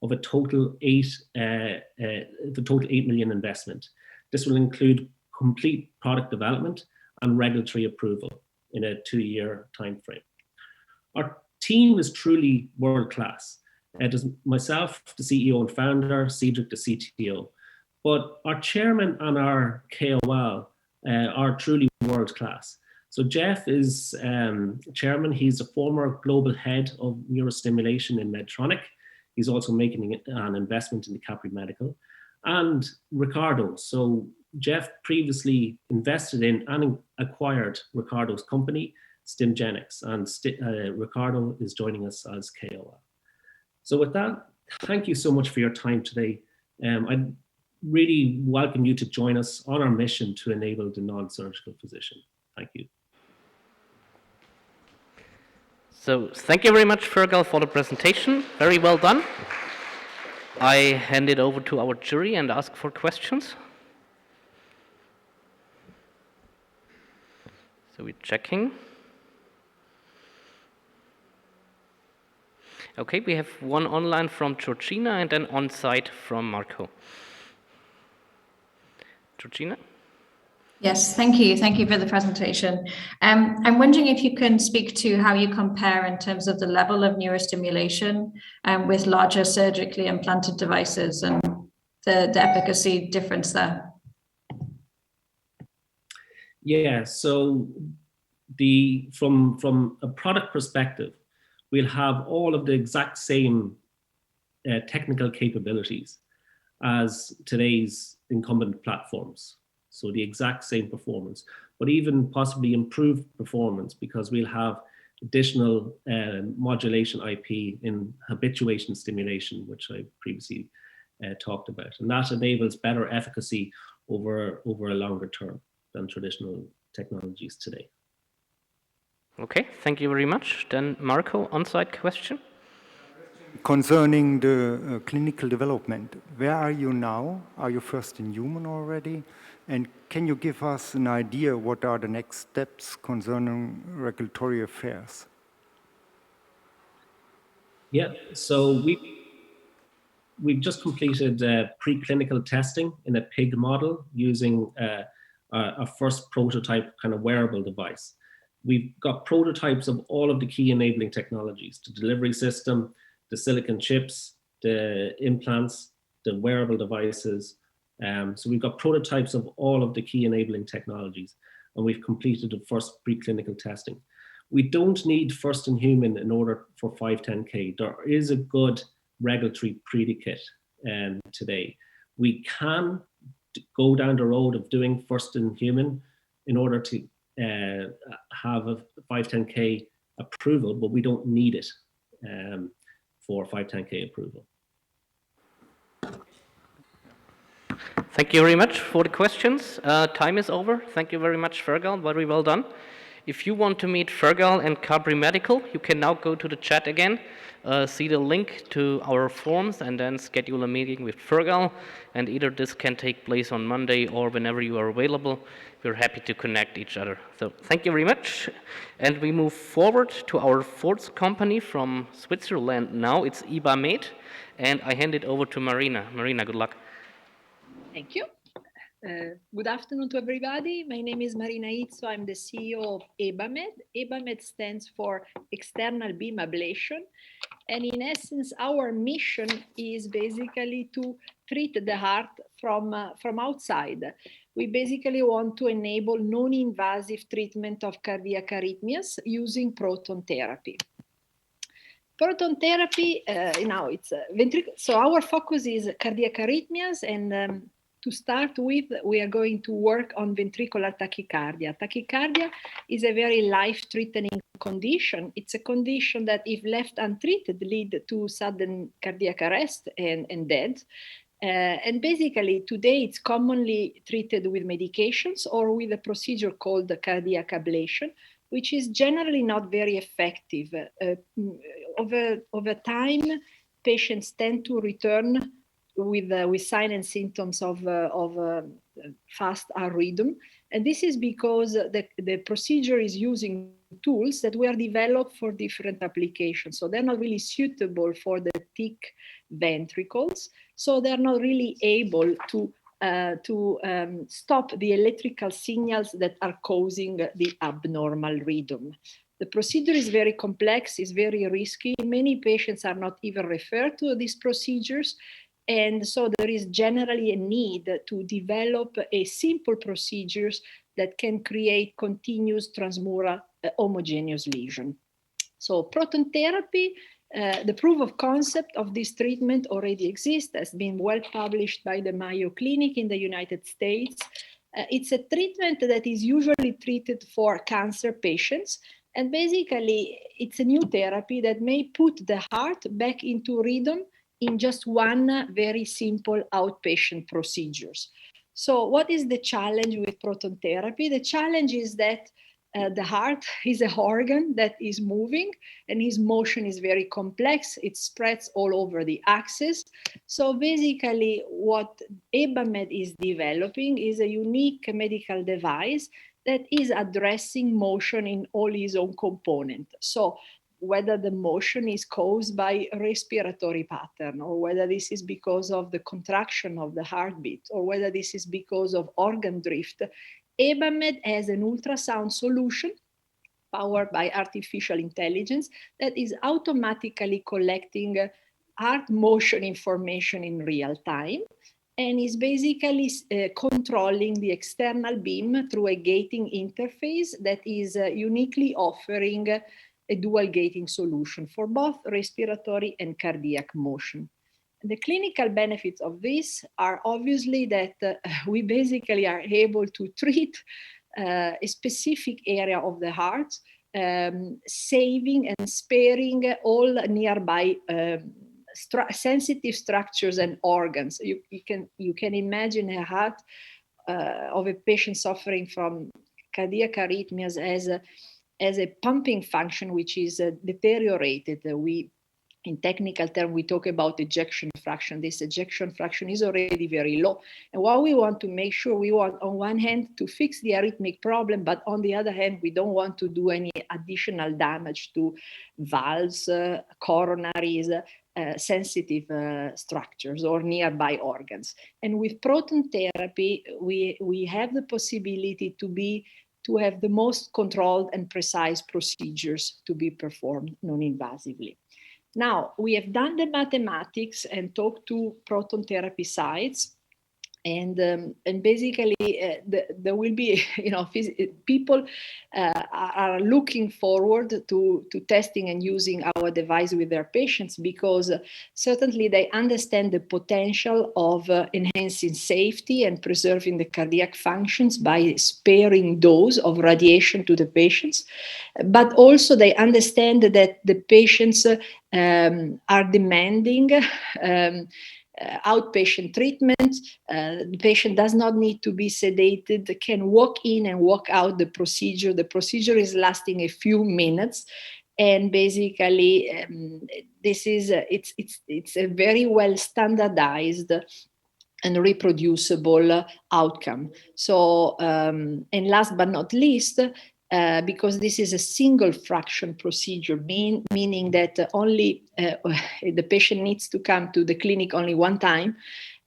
of a total 8 million investment. This will include complete product development and regulatory approval in a 2-year timeframe. Our team is truly world-class. It is myself, the CEO and founder, Cedric, the CTO. But our chairman and our KOL are truly world-class. So Jeff is chairman. He's a former global head of neurostimulation in Medtronic. He's also making an investment in the Capri Medical. And Ricardo. So Jeff previously invested in and acquired Ricardo's company, Stimgenics. And Ricardo is joining us as KOL. So with that, thank you so much for your time today. I really welcome you to join us on our mission to enable the non-surgical physician. Thank you. So thank you very much, Fergal, for the presentation. Very well done. I hand it over to our jury and ask for questions. So we're checking. Okay, we have one online from Georgina and then on-site from Marco. Georgina? Yes, thank you. Thank you for the presentation. I'm wondering if you can speak to how you compare in terms of the level of neurostimulation with larger surgically implanted devices and the efficacy difference there. Yeah, so from a product perspective, we'll have all of the exact same technical capabilities as today's incumbent platforms. So the exact same performance, but even possibly improved performance, because we'll have additional modulation IP in habituation stimulation, which I previously talked about. And that enables better efficacy over a longer term than traditional technologies today. Okay, thank you very much. Then Marco, on-site question. Concerning the clinical development, where are you now? Are you first in human already? And can you give us an idea what are the next steps concerning regulatory affairs? Yeah, so we've just completed preclinical testing in a pig model using a first prototype kind of wearable device. We've got prototypes of all of the key enabling technologies, the delivery system, the silicon chips, the implants, the wearable devices. So we've got prototypes of all of the key enabling technologies, and we've completed the first preclinical testing. We don't need first in human in order for 510K. There is a good regulatory predicate today. We can go down the road of doing first in human in order to have a 510K approval, but we don't need it for 510K approval. Thank you very much for the questions. Time is over. Thank you very much, Fergal. Very well done. If you want to meet Fergal and Cabri Medical, you can now go to the chat again, see the link to our forms, and then schedule a meeting with Fergal. And either this can take place on Monday or whenever you are available. We're happy to connect each other. So thank you very much. And we move forward to our fourth company from Switzerland now. It's EBAMed. And I hand it over to Marina. Marina, good luck. Thank you. Good afternoon to everybody. My name is Marina Izzo. I'm the CEO of EBAMed. EBAMed stands for External Beam Ablation. And in essence, our mission is basically to treat the heart from outside. We basically want to enable non-invasive treatment of cardiac arrhythmias using proton therapy. Proton therapy, it's ventricular. So our focus is cardiac arrhythmias, and to start with, we are going to work on ventricular tachycardia. Tachycardia is a very life-threatening condition. It's a condition that, if left untreated, lead to sudden cardiac arrest and death. And basically, today it's commonly treated with medications or with a procedure called cardiac ablation, which is generally not very effective. Over time, patients tend to return with signs and symptoms of fast heart rhythm. And this is because the procedure is using tools that were developed for different applications. So they're not really suitable for the thick ventricles. So they're not really able to stop the electrical signals that are causing the abnormal rhythm. The procedure is very complex, is very risky. Many patients are not even referred to these procedures. And so there is generally a need to develop a simple procedures that can create continuous transmural homogeneous lesion. So proton therapy, the proof of concept of this treatment already exists, has been well published by the Mayo Clinic in the United States. It's a treatment that is usually treated for cancer patients. And basically, it's a new therapy that may put the heart back into rhythm in just one very simple outpatient procedures. So what is the challenge with proton therapy? The challenge is that the heart is an organ that is moving, and its motion is very complex. It spreads all over the axis. So basically, what EBAMed is developing is a unique medical device that is addressing motion in all its own components. So whether the motion is caused by a respiratory pattern, or whether this is because of the contraction of the heartbeat, or whether this is because of organ drift, EBAMED has an ultrasound solution powered by artificial intelligence that is automatically collecting heart motion information in real time and is basically controlling the external beam through a gating interface that is uniquely offering a dual gating solution for both respiratory and cardiac motion. The clinical benefits of this are obviously that we basically are able to treat a specific area of the heart, saving and sparing all nearby sensitive structures and organs. You can imagine a heart of a patient suffering from cardiac arrhythmias as a pumping function which is deteriorated. In technical terms, we talk about ejection fraction. This ejection fraction is already very low. And what we want to make sure, we want on one hand to fix the arrhythmic problem, but on the other hand, we don't want to do any additional damage to valves, coronaries, sensitive structures or nearby organs. And with proton therapy, we have the possibility to have the most controlled and precise procedures to be performed non-invasively. Now, we have done the mathematics and talked to proton therapy sites, and basically there will be, people are looking forward to testing and using our device with their patients, because certainly they understand the potential of enhancing safety and preserving the cardiac functions by sparing dose of radiation to the patients. But also they understand that the patients are demanding outpatient treatment. The patient does not need to be sedated, can walk in and walk out the procedure. The procedure is lasting a few minutes. And basically, it's a very well standardized and reproducible outcome. So, and last but not least, because this is a single fraction procedure, meaning that only the patient needs to come to the clinic only one time,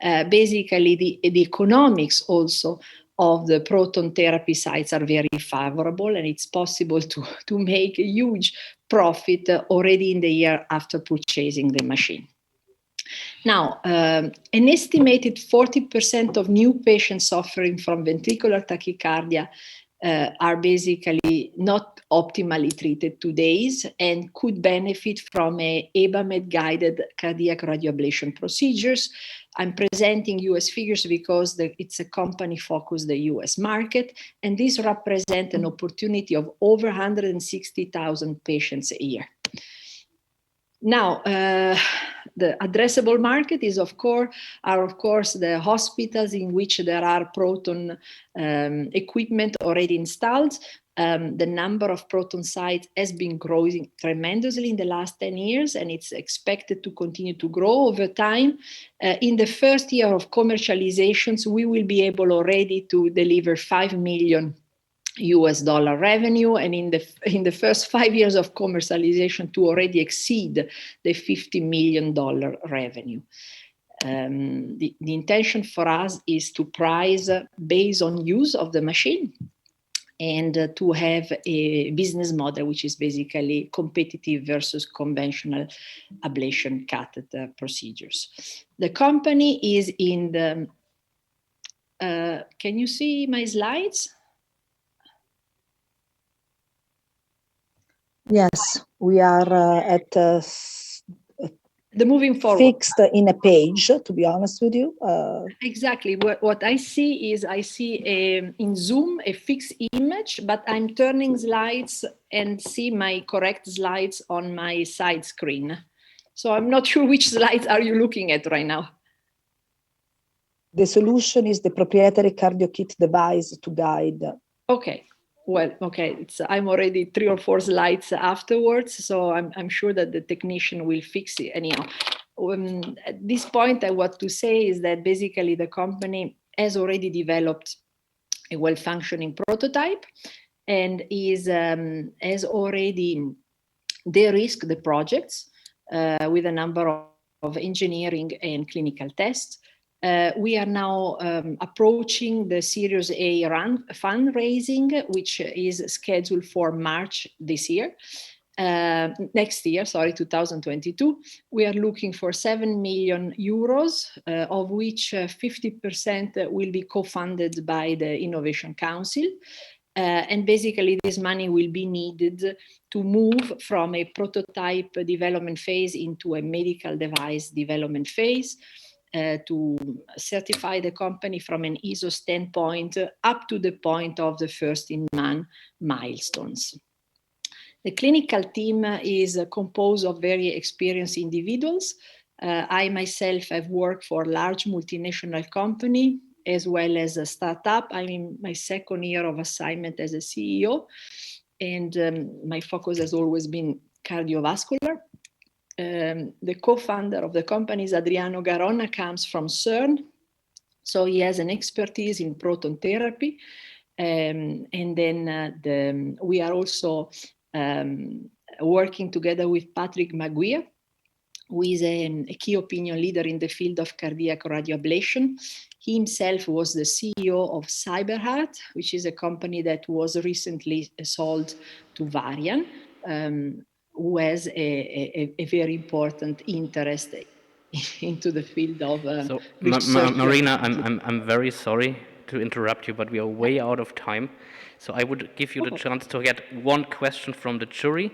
basically the economics also of the proton therapy sites are very favorable, and it's possible to make a huge profit already in the year after purchasing the machine. Now, an estimated 40% of new patients suffering from ventricular tachycardia are basically not optimally treated today and could benefit from a EBAMED-guided cardiac radioablation procedures. I'm presenting US figures because it's a company focused the US market, and these represent an opportunity of over 160,000 patients a year. Now, the addressable market is of course the hospitals in which there are proton equipment already installed. The number of proton sites has been growing tremendously in the last 10 years, and it's expected to continue to grow over time. In the first year of commercializations, we will be able already to deliver $5 million revenue, and in the first 5 years of commercialization to already exceed the $50 million revenue. The intention for us is to price based on use of the machine and to have a business model which is basically competitive versus conventional ablation catheter procedures. The company is in the, can you see my slides? Yes, we are at the moving forward. Fixed in a page, to be honest with you. Exactly. What I see is in Zoom a fixed image, but I'm turning slides and see my correct slides on my side screen. So I'm not sure which slides are you looking at right now. The solution is the proprietary CardioKit device to guide. Okay. Well, okay, I'm already 3 or 4 slides afterwards, so I'm sure that the technician will fix it anyhow. At this point, I want to say is that basically the company has already developed a well-functioning prototype and has already de-risked the projects with a number of engineering and clinical tests. We are now approaching the Series A fundraising, which is scheduled for March this year. Next year, sorry, 2022, we are looking for 7 million euros, of which 50% will be co-funded by the Innovation Council. And basically this money will be needed to move from a prototype development phase into a medical device development phase, to certify the company from an ISO standpoint up to the point of the first-in-man milestones. The clinical team is composed of very experienced individuals. I myself have worked for a large multinational company as well as a startup. I'm in my second year of assignment as a CEO, and my focus has always been cardiovascular. The co-founder of the company is Adriano Garonna, comes from CERN, so he has an expertise in proton therapy. And then we are also working together with Patrick Maguire, who is a key opinion leader in the field of cardiac radioablation. He himself was the CEO of CyberHeart, which is a company that was recently sold to Varian, who has a very important interest into the field of research. Marina, I'm very sorry to interrupt you, but we are way out of time. So I would give you the chance to get one question from the jury.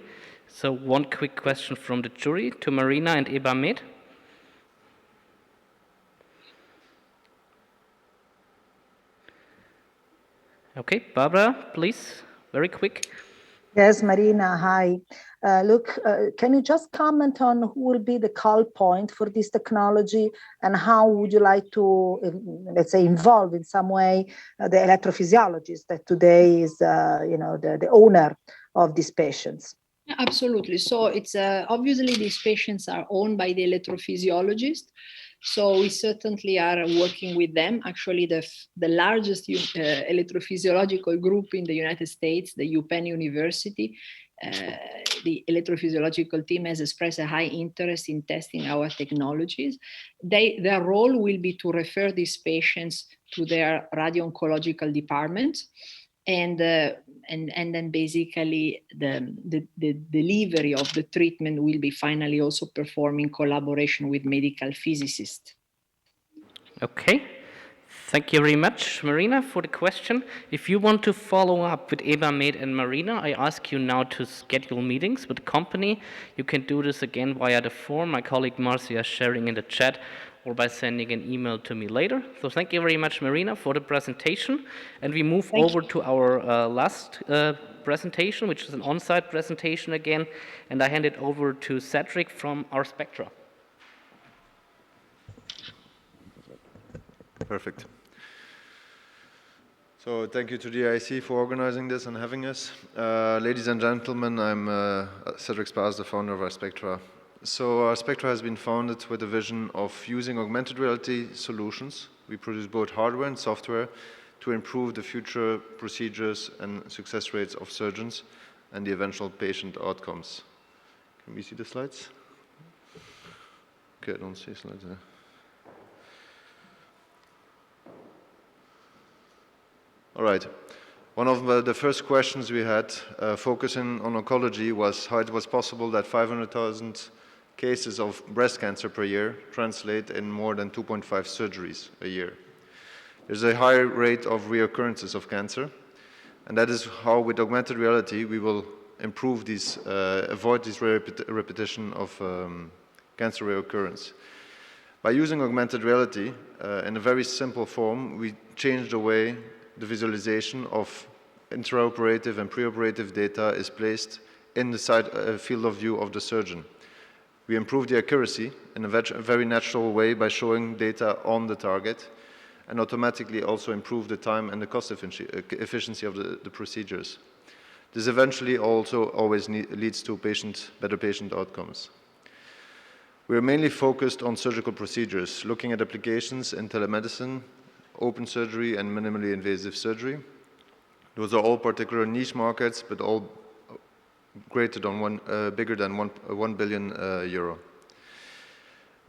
So one quick question from the jury to Marina and EBAMED. Okay, Barbara, please, very quick. Yes, Marina, hi. Look, can you just comment on who will be the call point for this technology and how would you like to, let's say, involve in some way the electrophysiologist that today is, the owner of these patients? Absolutely. So it's obviously these patients are owned by the electrophysiologist. So we certainly are working with them. Actually, the largest electrophysiological group in the United States, the UPenn University, the electrophysiological team has expressed a high interest in testing our technologies. Their role will be to refer these patients to their radio-oncological department. And then basically the delivery of the treatment will be finally also performed in collaboration with medical physicists. Okay, thank you very much, Marina, for the question. If you want to follow up with EBAMED and Marina, I ask you now to schedule meetings with the company. You can do this again via the form my colleague Marcia is sharing in the chat, or by sending an email to me later. So thank you very much, Marina, for the presentation. And we move over to our last presentation, which is an on-site presentation again. And I hand it over to Cedric from our Spectra. Perfect. So thank you to the EIC for organizing this and having us. Ladies and gentlemen, I'm Cedric Spars, the founder of our Spectra. So our Spectra has been founded with a vision of using augmented reality solutions. We produce both hardware and software to improve the future procedures and success rates of surgeons and the eventual patient outcomes. Can we see the slides? Okay, I don't see slides there. All right. One of the first questions we had focusing on oncology was how it was possible that 500,000 cases of breast cancer per year translate in more than 2.5 surgeries a year. There's a high rate of reoccurrences of cancer, and that is how with augmented reality we will improve these, avoid this repetition of cancer reoccurrence. By using augmented reality in a very simple form, we change the way the visualization of intraoperative and preoperative data is placed in the field of view of the surgeon. We improve the accuracy in a very natural way by showing data on the target, and automatically also improve the time and the cost efficiency of the procedures. This eventually also always leads to better patient outcomes. We are mainly focused on surgical procedures, looking at applications in telemedicine, open surgery, and minimally invasive surgery. Those are all particular niche markets, but all bigger than 1 billion euro.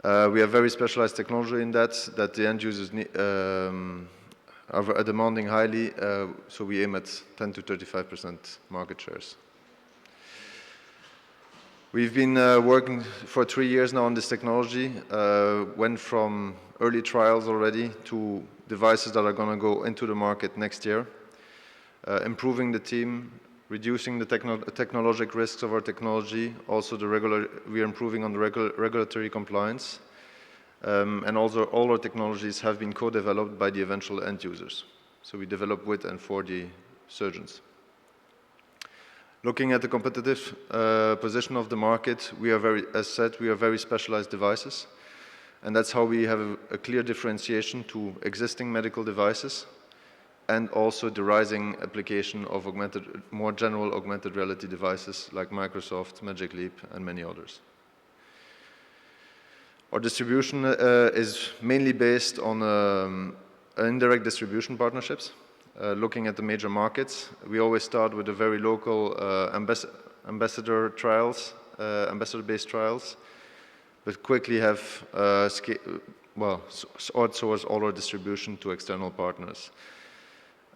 We have very specialized technology in that the end users are demanding highly, so we aim at 10 to 35% market shares. We've been working for 3 years now on this technology, went from early trials already to devices that are going to go into the market next year, improving the team, reducing the technological risks of our technology, also we are improving on the regulatory compliance, and also all our technologies have been co-developed by the eventual end users. So we develop with and for the surgeons. Looking at the competitive position of the market, as said, we are very specialized devices, and that's how we have a clear differentiation to existing medical devices and also the rising application of more general augmented reality devices like Microsoft, Magic Leap, and many others. Our distribution is mainly based on indirect distribution partnerships. Looking at the major markets, we always start with a very local ambassador-based trials, but quickly have outsource all our distribution to external partners.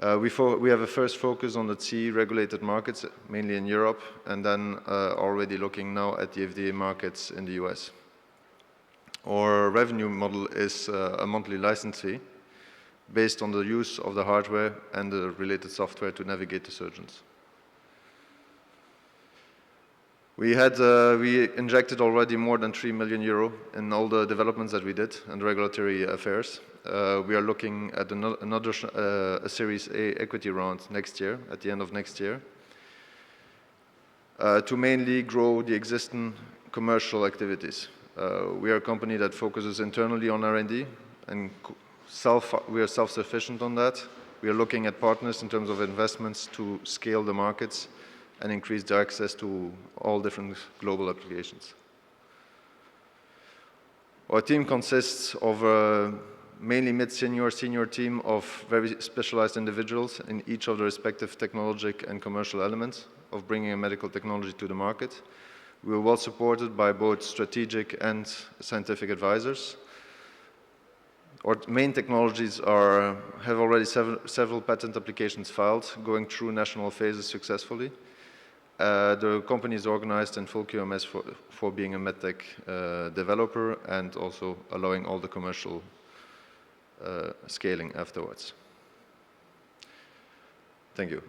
We have a first focus on the CE-regulated markets, mainly in Europe, and then already looking now at the FDA markets in the US. Our revenue model is a monthly license fee based on the use of the hardware and the related software to navigate the surgeons. We injected already more than 3 million euro in all the developments that we did and regulatory affairs. We are looking at another Series A equity round next year, at the end of next year, to mainly grow the existing commercial activities. We are a company that focuses internally on R&D, and we are self-sufficient on that. We are looking at partners in terms of investments to scale the markets and increase the access to all different global applications. Our team consists of a mainly mid-senior, senior team of very specialized individuals in each of the respective technological and commercial elements of bringing a medical technology to the market. We are well supported by both strategic and scientific advisors. Our main technologies have already several patent applications filed, going through national phases successfully. The company is organized in full QMS for being a medtech developer and also allowing all the commercial scaling afterwards. Thank you.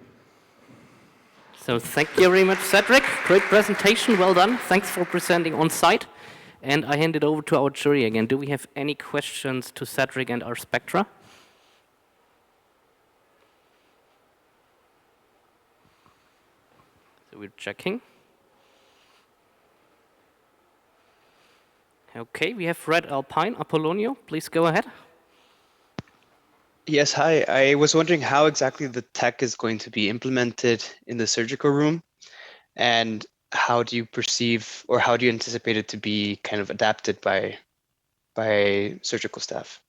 So thank you very much, Cedric. Great presentation, well done. Thanks for presenting on site. And I hand it over to our jury again. Do we have any questions to Cedric and our Spectra? So we're checking. Okay, we have Red Alpine. Apollonio, please go ahead. Yes, hi. I was wondering how exactly the tech is going to be implemented in the surgical room, and how do you perceive, or how do you anticipate it to be kind of adapted by surgical staff?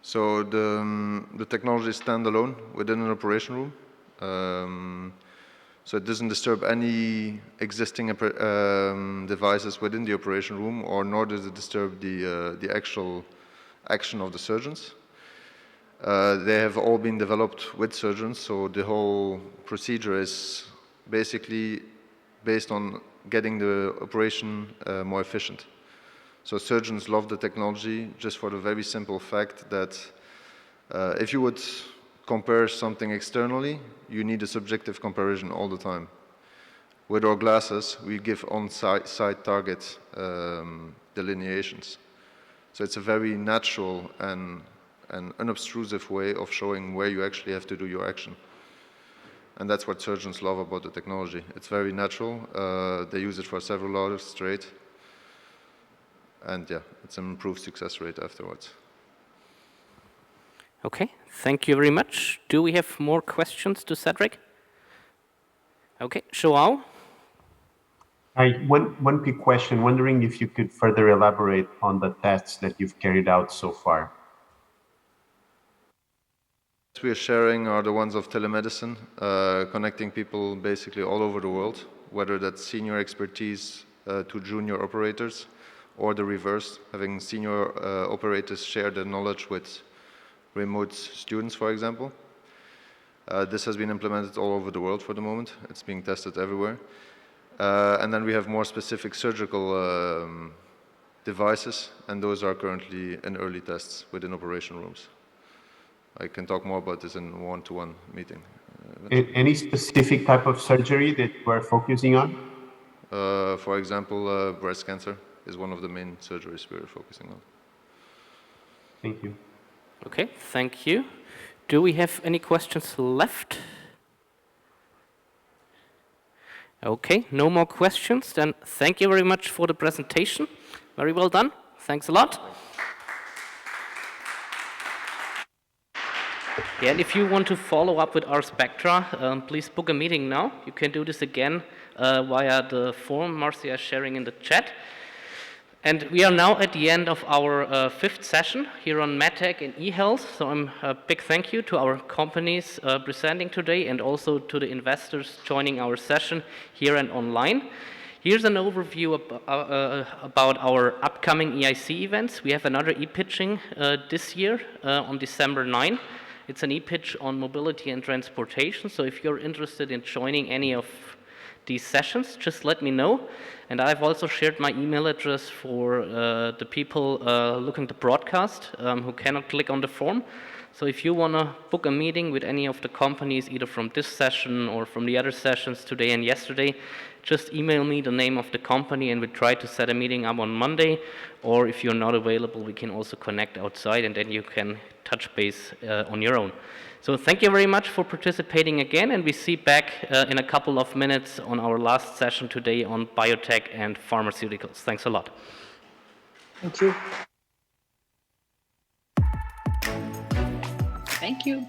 So the technology is standalone within an operation room. So it doesn't disturb any existing devices within the operation room, or nor does it disturb the actual action of the surgeons. They have all been developed with surgeons, so the whole procedure is basically based on getting the operation more efficient. So surgeons love the technology just for the very simple fact that if you would compare something externally, you need a subjective comparison all the time. With our glasses, we give on-site target delineations. So it's a very natural and unobtrusive way of showing where you actually have to do your action. And that's what surgeons love about the technology. It's very natural. They use it for several hours straight. And yeah, it's an improved success rate afterwards. Okay, thank you very much. Do we have more questions to Cedric? Okay, Joao? Hi, one quick question. Wondering if you could further elaborate on the tests that you've carried out so far. We are sharing are the ones of telemedicine, connecting people basically all over the world, whether that's senior expertise to junior operators, or the reverse, having senior operators share their knowledge with remote students, for example. This has been implemented all over the world for the moment. It's being tested everywhere. And then we have more specific surgical devices, and those are currently in early tests within operation rooms. I can talk more about this in a one-to-one meeting. Any specific type of surgery that we're focusing on? For example, breast cancer is one of the main surgeries we're focusing on. Thank you. Okay, thank you. Do we have any questions left? Okay, no more questions. Then thank you very much for the presentation. Very well done. Thanks a lot. Yeah, and if you want to follow up with our Spectra, please book a meeting now. You can do this again via the form Marcia is sharing in the chat. And we are now at the end of our fifth session here on MedTech and eHealth. So a big thank you to our companies presenting today and also to the investors joining our session here and online. Here's an overview about our upcoming EIC events. We have another e-pitching this year on December 9. It's an e-pitch on mobility and transportation. So if you're interested in joining any of these sessions, just let me know. And I've also shared my email address for the people looking to broadcast who cannot click on the form. So if you want to book a meeting with any of the companies, either from this session or from the other sessions today and yesterday, just email me the name of the company and we try to set a meeting up on Monday. Or if you're not available, we can also connect outside and then you can touch base on your own. So thank you very much for participating again, and we see back in a couple of minutes on our last session today on biotech and pharmaceuticals. Thanks a lot. Thank you. Thank you.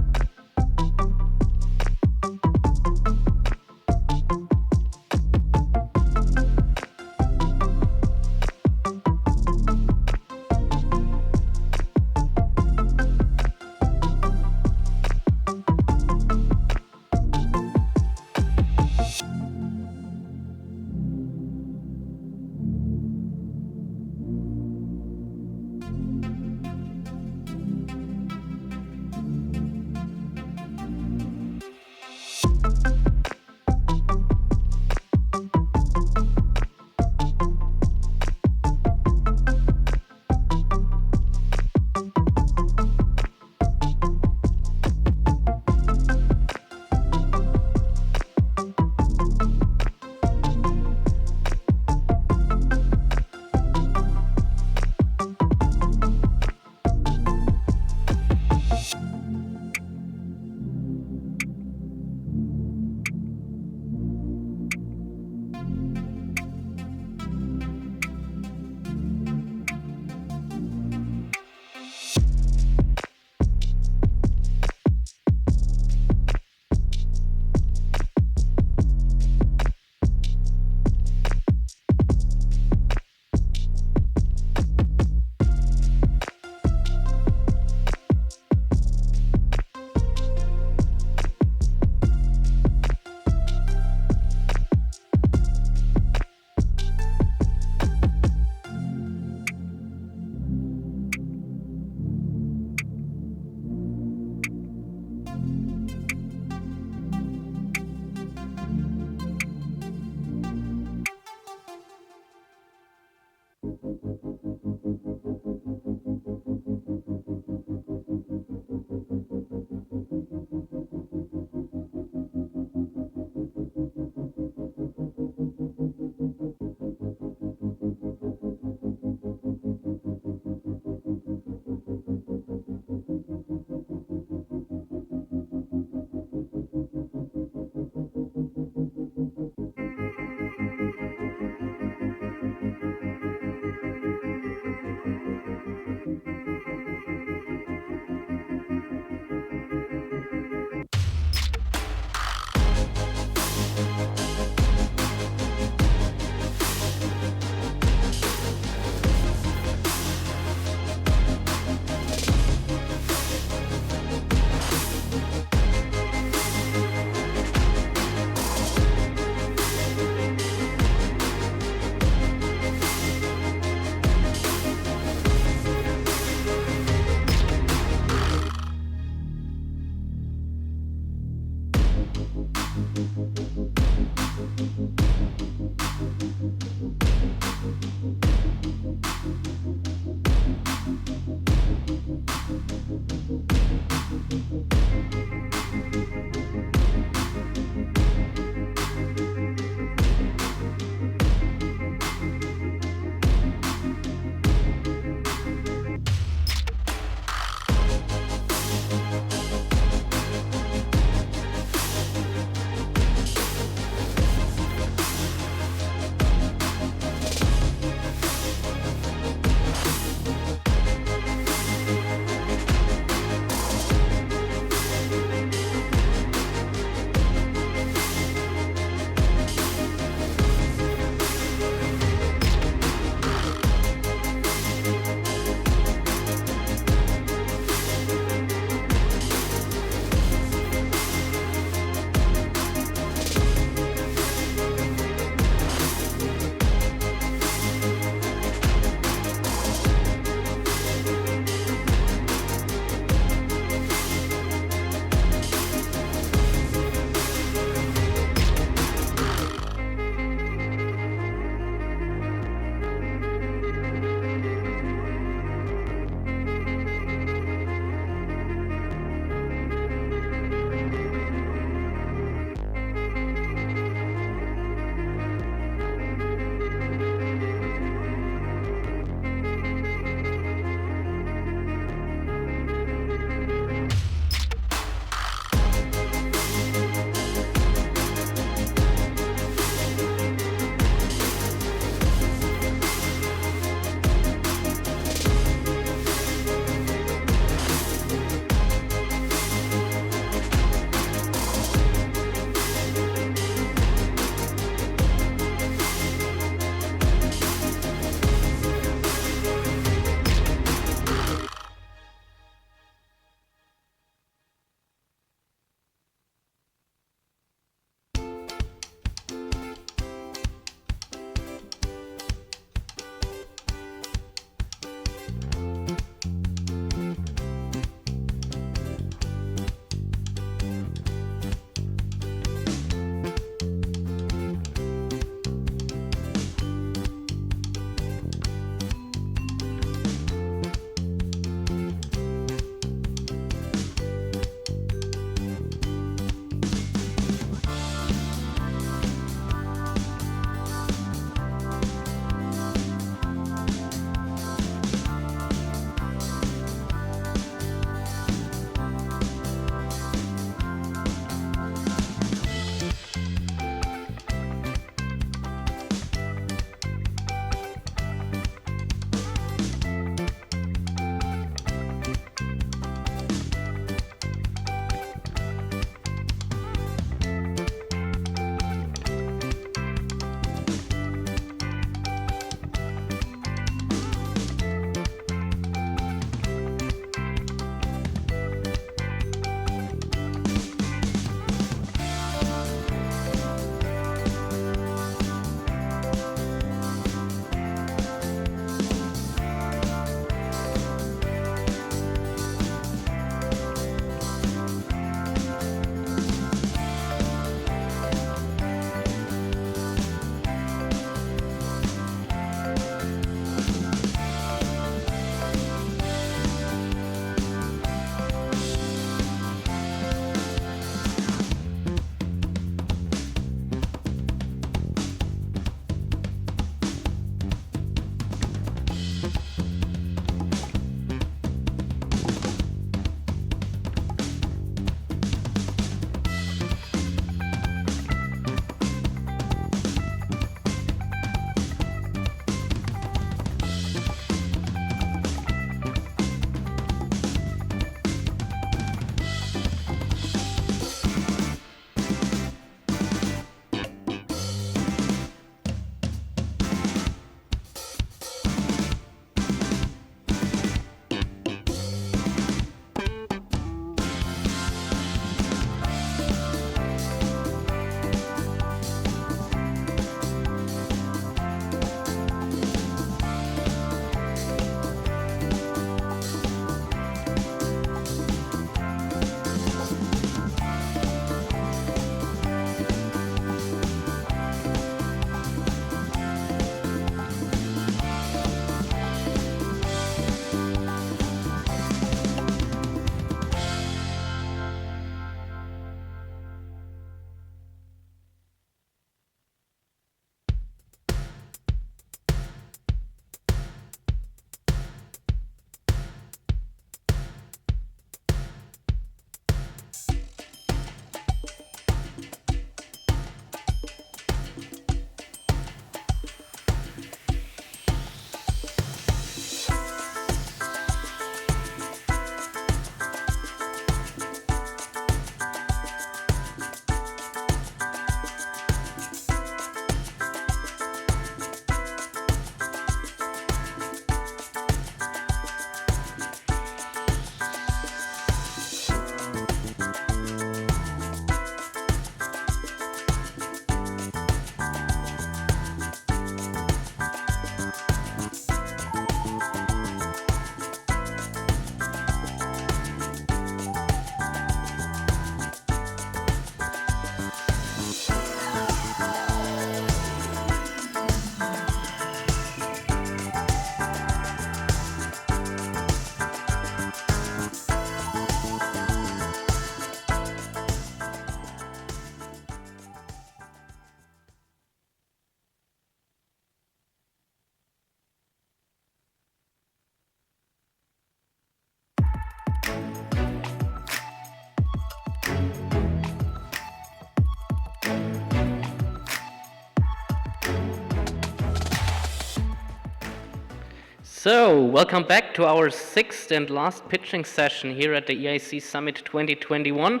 So, welcome back to our sixth and last pitching session here at the EIC Summit 2021.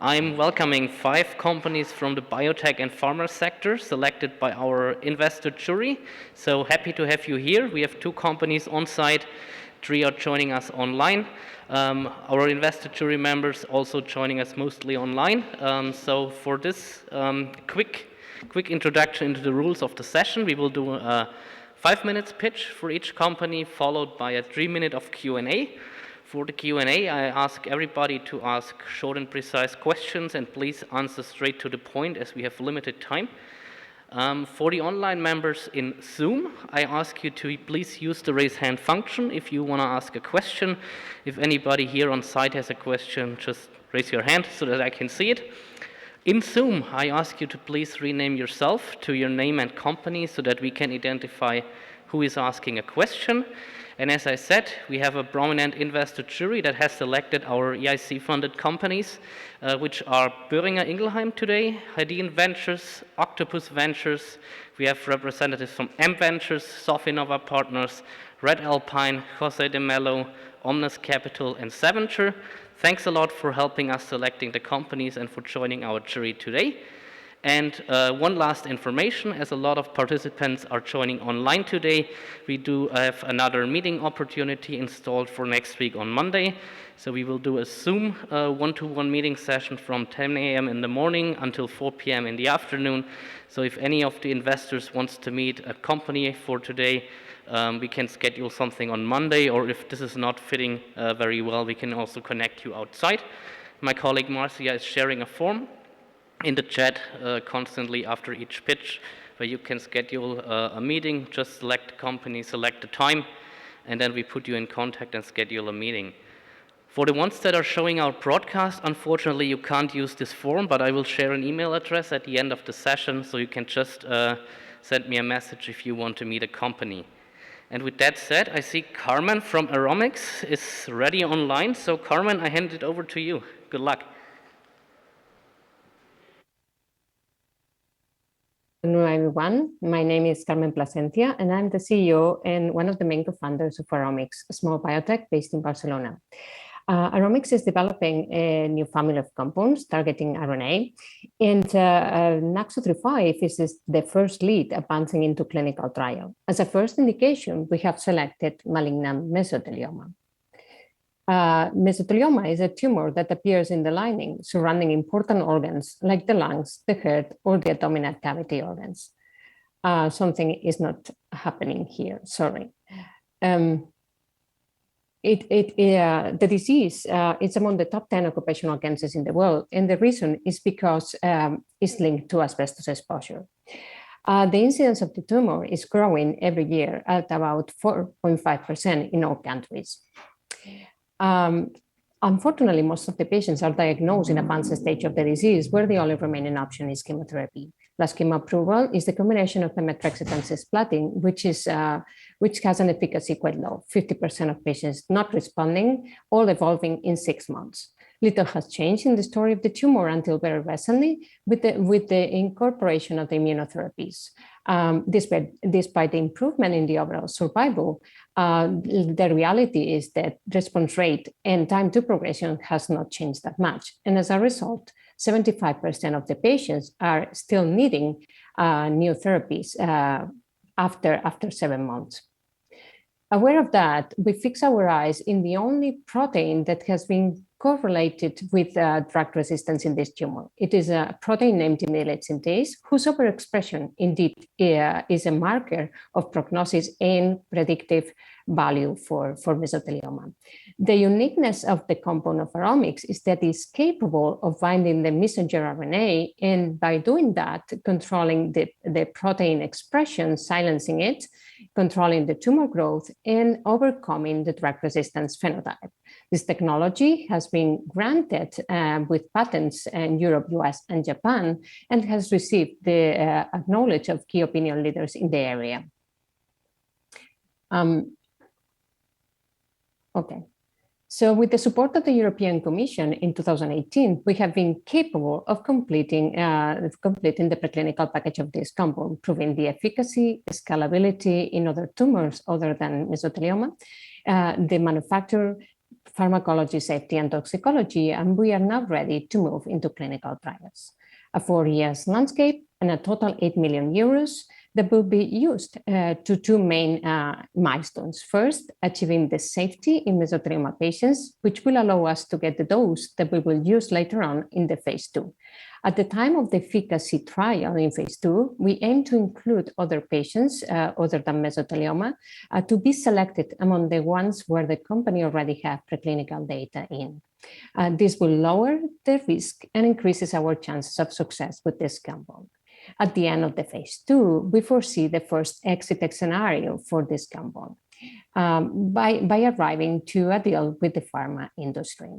I'm welcoming 5 companies from the biotech and pharma sector selected by our investor jury. So happy to have you here. We have 2 companies on site, 3 are joining us online. Our investor jury members also joining us mostly online. So for this quick introduction into the rules of the session, we will do a 5 minutes pitch for each company, followed by a 3-minute of Q&A. For the Q&A, I ask everybody to ask short and precise questions, and please answer straight to the point as we have limited time. For the online members in Zoom, I ask you to please use the raise hand function if you want to ask a question. If anybody here on site has a question, just raise your hand so that I can see it. In Zoom, I ask you to please rename yourself to your name and company so that we can identify who is asking a question. And as I said, we have a prominent investor jury that has selected our EIC-funded companies, which are Boehringer Ingelheim today, Hedin Ventures, Octopus Ventures. We have representatives from M Ventures, Sofinova Partners, Red Alpine, Jose de Mello, Omnis Capital, and Saventure. Thanks a lot for helping us selecting the companies and for joining our jury today. And one last information, as a lot of participants are joining online today, we do have another meeting opportunity installed for next week on Monday. So we will do a Zoom one-to-one meeting session from 10 a.m. in the morning until 4 p.m. in the afternoon. So if any of the investors wants to meet a company for today, we can schedule something on Monday, or if this is not fitting very well, we can also connect you outside. My colleague Marcia is sharing a form in the chat constantly after each pitch, where you can schedule a meeting, just select the company, select the time, and then we put you in contact and schedule a meeting. For the ones that are showing our broadcast, unfortunately you can't use this form, but I will share an email address at the end of the session, so you can just send me a message if you want to meet a company. And with that said, I see Carmen from Aromics is ready online. So Carmen, I hand it over to you. Good luck. Hello everyone, my name is Carmen Plasencia and I'm the CEO and one of the main co-founders of Aromics, a small biotech based in Barcelona. Aromics is developing a new family of compounds targeting RNA, and NAXO35 is the first lead advancing into clinical trial. As a first indication, we have selected malignant mesothelioma. Mesothelioma is a tumor that appears in the lining surrounding important organs like the lungs, the heart, or the abdominal cavity organs. Something is not happening here, sorry. The disease is among the top 10 occupational cancers in the world, and the reason is because it's linked to asbestos exposure. The incidence of the tumor is growing every year at about 4.5% in all countries. Unfortunately, most of the patients are diagnosed in advanced stage of the disease, where the only remaining option is chemotherapy. Last chemo approval is the combination of the methotrexate and cisplatin, which has an efficacy quite low, 50% of patients not responding, all evolving in 6 months. Little has changed in the story of the tumor until very recently with the incorporation of the immunotherapies. Despite the improvement in the overall survival, the reality is that response rate and time to progression has not changed that much. And as a result, 75% of the patients are still needing new therapies after 7 months. Aware of that, we fix our eyes in the only protein that has been correlated with drug resistance in this tumor. It is a protein named immediate synthase, whose overexpression indeed is a marker of prognosis and predictive value for mesothelioma. The uniqueness of the compound of Aromics is that it's capable of binding the messenger RNA, and by doing that, controlling the protein expression, silencing it, controlling the tumor growth, and overcoming the drug resistance phenotype. This technology has been granted with patents in Europe, US, and Japan, and has received the knowledge of key opinion leaders in the area. Okay, So with the support of the European Commission in 2018, we have been capable of completing the preclinical package of this compound, proving the efficacy, scalability in other tumors other than mesothelioma, the manufacture, pharmacology, safety, and toxicology, and we are now ready to move into clinical trials. A 4-year landscape and a total 8 million euros that will be used to two main milestones. First, achieving the safety in mesothelioma patients, which will allow us to get the dose that we will use later on in the phase 2. At the time of the efficacy trial in phase 2, we aim to include other patients other than mesothelioma to be selected among the ones where the company already have preclinical data in. This will lower the risk and increases our chances of success with this compound. At the end of the phase 2, we foresee the first exit scenario for this compound by arriving to a deal with the pharma industry.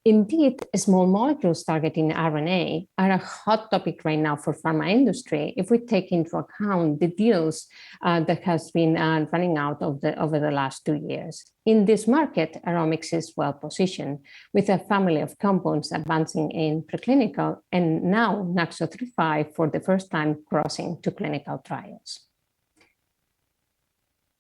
Indeed, small molecules targeting RNA are a hot topic right now for pharma industry if we take into account the deals that has been running out over the last 2 years. In this market, Aromics is well positioned with a family of compounds advancing in preclinical and now NAXO35 for the first time crossing to clinical trials.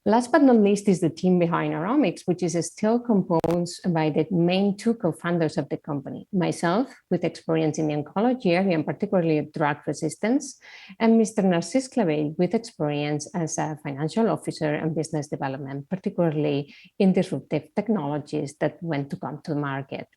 Last but not least is the team behind Aromics, which is still composed by the main two co-founders of the company. Myself, with experience in the oncology area, and particularly drug resistance, and Mr. Narcís Clavell, with experience as a financial officer and business development, particularly in disruptive technologies that went to come to the market.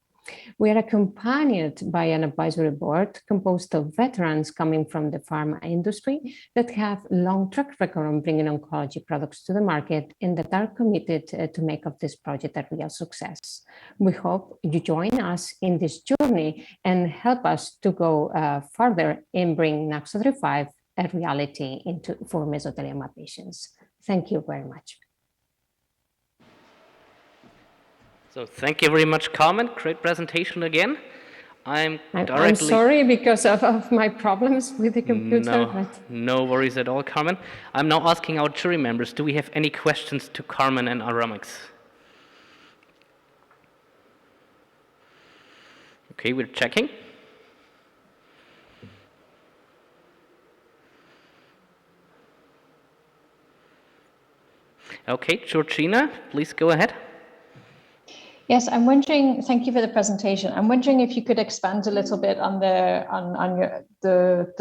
We are accompanied by an advisory board composed of veterans coming from the pharma industry that have long track record on bringing oncology products to the market and that are committed to make of this project a real success. We hope you join us in this journey and help us to go further and bring NAXO35 a reality for mesothelioma patients. Thank you very much. So thank you very much, Carmen. Great presentation again. I'm sorry because of my problems with the computer. No worries at all, Carmen. I'm now asking our jury members, do we have any questions to Carmen and Aromics? Okay, we're checking. Okay, Georgina, please go ahead. Yes, I'm wondering, thank you for the presentation. I'm wondering if you could expand a little bit on the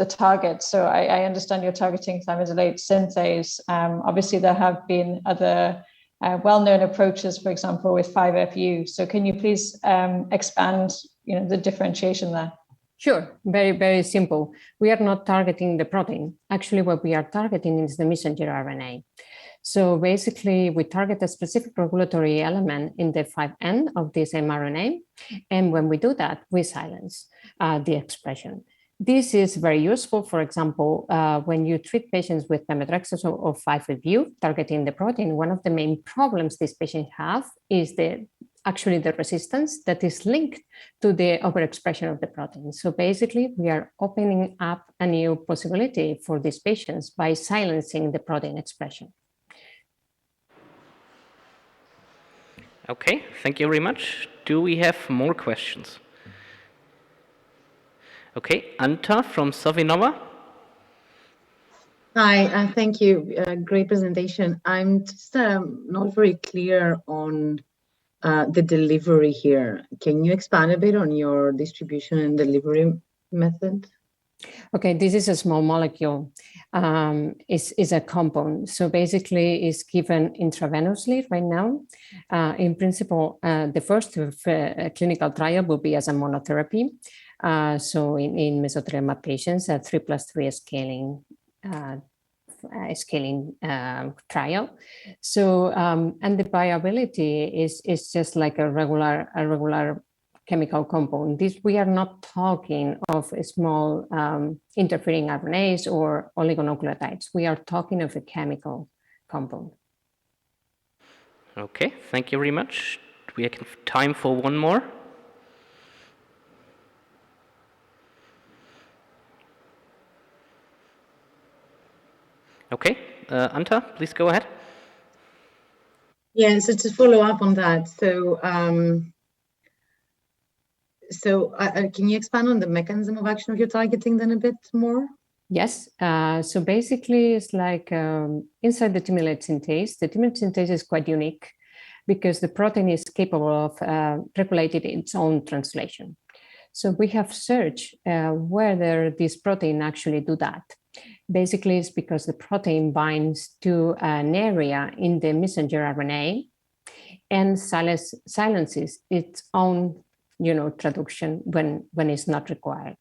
target. So I understand you're targeting thymidylate synthase. Obviously, there have been other well-known approaches, for example, with 5-FU. So can you please expand the differentiation there? Sure, very, very simple. We are not targeting the protein. Actually, what we are targeting is the messenger RNA. So basically, we target a specific regulatory element in the 5N of this mRNA. And when we do that, we silence the expression. This is very useful, for example, when you treat patients with pemetrexed or 5-FU targeting the protein. One of the main problems these patients have is actually the resistance that is linked to the overexpression of the protein. So basically, we are opening up a new possibility for these patients by silencing the protein expression. Okay, thank you very much. Do we have more questions? Okay, Anta from Sovinova. Hi, thank you. Great presentation. I'm just not very clear on the delivery here. Can you expand a bit on your distribution and delivery method? Okay, this is a small molecule. Is a compound. So basically, it's given intravenously right now. In principle, the first clinical trial will be as a monotherapy. So in mesothelioma patients, a 3+3 scaling trial. So and the viability is just like a regular chemical compound. We are not talking of small interfering RNAs or oligonucleotides. We are talking of a chemical compound. Okay, thank you very much. We have time for one more. Okay, Anta, please go ahead. Yeah, so to follow up on that, can you expand on the mechanism of action of your targeting then a bit more? Yes, so basically it's like inside the thymidine synthase, the thymidine synthase is quite unique because the protein is capable of regulating its own translation. So we have searched whether this protein actually do that. Basically, it's because the protein binds to an area in the messenger RNA and silences its own, traduction when it's not required.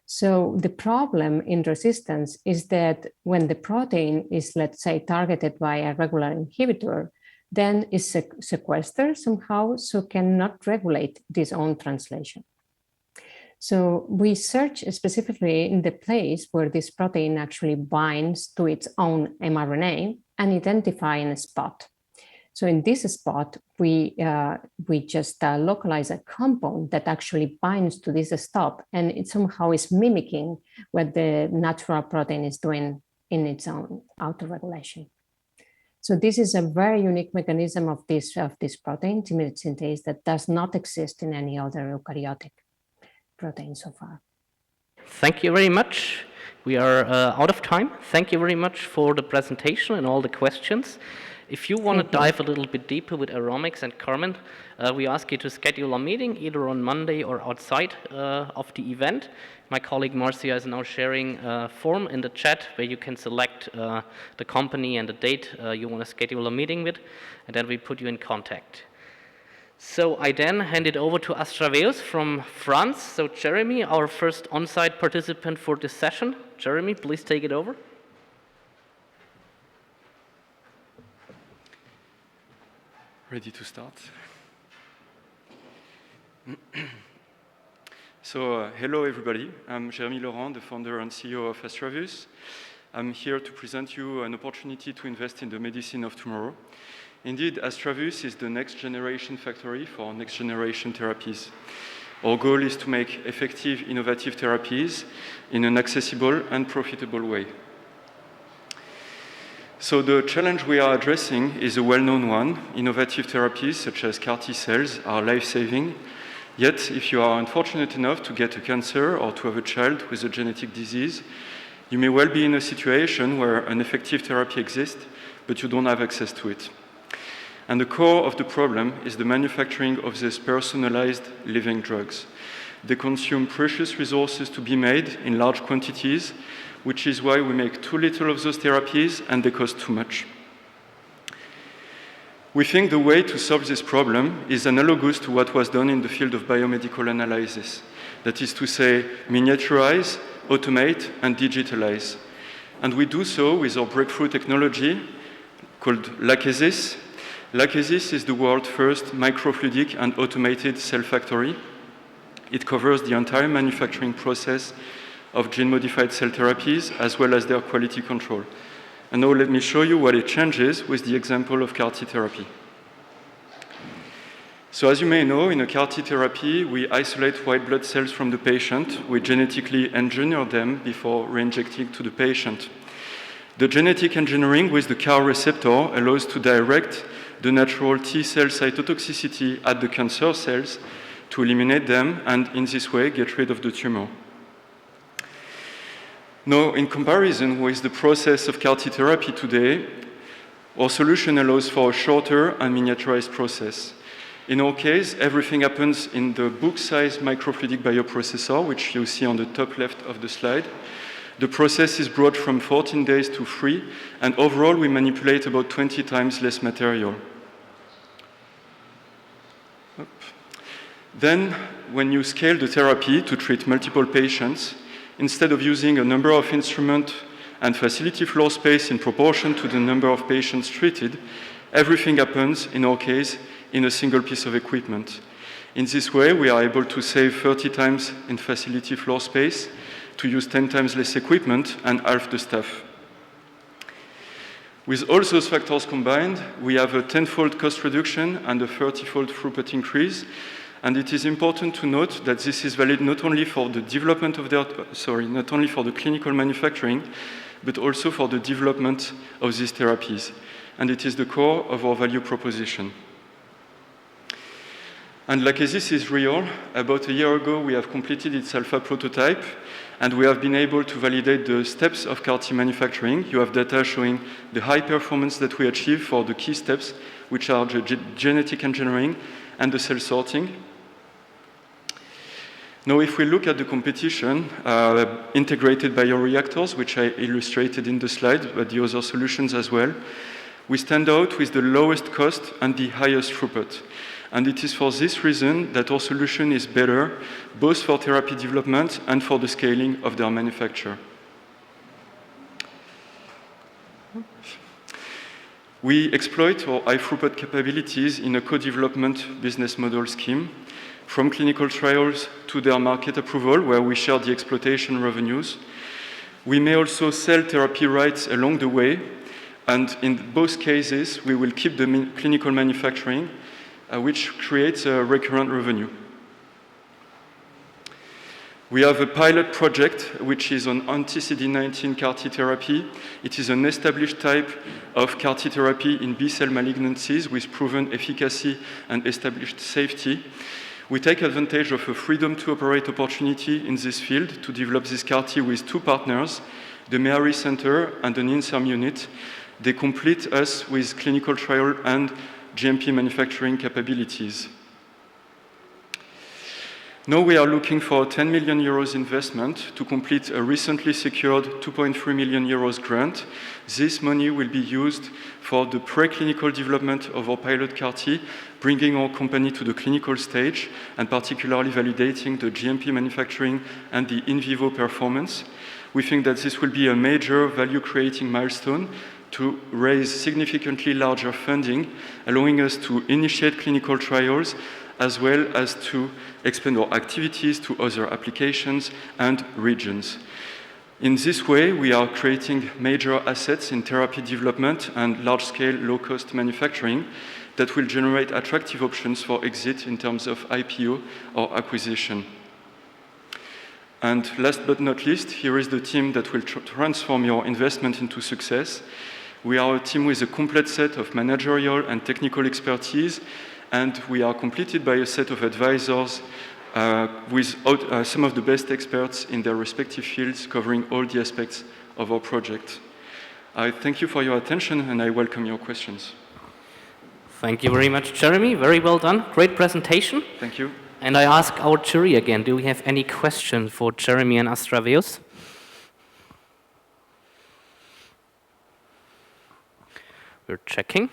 So the problem in resistance is that when the protein is, let's say, targeted by a regular inhibitor, then it's sequestered somehow, so cannot regulate this own translation. So we search specifically in the place where this protein actually binds to its own mRNA and identify a spot. So in this spot, we just localize a compound that actually binds to this stop, and it somehow is mimicking what the natural protein is doing in its own autoregulation. So this is a very unique mechanism of this protein, thymidine synthase, that does not exist in any other eukaryotic protein so far. Thank you very much. We are out of time. Thank you very much for the presentation and all the questions. If you want to dive a little bit deeper with Aromics and Carmen, we ask you to schedule a meeting either on Monday or outside of the event. My colleague Marcia is now sharing a form in the chat where you can select the company and the date you want to schedule a meeting with, and then we put you in contact. So I then hand it over to Astraveus from France. So Jeremy, our first on-site participant for this session. Jeremy, please take it over. Ready to start? So hello everybody, I'm Jeremy Laurent, the founder and CEO of Astraveus. I'm here to present you an opportunity to invest in the medicine of tomorrow. Indeed, Astraveus is the next generation factory for next generation therapies. Our goal is to make effective, innovative therapies in an accessible and profitable way. So the challenge we are addressing is a well-known one. Innovative therapies such as CAR T cells are life-saving. Yet, if you are unfortunate enough to get a cancer or to have a child with a genetic disease, you may well be in a situation where an effective therapy exists, but you don't have access to it. And the core of the problem is the manufacturing of these personalized living drugs. They consume precious resources to be made in large quantities, which is why we make too little of those therapies and they cost too much. We think the way to solve this problem is analogous to what was done in the field of biomedical analysis. That is to say, miniaturize, automate, and digitalize. And we do so with our breakthrough technology called Lachesis. Lachesis is the world's first microfluidic and automated cell factory. It covers the entire manufacturing process of gene-modified cell therapies as well as their quality control. And now let me show you what it changes with the example of CAR T therapy. So as you may know, in a CAR T therapy, we isolate white blood cells from the patient. We genetically engineer them before re-injecting to the patient. The genetic engineering with the CAR receptor allows to direct the natural T cell cytotoxicity at the cancer cells to eliminate them and in this way get rid of the tumor. Now, in comparison with the process of CAR T therapy today, our solution allows for a shorter and miniaturized process. In our case, everything happens in the book-sized microfluidic bioprocessor, which you see on the top left of the slide. The process is brought from 14 days to 3, and overall we manipulate about 20 times less material. Then, when you scale the therapy to treat multiple patients, instead of using a number of instruments and facility floor space in proportion to the number of patients treated, everything happens, in our case, in a single piece of equipment. In this way, we are able to save 30 times in facility floor space, to use 10 times less equipment and half the staff. With all those factors combined, we have a 10-fold cost reduction and a 30-fold throughput increase. And it is important to note that this is valid not only for the development of not only for the clinical manufacturing, but also for the development of these therapies. and it is the core of our value proposition. And Lachesis is real. About a year ago, we have completed its alpha prototype, and we have been able to validate the steps of CAR-T manufacturing. You have data showing the high performance that we achieve for the key steps, which are the genetic engineering and the cell sorting. Now, if we look at the competition, integrated bioreactors, which I illustrated in the slide, but the other solutions as well, we stand out with the lowest cost and the highest throughput. And it is for this reason that our solution is better, both for therapy development and for the scaling of their manufacture. We exploit our high throughput capabilities in a co-development business model scheme, from clinical trials to their market approval, where we share the exploitation revenues. We may also sell therapy rights along the way, and in both cases, we will keep the clinical manufacturing, which creates a recurrent revenue. We have a pilot project, which is on anti-CD19 CAR-T therapy. It is an established type of CAR-T therapy in B-cell malignancies with proven efficacy and established safety. We take advantage of a freedom to operate opportunity in this field to develop this CAR-T with two partners, the Meharry Center and an INSERM unit. They complete us with clinical trial and GMP manufacturing capabilities. Now we are looking for a 10 million euros investment to complete a recently secured 2.3 million euros grant. This money will be used for the preclinical development of our pilot CAR-T, bringing our company to the clinical stage and particularly validating the GMP manufacturing and the in vivo performance. We think that this will be a major value-creating milestone to raise significantly larger funding, allowing us to initiate clinical trials as well as to expand our activities to other applications and regions. In this way, we are creating major assets in therapy development and large-scale, low-cost manufacturing that will generate attractive options for exit in terms of IPO or acquisition. And last but not least, here is the team that will transform your investment into success. We are a team with a complete set of managerial and technical expertise, and we are completed by a set of advisors with some of the best experts in their respective fields, covering all the aspects of our project. I thank you for your attention, and I welcome your questions. Thank you very much, Jeremy. Very well done. Great presentation. Thank you. And I ask our jury again, do we have any questions for Jeremy and Astraveus? We're checking.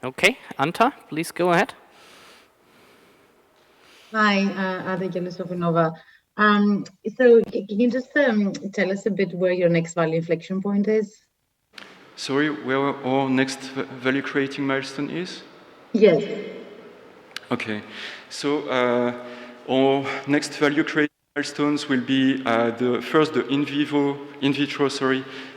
Okay, Anta, please go ahead. Hi, Ada Sofinova. So can you just tell us a bit where your next value inflection point is? Sorry, where our next value-creating milestone is? Yes. Okay, so our next value-creating milestones will be the in vitro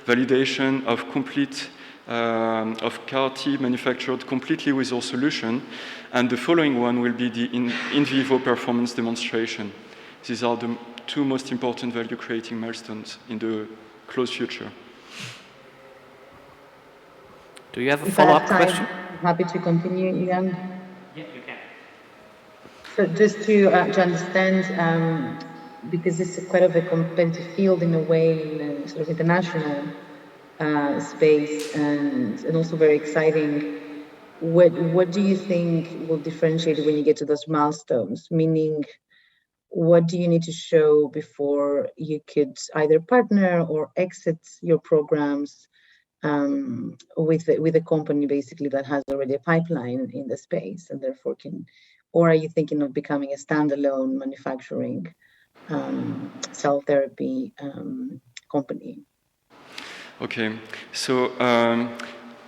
validation of complete of CAR-T manufactured completely with our solution, and the following one will be the in vivo performance demonstration. These are the two most important value-creating milestones in the close future. Do you have a follow-up question? I'm happy to continue, Ian. Yeah, you can. So just to understand, because it's quite of a competitive field in a way, in a sort of international space, and also very exciting. What do you think will differentiate when you get to those milestones? Meaning, what do you need to show before you could either partner or exit your programs with a company basically that has already a pipeline in the space and therefore can, or are you thinking of becoming a standalone manufacturing cell therapy company? Okay, so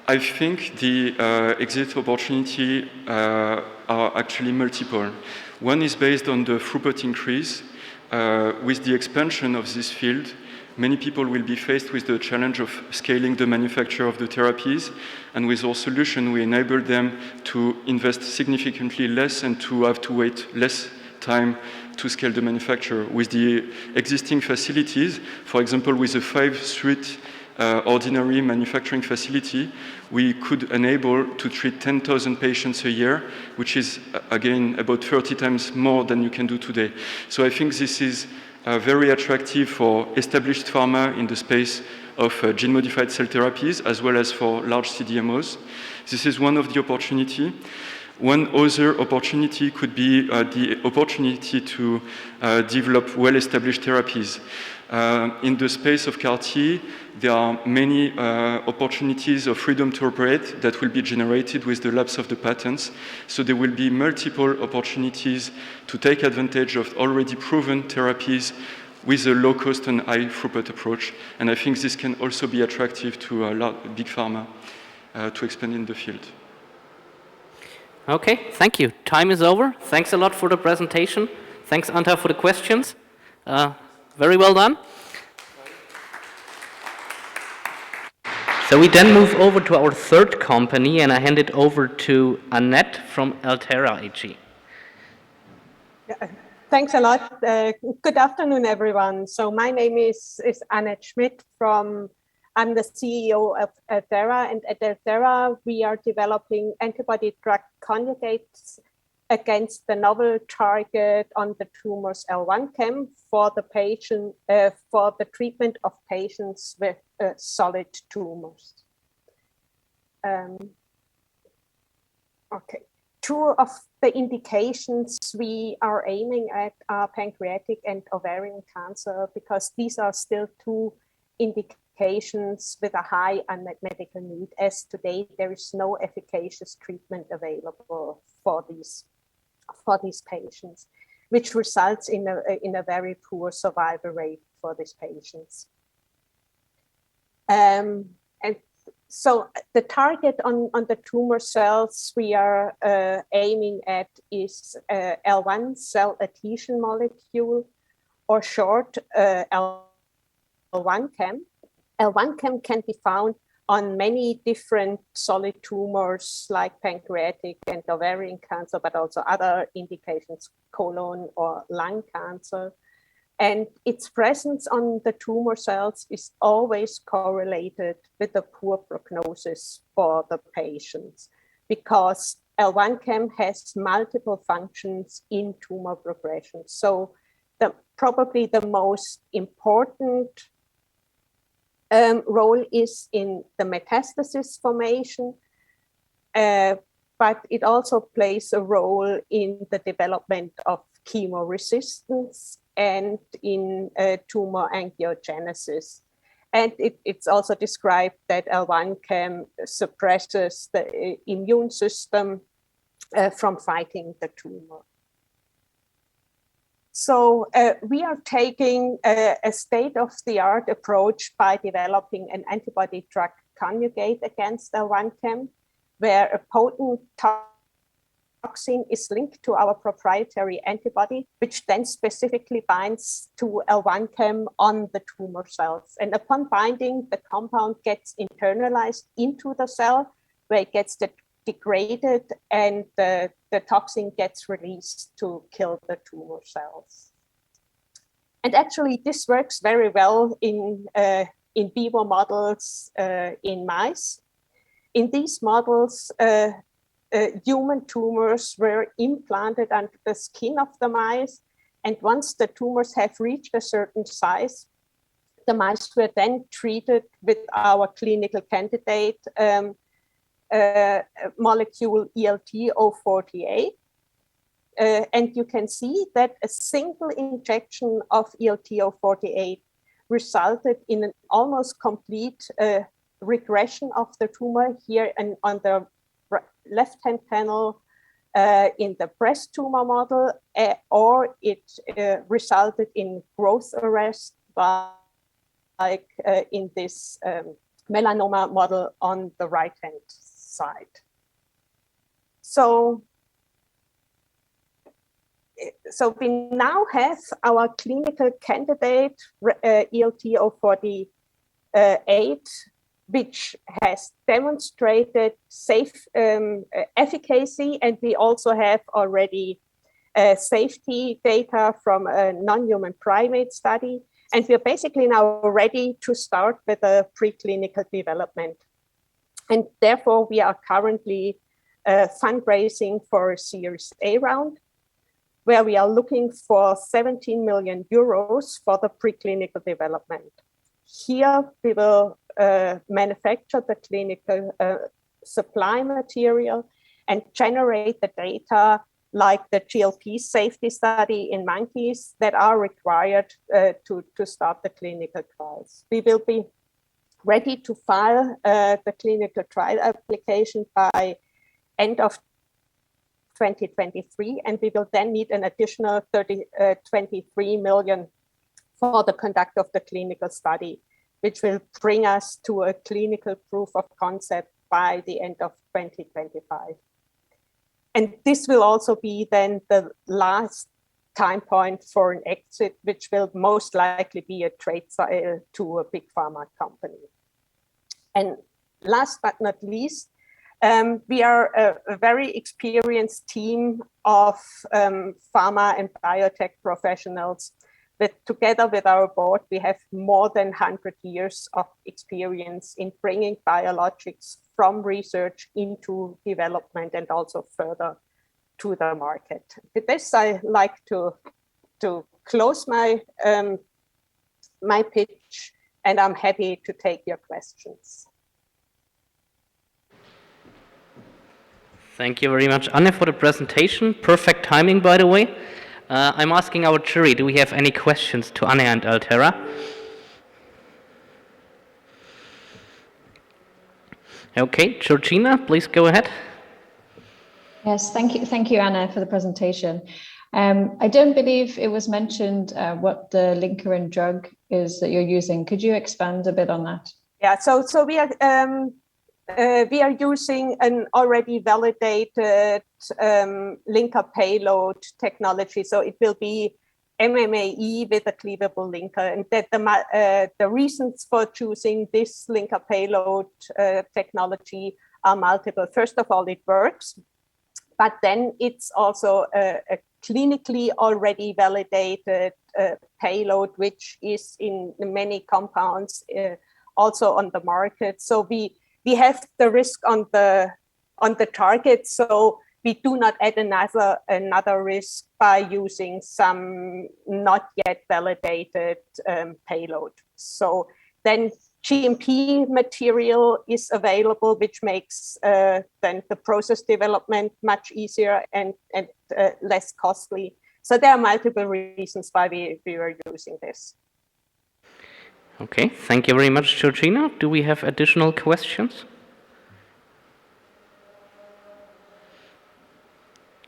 I think the exit opportunity are actually multiple. One is based on the throughput increase. With the expansion of this field, many people will be faced with the challenge of scaling the manufacture of the therapies. And with our solution, we enable them to invest significantly less and to have to wait less time to scale the manufacture. With the existing facilities, for example, with a 5-suite ordinary manufacturing facility, we could enable to treat 10,000 patients a year, which is, again, about 30 times more than you can do today. So I think this is very attractive for established pharma in the space of gene-modified cell therapies, as well as for large CDMOs. This is one of the opportunity. One other opportunity could be the opportunity to develop well-established therapies. In the space of CAR-T, there are many opportunities of freedom to operate that will be generated with the lapse of the patents. So there will be multiple opportunities to take advantage of already proven therapies with a low cost and high throughput approach. And I think this can also be attractive to big pharma to expand in the field. Okay, thank you. Time is over. Thanks a lot for the presentation. Thanks, Anta, for the questions. Very well done. So we then move over to our third company, and I hand it over to Annette from Altera AG. Thanks a lot. Good afternoon, everyone. So my name is Annette Schmidt I'm the CEO of Altera, and at Altera, we are developing antibody-drug conjugates against the novel target on the tumors L1-Chem for the treatment of patients with solid tumors. Okay. Two of the indications we are aiming at are pancreatic and ovarian cancer, because these are still two indications with a high unmet medical need, as today there is no efficacious treatment available for these patients, which results in a very poor survival rate for these patients. And so the target on the tumor cells we are aiming at is L1 cell adhesion molecule, or short L1-Chem. L1-Chem can be found on many different solid tumors like pancreatic and ovarian cancer, but also other indications, colon or lung cancer. And its presence on the tumor cells is always correlated with the poor prognosis for the patients, because L1-Chem has multiple functions in tumor progression. So probably the most important role is in the metastasis formation, but it also plays a role in the development of chemoresistance and in tumor angiogenesis. And it's also described that L1-Chem suppresses the immune system from fighting the tumor. So we are taking a state-of-the-art approach by developing an antibody-drug conjugate against L1-Chem, where a potent toxin is linked to our proprietary antibody, which then specifically binds to L1-Chem on the tumor cells. And upon binding, the compound gets internalized into the cell, where it gets degraded, and the toxin gets released to kill the tumor cells. And actually, this works very well in vivo models in mice. In these models, human tumors were implanted under the skin of the mice, and once the tumors have reached a certain size, the mice were then treated with our clinical candidate molecule ELT-048. And you can see that a single injection of ELT-048 resulted in an almost complete regression of the tumor here, and on the left-hand panel in the breast tumor model, or it resulted in growth arrest, like in this melanoma model on the right-hand side. So so we now have our clinical candidate, ELT-048, which has demonstrated safe efficacy, and we also have already safety data from a non-human primate study. And we're basically now ready to start with a preclinical development. And therefore, we are currently fundraising for a Series A round, where we are looking for 17 million euros for the preclinical development. Here, we will manufacture the clinical supply material and generate the data like the GLP safety study in monkeys that are required to start the clinical trials. We will be ready to file the clinical trial application by end of 2023, and we will then need an additional 23 million for the conduct of the clinical study, which will bring us to a clinical proof of concept by the end of 2025. And this will also be then the last time point for an exit, which will most likely be a trade sale to a big pharma company. And last but not least, we are a very experienced team of pharma and biotech professionals that together with our board, we have more than 100 years of experience in bringing biologics from research into development and also further to the market. With this, I like to close my, my pitch, and I'm happy to take your questions. Thank you very much, Anne, for the presentation. Perfect timing, by the way. I'm asking our jury, do we have any questions to Anne and Altera? Okay, Georgina, please go ahead. Yes, thank you, Anna, for the presentation. I don't believe it was mentioned what the linker and drug is that you're using. Could you expand a bit on that? Yeah, so we are using an already validated linker payload technology. So it will be MMAE with a cleavable linker, and that the reasons for choosing this linker payload technology are multiple. First of all, it works, but then it's also a clinically already validated payload, which is in many compounds also on the market. So we have the risk on the target, so we do not add another risk by using some not yet validated payload. So then GMP material is available, which makes then the process development much easier and less costly. So there are multiple reasons why we are using this. Okay, thank you very much, Georgina. Do we have additional questions?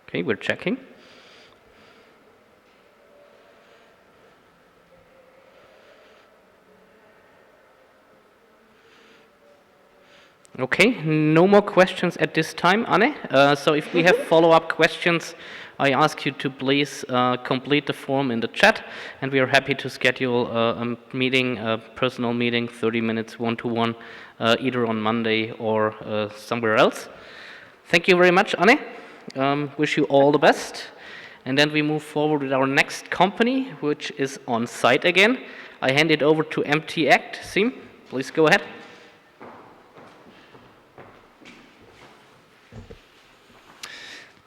Okay, we're checking. Okay, no more questions at this time, Anne. So if we have follow-up questions, I ask you to please complete the form in the chat, and we are happy to schedule a meeting, a personal meeting, 30 minutes, one-to-one, either on Monday or somewhere else. Thank you very much, Anne. Wish you all the best. And then we move forward with our next company, which is on site again. I hand it over to MTAct. Sim, please go ahead.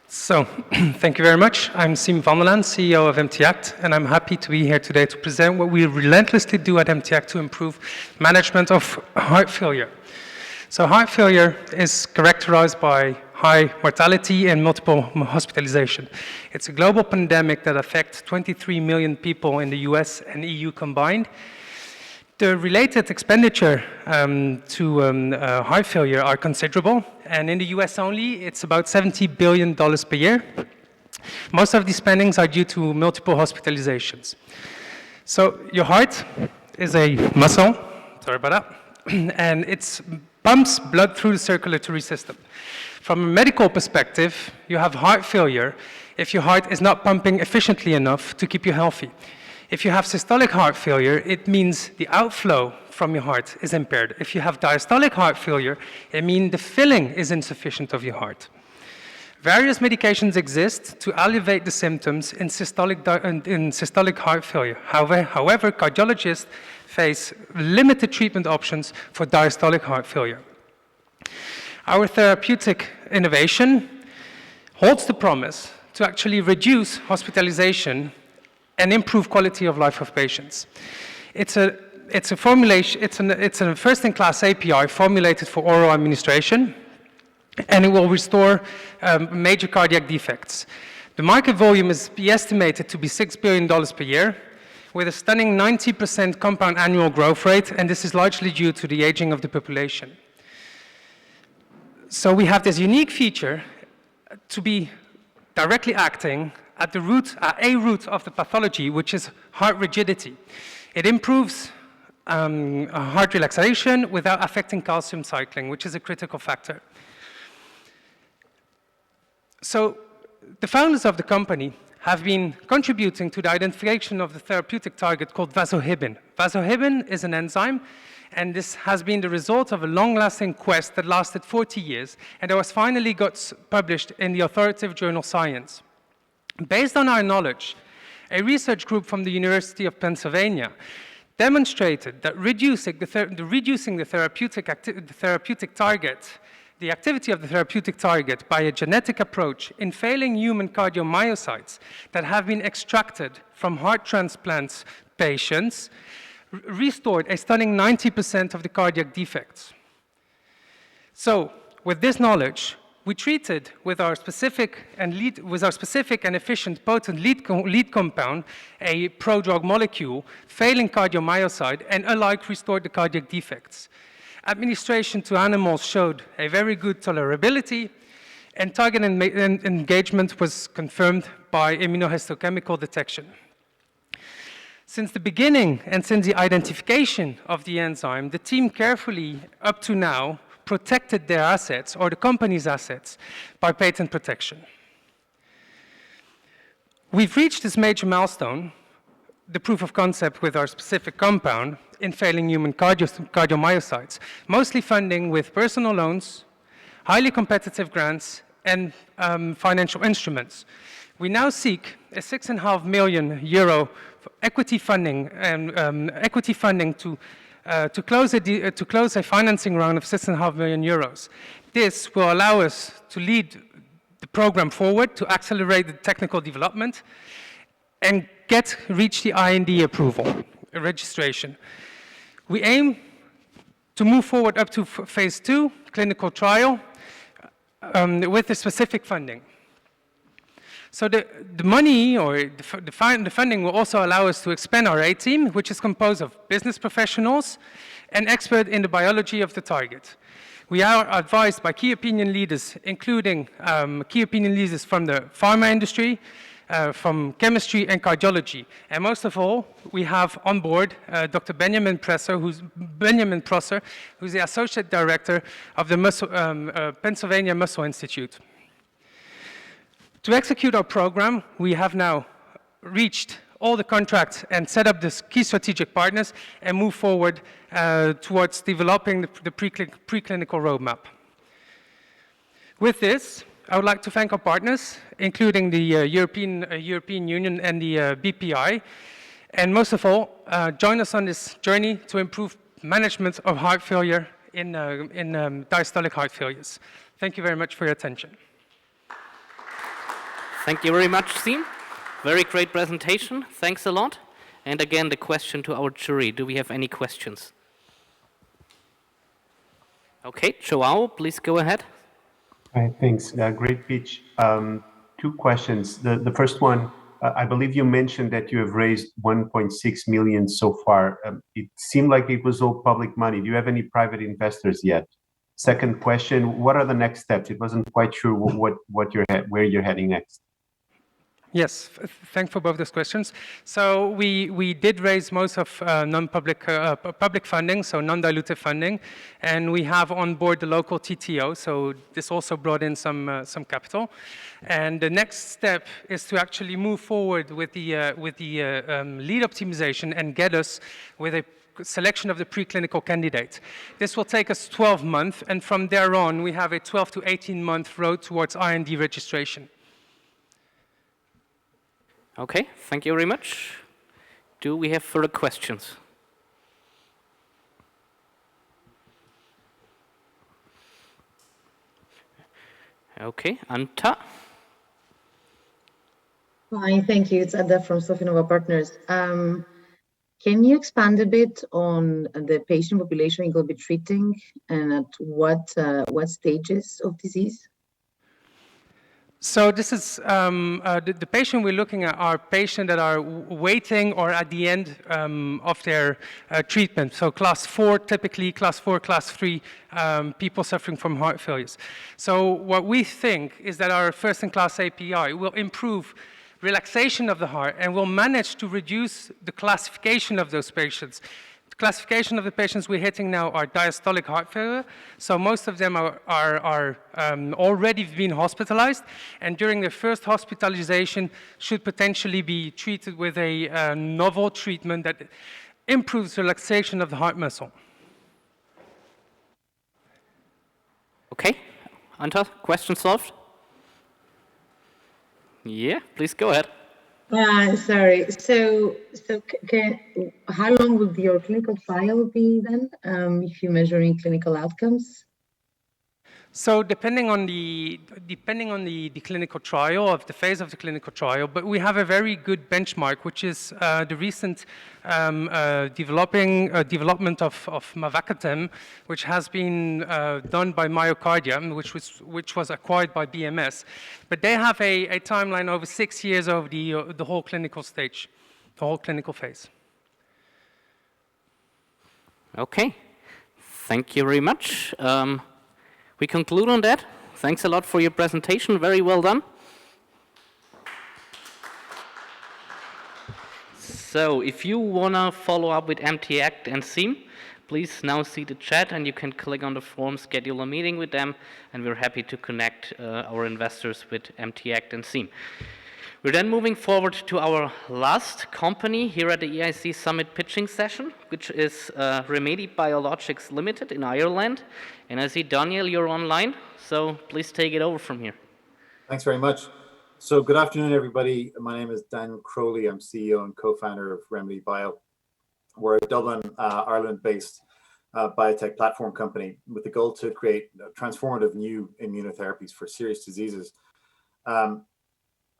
So, thank you very much. I'm Sim van der Laan, CEO of MTAct, and I'm happy to be here today to present what we relentlessly do at MTAct to improve management of heart failure. So heart failure is characterized by high mortality and multiple hospitalization. It's a global pandemic that affects 23 million people in the US and EU combined. The related expenditure to heart failure are considerable, and in the US only, it's about $70 billion per year. Most of these spendings are due to multiple hospitalizations. So your heart is a muscle, sorry about that, and it pumps blood through the circulatory system. From a medical perspective, you have heart failure if your heart is not pumping efficiently enough to keep you healthy. If you have systolic heart failure, it means the outflow from your heart is impaired. If you have diastolic heart failure, it means the filling is insufficient of your heart. Various medications exist to alleviate the symptoms in systolic heart failure. However, cardiologists face limited treatment options for diastolic heart failure. Our therapeutic innovation holds the promise to actually reduce hospitalization and improve quality of life of patients. It's a first-in-class API formulated for oral administration, and it will restore major cardiac defects. The market volume is estimated to be $6 billion per year, with a stunning 90% compound annual growth rate, and this is largely due to the aging of the population. So we have this unique feature to be directly acting at a root of the pathology, which is heart rigidity. It improves heart relaxation without affecting calcium cycling, which is a critical factor. So the founders of the company have been contributing to the identification of the therapeutic target called vasohibin. Vasohibin is an enzyme, and this has been the result of a long-lasting quest that lasted 40 years, and that was finally got published in the authoritative journal Science. Based on our knowledge, a research group from the University of Pennsylvania demonstrated that reducing the therapeutic target, the activity of the therapeutic target by a genetic approach in failing human cardiomyocytes that have been extracted from heart transplants patients restored a stunning 90% of the cardiac defects. So, with this knowledge, we treated with our specific and efficient potent lead compound a prodrug molecule, failing cardiomyocyte, and alike restored the cardiac defects. Administration to animals showed a very good tolerability, and target engagement was confirmed by immunohistochemical detection. Since the beginning and since the identification of the enzyme, the team carefully, up to now, protected their assets, or the company's assets, by patent protection. We've reached this major milestone, the proof of concept with our specific compound in failing human cardiomyocytes, mostly funding with personal loans, highly competitive grants, and financial instruments. We now seek a €6.5 million equity funding to close a financing round of €6.5 million. This will allow us to lead the program forward, to accelerate the technical development, and reach the IND approval, registration. We aim to move forward up to phase 2 clinical trial with the specific funding. So the money or the funding will also allow us to expand our A team, which is composed of business professionals and experts in the biology of the target. We are advised by key opinion leaders, including key opinion leaders from the pharma industry, from chemistry and cardiology. And most of all, we have on board Dr. Benjamin Prosser, who's the Associate Director of the Pennsylvania Muscle Institute. To execute our program, we have now reached all the contracts and set up the key strategic partners and move forward towards developing the preclinical roadmap. With this, I would like to thank our partners, including the European Union and the BPI, and most of all, join us on this journey to improve management of heart failure in diastolic heart failures. Thank you very much for your attention. Thank you very much, Siim. Very great presentation. Thanks a lot. And again, the question to our jury. Do we have any questions? Okay, Joao, please go ahead. Hi, thanks. Great pitch. 2 questions. The first one, I believe you mentioned that you have raised 1.6 million so far. It seemed like it was all public money. Do you have any private investors yet? Second question, what are the next steps? It wasn't quite sure where you're heading next. Yes, thanks for both those questions. So we did raise most of non-public public funding, so non-dilutive funding, and we have on board the local TTO. So this also brought in some capital, and the next step is to actually move forward with the lead optimization and get us with a selection of the preclinical candidate. This will take us 12 months, and from there on, we have a 12 to 18-month road towards IND registration. Okay, thank you very much. Do we have further questions? Okay, Anta. Hi, thank you. It's Ada from Sofinova Partners. Can you expand a bit on the patient population you will be treating and at what stages of disease? So this is the patient we're looking at are patients that are waiting or at the end of their treatment. So class 4, typically class 4, class 3 people suffering from heart failures. So what we think is that our first-in-class API will improve relaxation of the heart and will manage to reduce the classification of those patients. The classification of the patients we're hitting now are diastolic heart failure, so most of them are already been hospitalized, and during their first hospitalization should potentially be treated with a novel treatment that improves relaxation of the heart muscle. Okay, Anta, question solved? Yeah, please go ahead. Sorry. So how long will your clinical trial be then, if you're measuring clinical outcomes? So depending on the clinical trial, of the phase of the clinical trial, but we have a very good benchmark, which is the recent development of mavacatem, which has been done by Myocardium, which was acquired by BMS. But they have a timeline over 6 years of the whole clinical stage, the whole clinical phase. Okay, thank you very much. We conclude on that. Thanks a lot for your presentation. Very well done. So if you want to follow up with MTACT and SEAM, please now see the chat and you can click on the form, schedule a meeting with them, and we're happy to connect our investors with MTACT and SEAM. We're then moving forward to our last company here at the EIC Summit pitching session, which is Remedy Biologics Limited in Ireland. And I see, Daniel, you're online, so please take it over from here. Thanks very much. So good afternoon, everybody. My name is Dan Crowley. I'm CEO and co-founder of Remedy Bio. We're a Dublin, Ireland-based biotech platform company with the goal to create transformative new immunotherapies for serious diseases.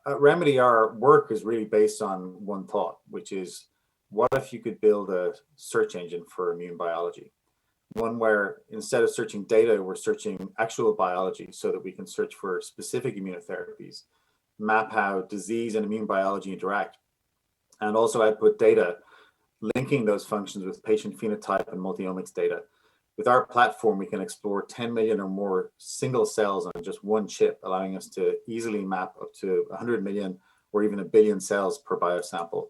At Remedy, our work is really based on one thought, which is, what if you could build a search engine for immune biology? One where instead of searching data, we're searching actual biology so that we can search for specific immunotherapies, map how disease and immune biology interact, and also output data linking those functions with patient phenotype and multi-omics data. With our platform, we can explore 10 million or more single cells on just one chip, allowing us to easily map up to 100 million or even 1 billion cells per biosample.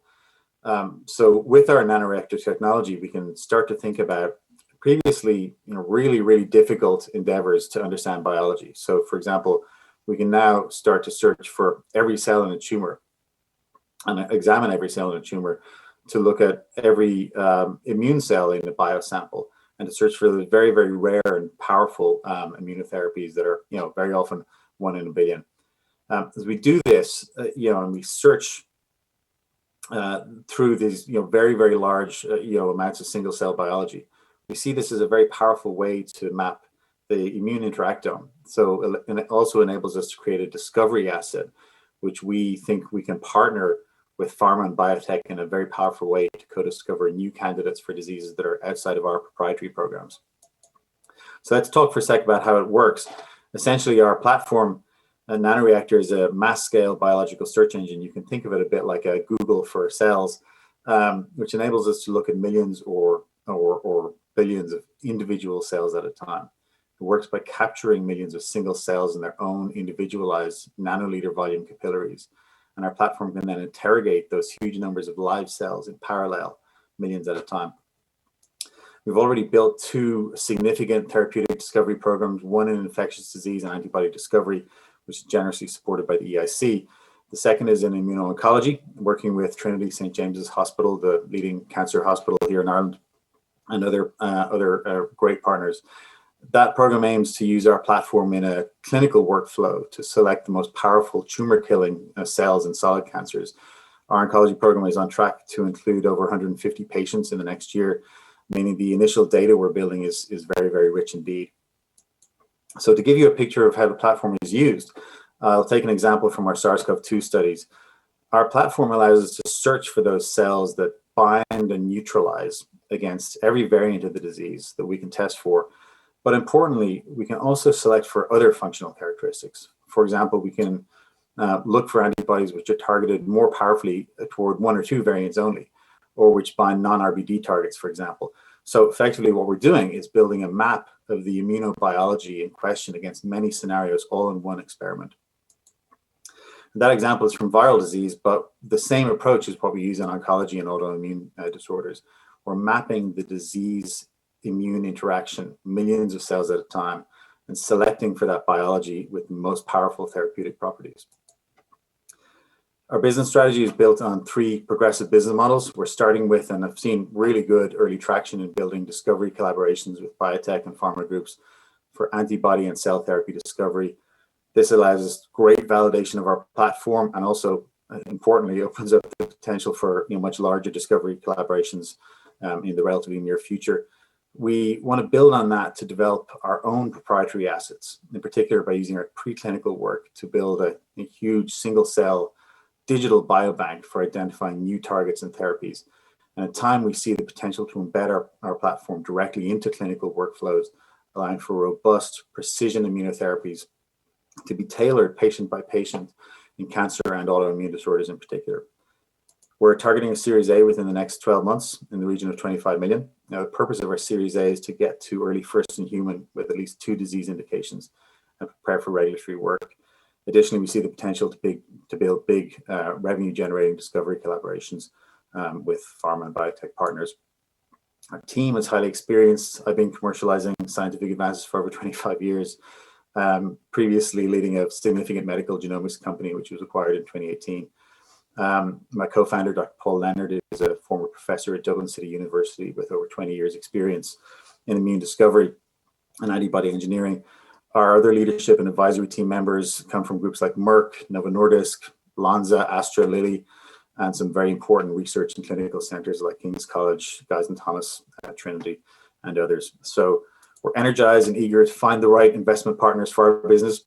So with our nanoreactor technology, we can start to think about previously, really difficult endeavors to understand biology. So for example, we can now start to search for every cell in a tumor and examine every cell in a tumor to look at every immune cell in a biosample, and to search for the very, very rare and powerful immunotherapies that are, very often 1 in a billion. As we do this, and we search through these, very, very large, amounts of single cell biology, we see this as a very powerful way to map the immune interactome. So, and it also enables us to create a discovery asset, which we think we can partner with pharma and biotech in a very powerful way to co-discover new candidates for diseases that are outside of our proprietary programs. So let's talk for a sec about how it works. Essentially, our platform, a nanoreactor, is a mass-scale biological search engine. You can think of it a bit like a Google for cells, which enables us to look at millions or billions of individual cells at a time. It works by capturing millions of single cells in their own individualized nanoliter volume capillaries. And our platform can then interrogate those huge numbers of live cells in parallel, millions at a time. We've already built 2 significant therapeutic discovery programs, one in infectious disease and antibody discovery, which is generously supported by the EIC. The second is in immuno-oncology, working with Trinity St. James's Hospital, the leading cancer hospital here in Ireland, and other great partners. That program aims to use our platform in a clinical workflow to select the most powerful tumor-killing cells in solid cancers. Our oncology program is on track to include over 150 patients in the next year, meaning the initial data we're building is very, very rich indeed. So to give you a picture of how the platform is used, I'll take an example from our SARS-CoV-2 studies. Our platform allows us to search for those cells that bind and neutralize against every variant of the disease that we can test for. But importantly, we can also select for other functional characteristics. For example, we can look for antibodies which are targeted more powerfully toward 1 or 2 variants only, or which bind non-RBD targets, for example. So effectively what we're doing is building a map of the immunobiology in question against many scenarios all in one experiment. That example is from viral disease, but the same approach is what we use in oncology and autoimmune disorders. We're mapping the disease immune interaction, millions of cells at a time, and selecting for that biology with the most powerful therapeutic properties. Our business strategy is built on 3 progressive business models. We're starting with, and I've seen really good early traction in building discovery collaborations with biotech and pharma groups for antibody and cell therapy discovery. This allows us great validation of our platform and also, importantly, opens up the potential for much larger discovery collaborations in the relatively near future. We want to build on that to develop our own proprietary assets, in particular by using our preclinical work to build a huge single-cell digital biobank for identifying new targets and therapies. And in time, we see the potential to embed our platform directly into clinical workflows, allowing for robust precision immunotherapies to be tailored patient by patient in cancer and autoimmune disorders in particular. We're targeting a Series A within the next 12 months in the region of 25 million. Now, the purpose of our Series A is to get to early first in human with at least 2 disease indications and prepare for regulatory work. Additionally, we see the potential to build big revenue-generating discovery collaborations with pharma and biotech partners. Our team is highly experienced. I've been commercializing scientific advances for over 25 years, previously leading a significant medical genomics company, which was acquired in 2018. My co-founder, Dr. Paul Leonard, is a former professor at Dublin City University with over 20 years experience in immune discovery and antibody engineering. Our other leadership and advisory team members come from groups like Merck, Novo Nordisk, Lonza, Astra, Lilly, and some very important research and clinical centers like King's College, Guy's and Thomas, Trinity, and others. So we're energized and eager to find the right investment partners for our business,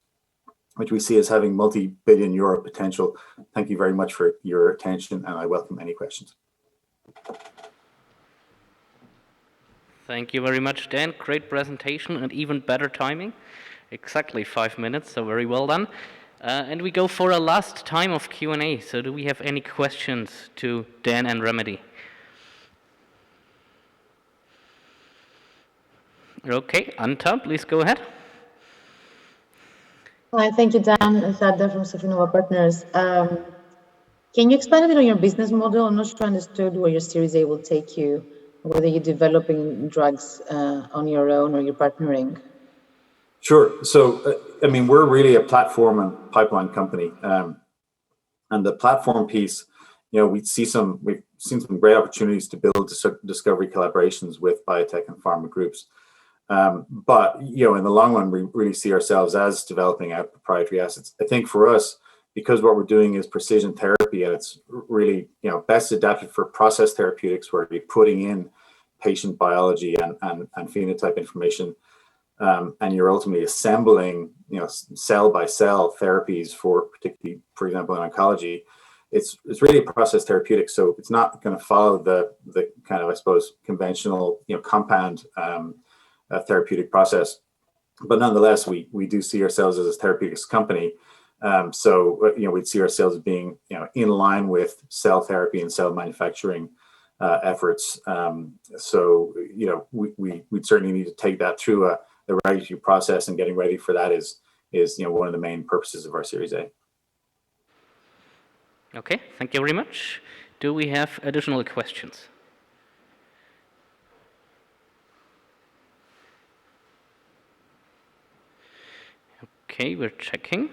which we see as having multi-billion euro potential. Thank you very much for your attention, and I welcome any questions. Thank you very much, Dan. Great presentation and even better timing. Exactly 5 minutes, so very well done. And we go for a last time of Q&A. So do we have any questions to Dan and Remedy? Okay, Anta, please go ahead. Hi, thank you, Dan. It's Ada from Sofinova Partners. Can you expand a bit on your business model? I'm not sure I understood where your Series A will take you, whether you're developing drugs on your own or you're partnering. Sure. So, I mean, we're really a platform and pipeline company. And the platform piece, we've seen some great opportunities to build discovery collaborations with biotech and pharma groups. But, in the long run, we really see ourselves as developing our proprietary assets. I think for us, because what we're doing is precision therapy and it's really, best adapted for process therapeutics where you're putting in patient biology and phenotype information, and you're ultimately assembling, cell by cell therapies for particularly, for example, in oncology, it's really a process therapeutic. So it's not going to follow the kind of, I suppose, conventional, compound therapeutic process. But nonetheless, we do see ourselves as a therapeutics company. So, we'd see ourselves as being, in line with cell therapy and cell manufacturing efforts. So, we'd certainly need to take that through a regulatory process, and getting ready for that is one of the main purposes of our Series A. Okay, thank you very much. Do we have additional questions? Okay, we're checking.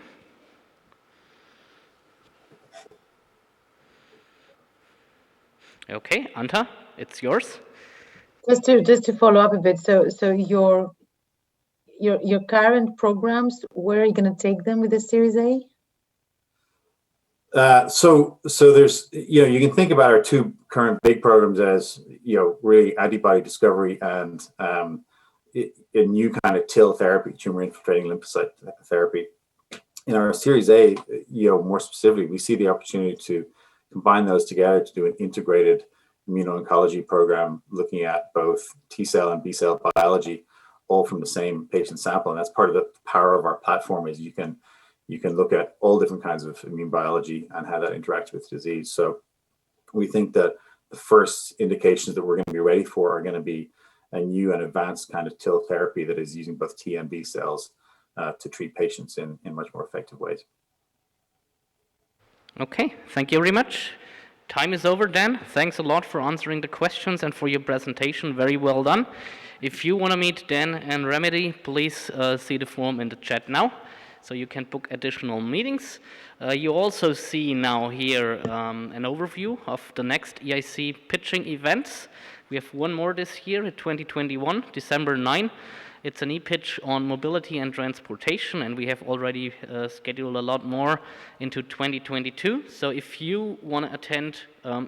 Okay, Anta, it's yours. Just to follow up a bit, so your current programs, where are you going to take them with the Series A? So there's, you can think about our two current big programs as, really antibody discovery and a new kind of TIL therapy, tumor infiltrating lymphocyte therapy. In our Series A, more specifically, we see the opportunity to combine those together to do an integrated immuno-oncology program looking at both T-cell and B-cell biology, all from the same patient sample. And that's part of the power of our platform, is you can look at all different kinds of immune biology and how that interacts with disease. So we think that the first indications that we're going to be ready for are going to be a new and advanced kind of TIL therapy that is using both T and B cells to treat patients in much more effective ways. Okay, thank you very much. Time is over, Dan. Thanks a lot for answering the questions and for your presentation. Very well done. If you want to meet Dan and Remedy, please see the form in the chat now, so you can book additional meetings. You also see now here an overview of the next EIC pitching events. We have one more this year, 2021, December 9. It's an e-pitch on mobility and transportation, and we have already scheduled a lot more into 2022. So if you want to attend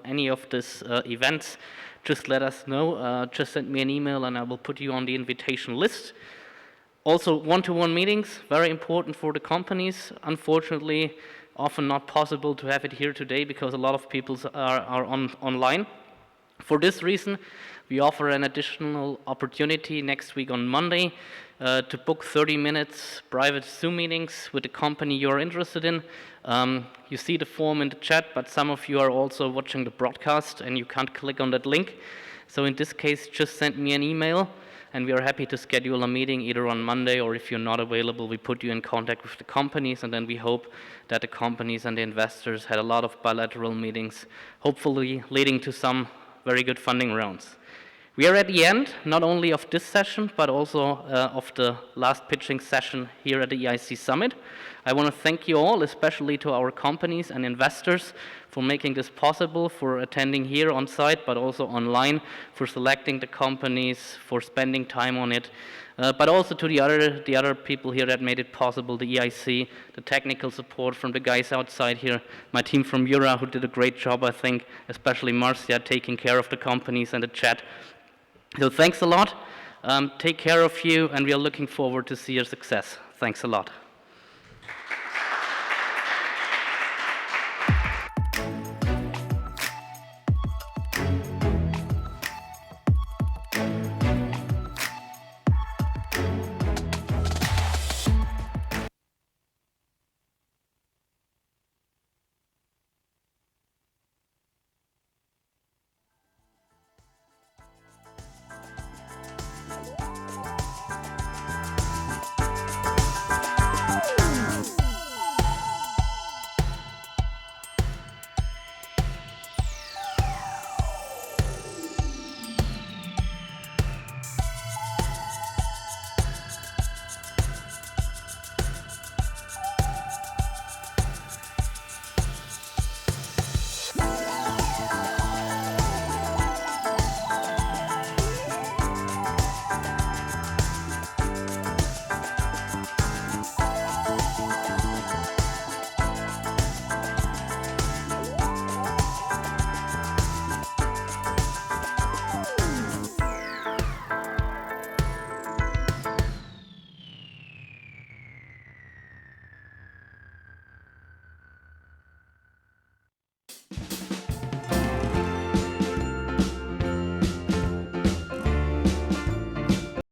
any of these events, just let us know. Just send me an email and I will put you on the invitation list. Also, one-to-one meetings, very important for the companies. Unfortunately, often not possible to have it here today because a lot of people are online. For this reason, we offer an additional opportunity next week on Monday to book 30 minutes private Zoom meetings with the company you're interested in. You see the form in the chat, but some of you are also watching the broadcast and you can't click on that link. So in this case, just send me an email and we are happy to schedule a meeting either on Monday, or if you're not available, we put you in contact with the companies, and then we hope that the companies and the investors had a lot of bilateral meetings, hopefully leading to some very good funding rounds. We are at the end, not only of this session, but also of the last pitching session here at the EIC Summit. I want to thank you all, especially to our companies and investors, for making this possible, for attending here on site, but also online, for selecting the companies, for spending time on it, but also to the other people here that made it possible, the EIC, the technical support from the guys outside here, my team from Jura, who did a great job, I think, especially Marcia, taking care of the companies and the chat. So thanks a lot, take care of you, and we are looking forward to see your success. Thanks a lot.